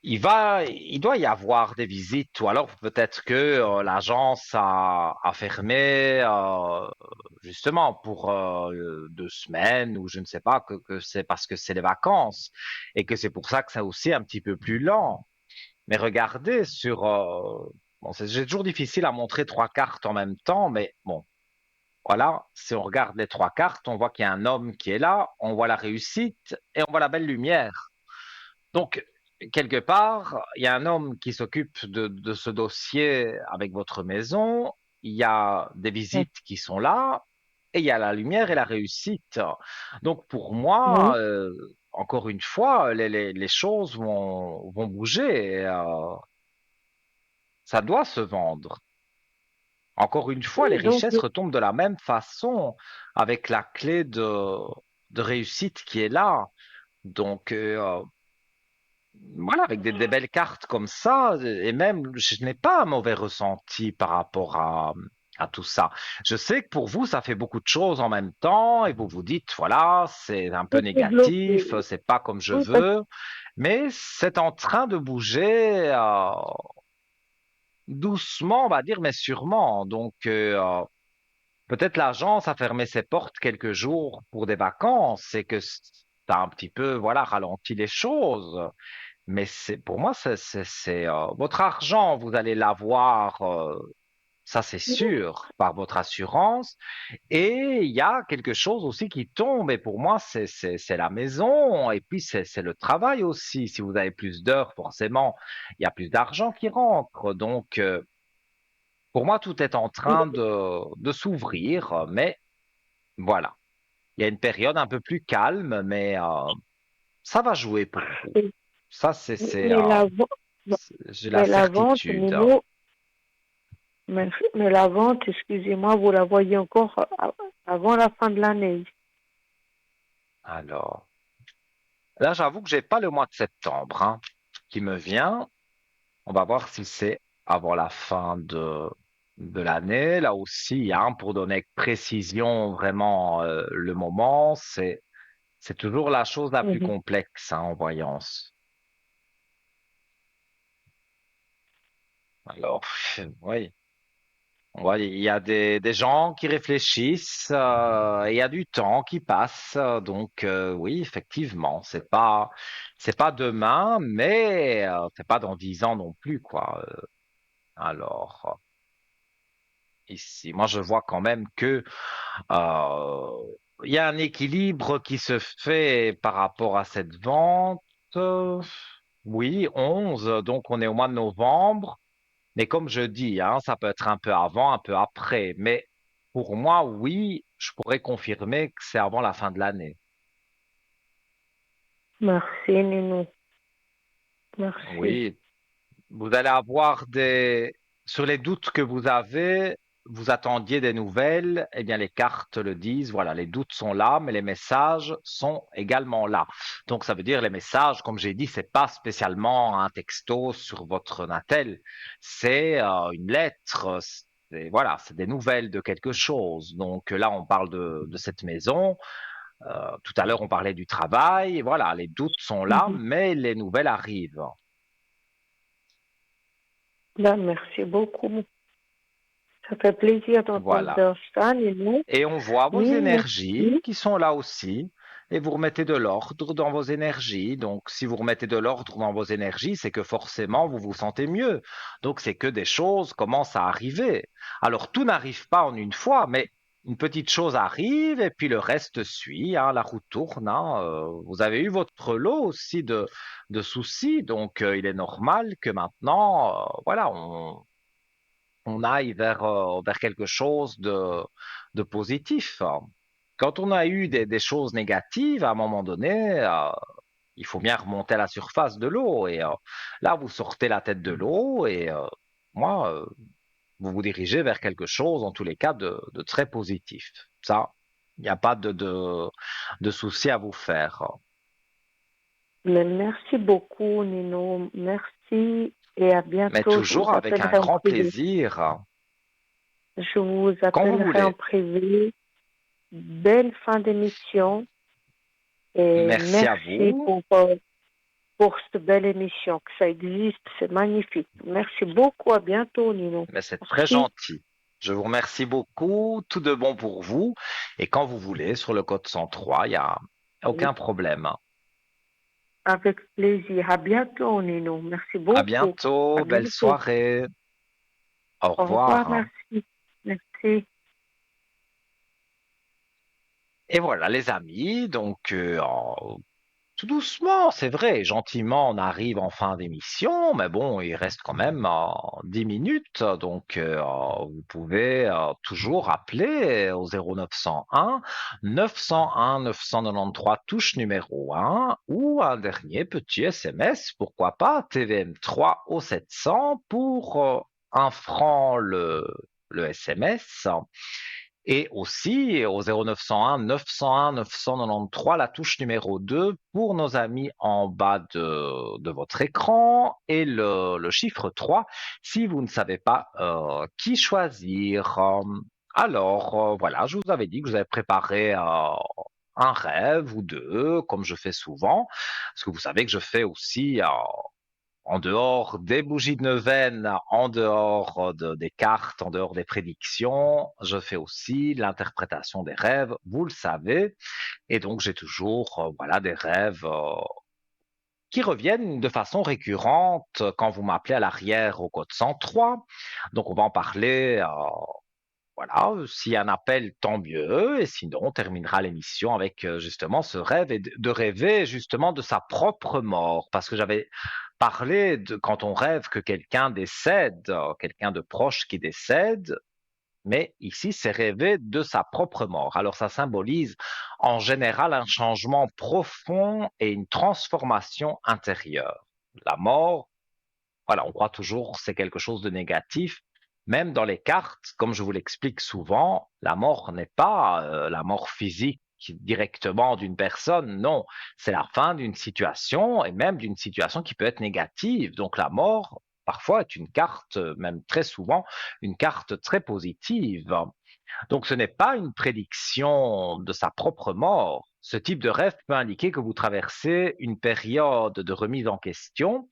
A: il doit y avoir des visites, ou alors peut-être que l'agence a fermé justement pour 2 semaines, ou je ne sais pas, que c'est parce que c'est les vacances et que c'est pour ça que c'est aussi un petit peu plus lent. Mais regardez sur, bon, c'est toujours difficile à montrer trois cartes en même temps, mais bon, voilà, si on regarde les trois cartes, on voit qu'il y a un homme qui est là, on voit la réussite et on voit la belle lumière. Donc, quelque part, il y a un homme qui s'occupe de ce dossier avec votre maison, il y a des
D: Oui,
A: visites qui sont là, et il y a la lumière et la réussite. Donc, pour moi,
D: oui,
A: encore une fois, les choses vont bouger. Et, ça doit se vendre. Encore une fois, les
D: oui, donc,
A: richesses retombent de la même façon, avec la clé de réussite qui est là. Donc, voilà, avec des belles cartes comme ça, et même, je n'ai pas un mauvais ressenti par rapport à tout ça. Je sais que pour vous, ça fait beaucoup de choses en même temps, et vous vous dites, voilà, c'est un peu
D: tout est
A: négatif,
D: bloqué.
A: c'est pas comme je
D: Oui, parce
A: veux, mais c'est en train de bouger, doucement, on va dire, mais sûrement. Donc, peut-être l'agence a fermé ses portes quelques jours pour des vacances et que ça a un petit peu, voilà, ralenti les choses. Mais c'est, pour moi, votre argent, vous allez l'avoir, ça c'est
D: que
A: sûr, par votre assurance. Et il y a quelque chose aussi qui tombe. Et pour moi, c'est la maison. Et puis, c'est le travail aussi. Si vous avez plus d'heures, forcément, il y a plus d'argent qui rentre. Donc, pour moi, tout est en train de s'ouvrir. Mais voilà. Il y a une période un peu plus calme, mais ça va jouer pour vous.
D: mais,
A: Ça,
D: mais la, vente,
A: j'ai la
D: mais la vente,
A: certitude.
D: Nino, mais la vente, excusez-moi, vous la voyez encore avant la fin de l'année.
A: Alors, là, j'avoue que j'ai pas le mois de septembre, hein, qui me vient. On va voir si c'est avant la fin de l'année. Là aussi, hein, pour donner avec précision vraiment le moment, c'est toujours la chose la plus
D: Mhm.
A: complexe, hein, en voyance. Alors, oui. Ouais, il y a des gens qui réfléchissent, et il y a du temps qui passe. Donc oui, effectivement, c'est pas demain, mais c'est pas dans 10 ans non plus, quoi. Alors ici, moi je vois quand même que euh, il y a un équilibre qui se fait par rapport à cette vente. Euh, oui, 11, donc on est au mois de novembre. Mais comme je dis, hein, ça peut être un peu avant, un peu après. Mais pour moi, oui, je pourrais confirmer que c'est avant la fin de l'année.
D: Merci, Nino. Merci.
A: Oui, vous allez avoir sur les doutes que vous avez, vous attendiez des nouvelles, eh bien les cartes le disent, voilà, les doutes sont là, mais les messages sont également là. Donc ça veut dire les messages, comme j'ai dit, c'est pas spécialement un texto sur votre natel, c'est une lettre, voilà, c'est des nouvelles de quelque chose. Donc là, on parle de cette maison. Tout à l'heure, on parlait du travail. Voilà, les doutes sont là,
D: Mhm.
A: mais les nouvelles arrivent.
D: Ben, merci beaucoup. Ça fait plaisir
A: Voilà.
D: d'entendre ça, Nino.
A: Et on voit vos
D: Oui,
A: énergies
D: merci.
A: qui sont là aussi. Et vous remettez de l'ordre dans vos énergies. Donc, si vous remettez de l'ordre dans vos énergies, c'est que forcément, vous vous sentez mieux. Donc, c'est que des choses commencent à arriver. Alors, tout n'arrive pas en une fois, mais une petite chose arrive et puis le reste suit, hein, la roue tourne, hein. Vous avez eu votre lot aussi de soucis. Donc, il est normal que maintenant, voilà, on aille vers quelque chose de positif. Quand on a eu des choses négatives, à un moment donné, il faut bien remonter à la surface de l'eau. Et là, vous sortez la tête de l'eau et moi, vous vous dirigez vers quelque chose, en tous les cas, de très positif. Ça, il n'y a pas de souci à vous faire.
D: Mais merci beaucoup, Nino. Merci et à
A: Mais
D: bientôt. Je vous
A: toujours avec un
D: appellerai en
A: grand
D: privé.
A: plaisir,
D: Je vous
A: quand vous
D: appellerai en
A: voulez.
D: privé. Belle fin d'émission et
A: Merci à
D: merci
A: vous,
D: pour cette belle émission. Que ça existe, c'est magnifique. Merci beaucoup. À bientôt, Nino.
A: mais c'est très
D: Merci.
A: gentil. Je vous remercie beaucoup, tout de bon pour vous. Et quand vous voulez, sur le code 103, il n'y a aucun problème.
D: Avec plaisir. À bientôt, Nino. Merci
A: À
D: beaucoup. À
A: bientôt, belle
D: bientôt.
A: soirée. Au
D: Au revoir.
A: revoir.
D: Merci. Merci.
A: Et voilà, les amis, donc tout doucement, c'est vrai, gentiment, on arrive en fin d'émission, mais bon, il reste quand même 10 minutes, donc vous pouvez toujours appeler au 0901 901 993 touche numéro 1 ou un dernier petit SMS, pourquoi pas, TVM3 au 700 pour 1 franc le SMS. Et aussi au 0901 901 993, la touche numéro 2 pour nos amis en bas de votre écran et le chiffre 3 si vous ne savez pas qui choisir. Alors, voilà, je vous avais dit que je vous avais préparé un rêve ou deux, comme je fais souvent, parce que vous savez que je fais aussi en dehors des bougies de neuvaine, en dehors des cartes, en dehors des prédictions, je fais aussi l'interprétation des rêves, vous le savez. Et donc, j'ai toujours voilà, des rêves qui reviennent de façon récurrente quand vous m'appelez à l'arrière au code 103. Donc, on va en parler. Voilà, s'il y a un appel, tant mieux. Et sinon, on terminera l'émission avec justement ce rêve et de rêver justement de sa propre mort. Parce que j'avais parlé de quand on rêve que quelqu'un décède, quelqu'un de proche qui décède, mais ici, c'est rêver de sa propre mort. Alors, ça symbolise en général un changement profond et une transformation intérieure. La mort, voilà, on croit toujours que c'est quelque chose de négatif. Même dans les cartes, comme je vous l'explique souvent, la mort n'est pas la mort physique directement d'une personne, non, c'est la fin d'une situation et même d'une situation qui peut être négative. Donc la mort, parfois, est une carte, même très souvent, une carte très positive. Donc ce n'est pas une prédiction de sa propre mort. Ce type de rêve peut indiquer que vous traversez une période de remise en question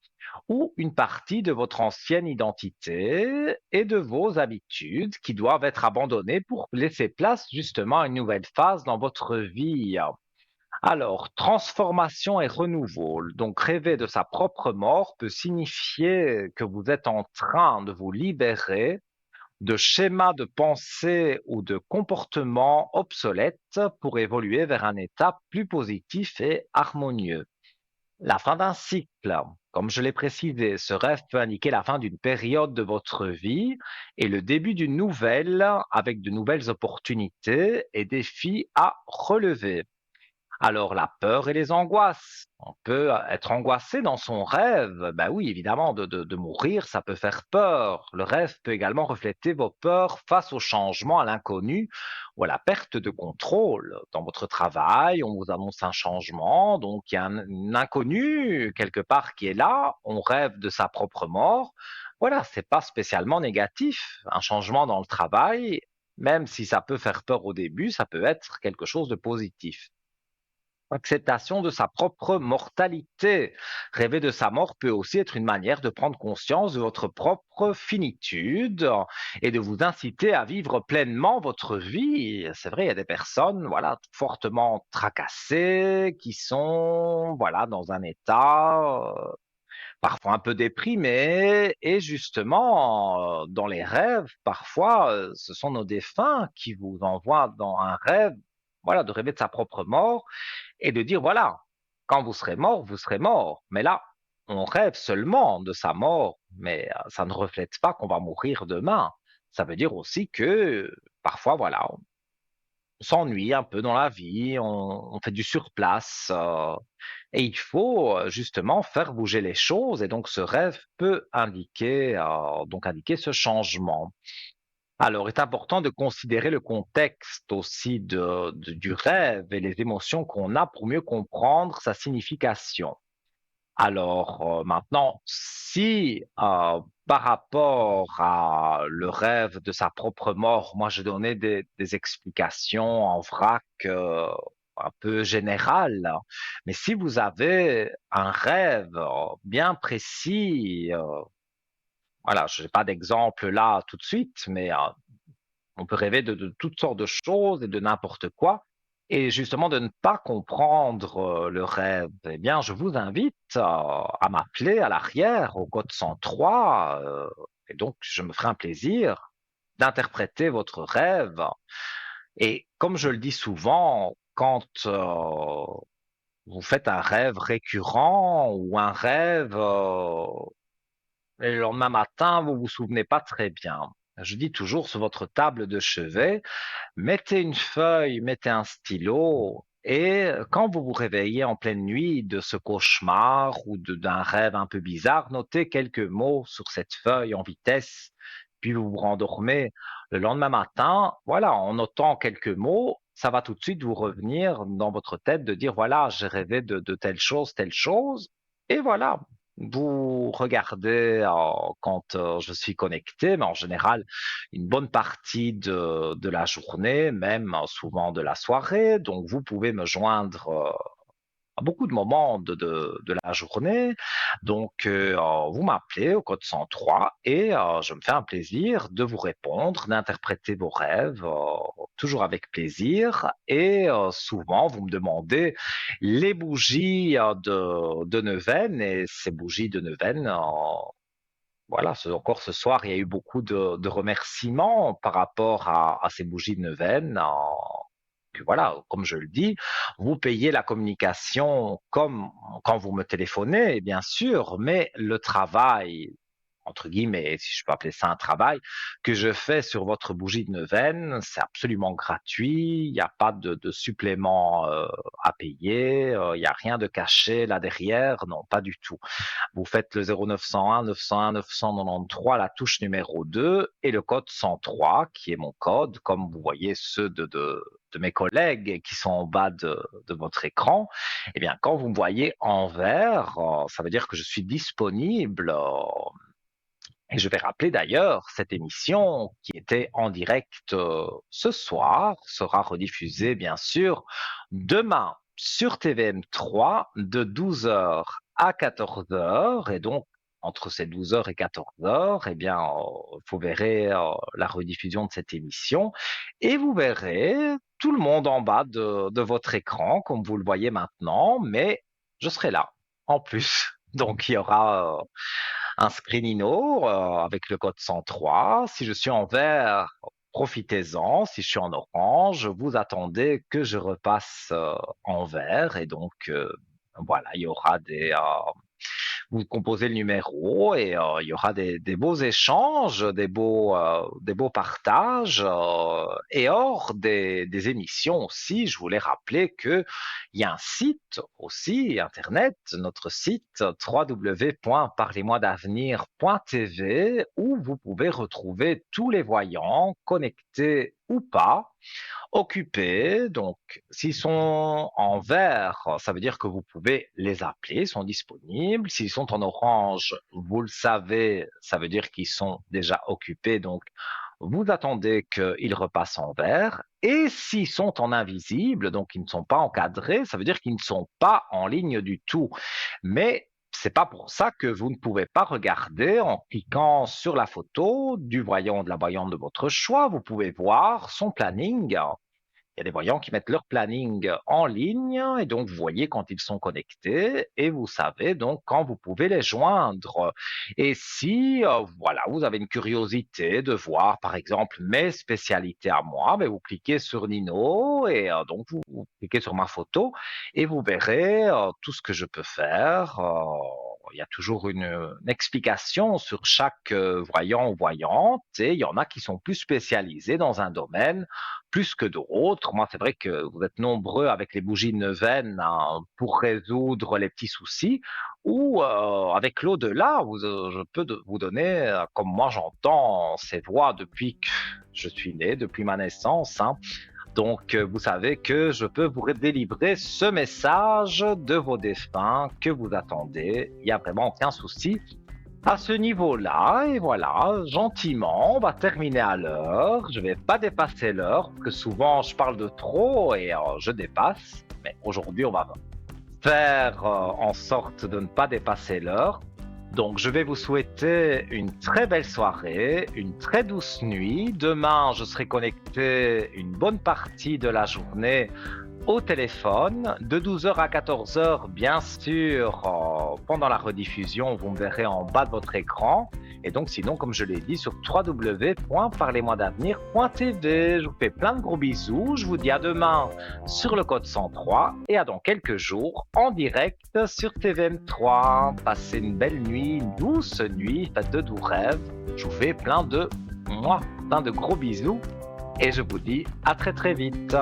A: ou une partie de votre ancienne identité et de vos habitudes qui doivent être abandonnées pour laisser place justement à une nouvelle phase dans votre vie. Alors, transformation et renouveau. Donc, rêver de sa propre mort peut signifier que vous êtes en train de vous libérer de schémas de pensée ou de comportements obsolètes pour évoluer vers un état plus positif et harmonieux. La fin d'un cycle, comme je l'ai précisé, ce rêve peut indiquer la fin d'une période de votre vie et le début d'une nouvelle avec de nouvelles opportunités et défis à relever. Alors la peur et les angoisses. On peut être angoissé dans son rêve. Ben oui, évidemment, de mourir, ça peut faire peur. Le rêve peut également refléter vos peurs face au changement, à l'inconnu ou à la perte de contrôle. Dans votre travail, on vous annonce un changement, donc il y a un inconnu quelque part qui est là. On rêve de sa propre mort. Voilà, c'est pas spécialement négatif. Un changement dans le travail, même si ça peut faire peur au début, ça peut être quelque chose de positif. Acceptation de sa propre mortalité. Rêver de sa mort peut aussi être une manière de prendre conscience de votre propre finitude et de vous inciter à vivre pleinement votre vie. C'est vrai, il y a des personnes, voilà, fortement tracassées, qui sont, voilà, dans un état parfois un peu déprimé et justement, dans les rêves, parfois, ce sont nos défunts qui vous envoient dans un rêve, voilà, de rêver de sa propre mort et de dire, voilà, quand vous serez mort, vous serez mort. Mais là, on rêve seulement de sa mort, mais ça ne reflète pas qu'on va mourir demain. ça veut dire aussi que parfois, voilà, on s'ennuie un peu dans la vie, on fait du surplace, et il faut justement faire bouger les choses. Et donc, ce rêve peut indiquer ce changement. Alors, il est important de considérer le contexte aussi du rêve et les émotions qu'on a pour mieux comprendre sa signification. Alors, maintenant, si par rapport à le rêve de sa propre mort, moi je donnais des explications en vrac un peu générales, hein. Mais si vous avez un rêve bien précis, voilà, je n'ai pas d'exemple là tout de suite, mais on peut rêver de toutes sortes de choses et de n'importe quoi. Et justement, de ne pas comprendre le rêve, eh bien, je vous invite à m'appeler à l'arrière au code 103. Et donc, je me ferai un plaisir d'interpréter votre rêve. Et comme je le dis souvent, quand vous faites un rêve récurrent ou un rêve et le lendemain matin, vous vous souvenez pas très bien. Je dis toujours sur votre table de chevet, mettez une feuille, mettez un stylo, et quand vous vous réveillez en pleine nuit de ce cauchemar ou d'un rêve un peu bizarre, notez quelques mots sur cette feuille en vitesse, puis vous vous rendormez. Le lendemain matin, voilà, en notant quelques mots, ça va tout de suite vous revenir dans votre tête de dire, voilà, j'ai rêvé de telle chose, et voilà. Vous regardez quand je suis connecté, mais en général, une bonne partie de la journée, même souvent de la soirée. Donc, vous pouvez me joindre à beaucoup de moments de la journée. Donc, vous m'appelez au code 103 et je me fais un plaisir de vous répondre, d'interpréter vos rêves, toujours avec plaisir. Et souvent, vous me demandez les bougies de neuvaine et ces bougies de neuvaine, voilà, encore ce soir, il y a eu beaucoup de remerciements par rapport à ces bougies de neuvaine. Que voilà, comme je le dis, vous payez la communication comme quand vous me téléphonez, bien sûr, mais le travail, entre guillemets, si je peux appeler ça un travail, que je fais sur votre bougie de neuvaine, c'est absolument gratuit. Il n'y a pas de supplément à payer. Il n'y a rien de caché là derrière. Non, pas du tout. Vous faites le 0901 901 993, la touche numéro 2 et le code 103 qui est mon code, comme vous voyez ceux de mes collègues qui sont en bas de votre écran. Eh bien, quand vous me voyez en vert, ça veut dire que je suis disponible. Et je vais rappeler d'ailleurs, cette émission qui était en direct ce soir sera rediffusée bien sûr demain sur TVM3 de 12 heures à 14 heures. Et donc, entre ces 12 heures et 14 heures, eh bien, vous verrez la rediffusion de cette émission et vous verrez tout le monde en bas de votre écran, comme vous le voyez maintenant, mais je serai là en plus. Donc, il y aura un screenino avec le code 103. Si je suis en vert, profitez-en. Si je suis en orange, vous attendez que je repasse en vert. Et donc, voilà, il y aura vous composez le numéro et il y aura des beaux échanges, des beaux partages. Et hors des émissions aussi, je voulais rappeler que il y a un site aussi, Internet, notre site www.parlez-moi-d'avenir.tv où vous pouvez retrouver tous les voyants connectés ou pas occupés. Donc, s'ils sont en vert, ça veut dire que vous pouvez les appeler, ils sont disponibles. S'ils sont en orange, vous le savez, ça veut dire qu'ils sont déjà occupés. Donc, vous attendez qu'ils repassent en vert. Et s'ils sont en invisible, donc ils ne sont pas encadrés, ça veut dire qu'ils ne sont pas en ligne du tout. Mais c'est pas pour ça que vous ne pouvez pas regarder en cliquant sur la photo du voyant ou de la voyante de votre choix. Vous pouvez voir son planning. Il y a des voyants qui mettent leur planning en ligne et donc vous voyez quand ils sont connectés et vous savez donc quand vous pouvez les joindre. Et si voilà, vous avez une curiosité de voir par exemple mes spécialités à moi, ben, vous cliquez sur Nino et donc vous cliquez sur ma photo et vous verrez tout ce que je peux faire. il y a toujours une explication sur chaque voyant ou voyante et il y en a qui sont plus spécialisés dans un domaine plus que d'autres. Moi, c'est vrai que vous êtes nombreux avec les bougies neuvaines hein, pour résoudre les petits soucis ou avec l'au-delà, je peux vous donner, comme moi j'entends ces voix depuis que je suis né, depuis ma naissance, hein. Donc, vous savez que je peux vous délivrer ce message de vos défunts que vous attendez. Il n'y a vraiment aucun souci à ce niveau-là. Et voilà, gentiment, on va terminer à l'heure. Je ne vais pas dépasser l'heure, parce que souvent je parle de trop et je dépasse. Mais aujourd'hui, on va faire en sorte de ne pas dépasser l'heure. Donc, je vais vous souhaiter une très belle soirée, une très douce nuit. Demain, je serai connecté une bonne partie de la journée au téléphone, de 12h à 14h, bien sûr, pendant la rediffusion, vous me verrez en bas de votre écran. Et donc, sinon, comme je l'ai dit, sur www.parlez-moi-d'avenir.tv. Je vous fais plein de gros bisous. Je vous dis à demain sur le code 103 et à dans quelques jours en direct sur TVM3. Passez une belle nuit, une douce nuit, faites de doux rêves. Je vous fais plein de gros bisous et je vous dis à très très vite.